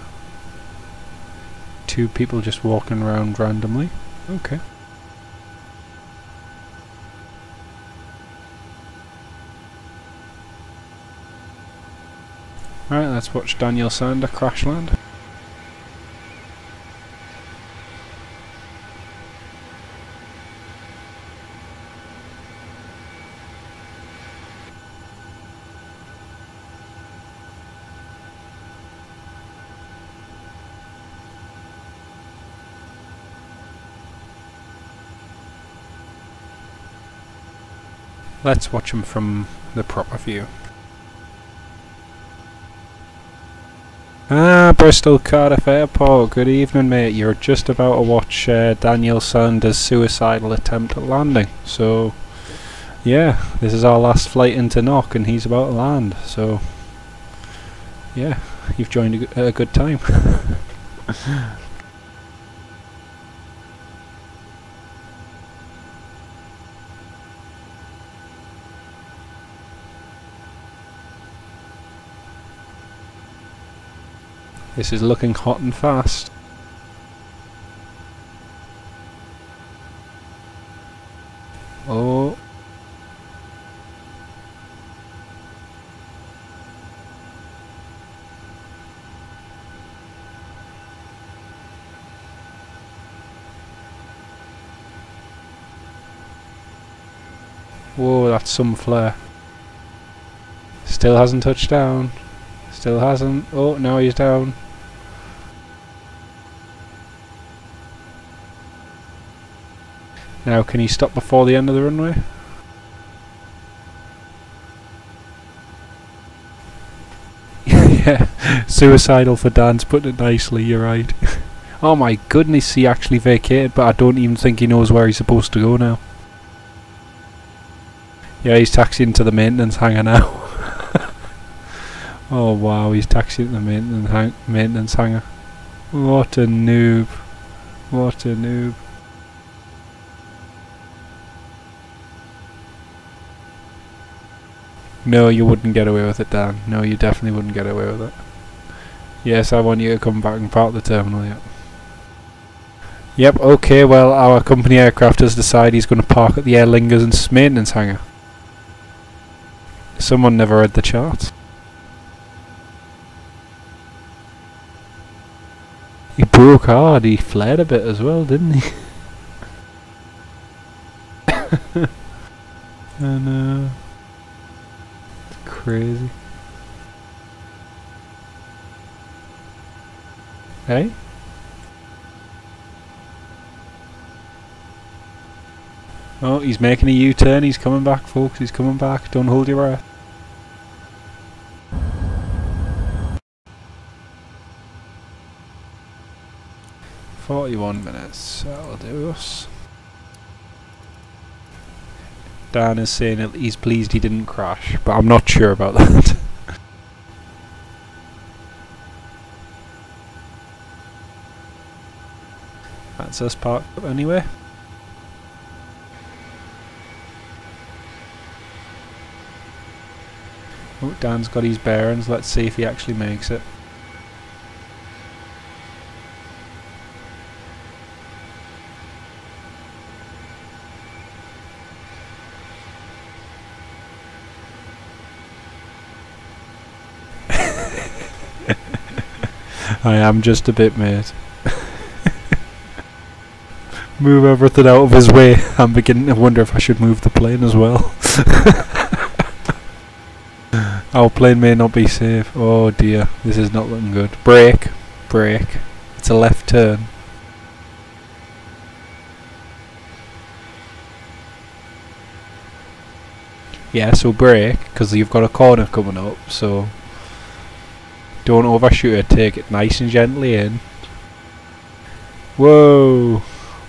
2 people just walking around randomly. Okay. Right, let's watch Daniel Sander crash land. Let's watch him from the proper view. Ah, Bristol Cardiff Airport. Good evening, mate. You're just about to watch Daniel Sanders' suicidal attempt at landing. So, yeah, this is our last flight into Knock, and he's about to land. So, yeah, you've joined a good time. This is looking hot and fast. Oh. Whoa, that's some flare. Still hasn't touched down. Still hasn't. Oh, now he's down. Now, can he stop before the end of the runway? Yeah, suicidal for Dan's putting it nicely, you're right. Oh my goodness, he actually vacated, but I don't even think he knows where he's supposed to go now. Yeah, he's taxiing to the maintenance hangar now. Oh wow, he's taxiing to the maintenance hangar. What a noob. What a noob. No, you wouldn't get away with it, Dan. No, you definitely wouldn't get away with it. Yes, I want you to come back and park the terminal, yep. Yep, okay, well, our company aircraft has decided he's going to park at the Aer Lingus maintenance hangar. Someone never read the charts. He broke hard, he flared a bit as well, didn't he? And crazy. Hey? Oh, he's making a U-turn, he's coming back, folks, he's coming back. Don't hold your breath. $41, that'll do us. Dan is saying he's pleased he didn't crash, but I'm not sure about that. That's us parked up anyway. Oh, Dan's got his bearings. Let's see if he actually makes it. I am just a bit, mate. Move everything out of his way. I'm beginning to wonder if I should move the plane as well. Our plane may not be safe. Oh dear, this is not looking good. Brake, brake. It's a left turn. Yeah, so brake, because you've got a corner coming up, so don't overshoot it, take it nice and gently in. Whoa,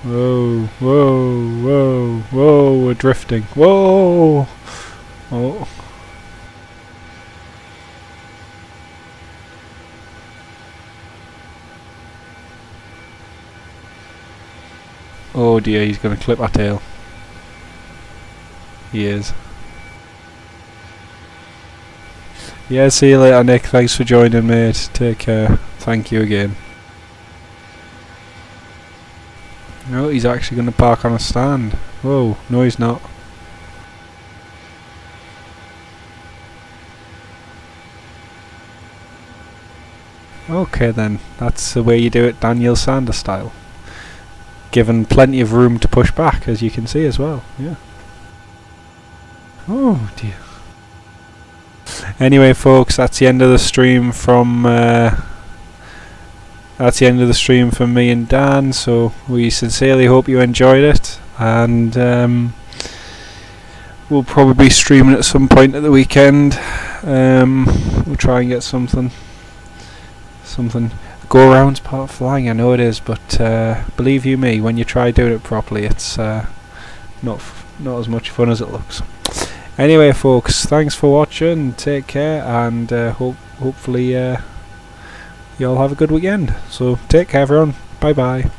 whoa, whoa, whoa, whoa, we're drifting. Whoa! Oh. Oh dear, he's going to clip our tail. He is. Yeah, see you later, Nick. Thanks for joining, mate. Take care. Thank you again. No, he's actually going to park on a stand. Whoa, no he's not. Okay then, that's the way you do it Daniel Sanders style. Given plenty of room to push back, as you can see as well. Yeah. Oh dear. Anyway, folks, that's the end of the stream from me and Dan. So we sincerely hope you enjoyed it, and we'll probably be streaming at some point at the weekend. We'll try and get something. Go around's part of flying, I know it is, but believe you me, when you try doing it properly, it's not as much fun as it looks. Anyway, folks, thanks for watching. Take care, and hopefully you all have a good weekend. So take care, everyone. Bye bye.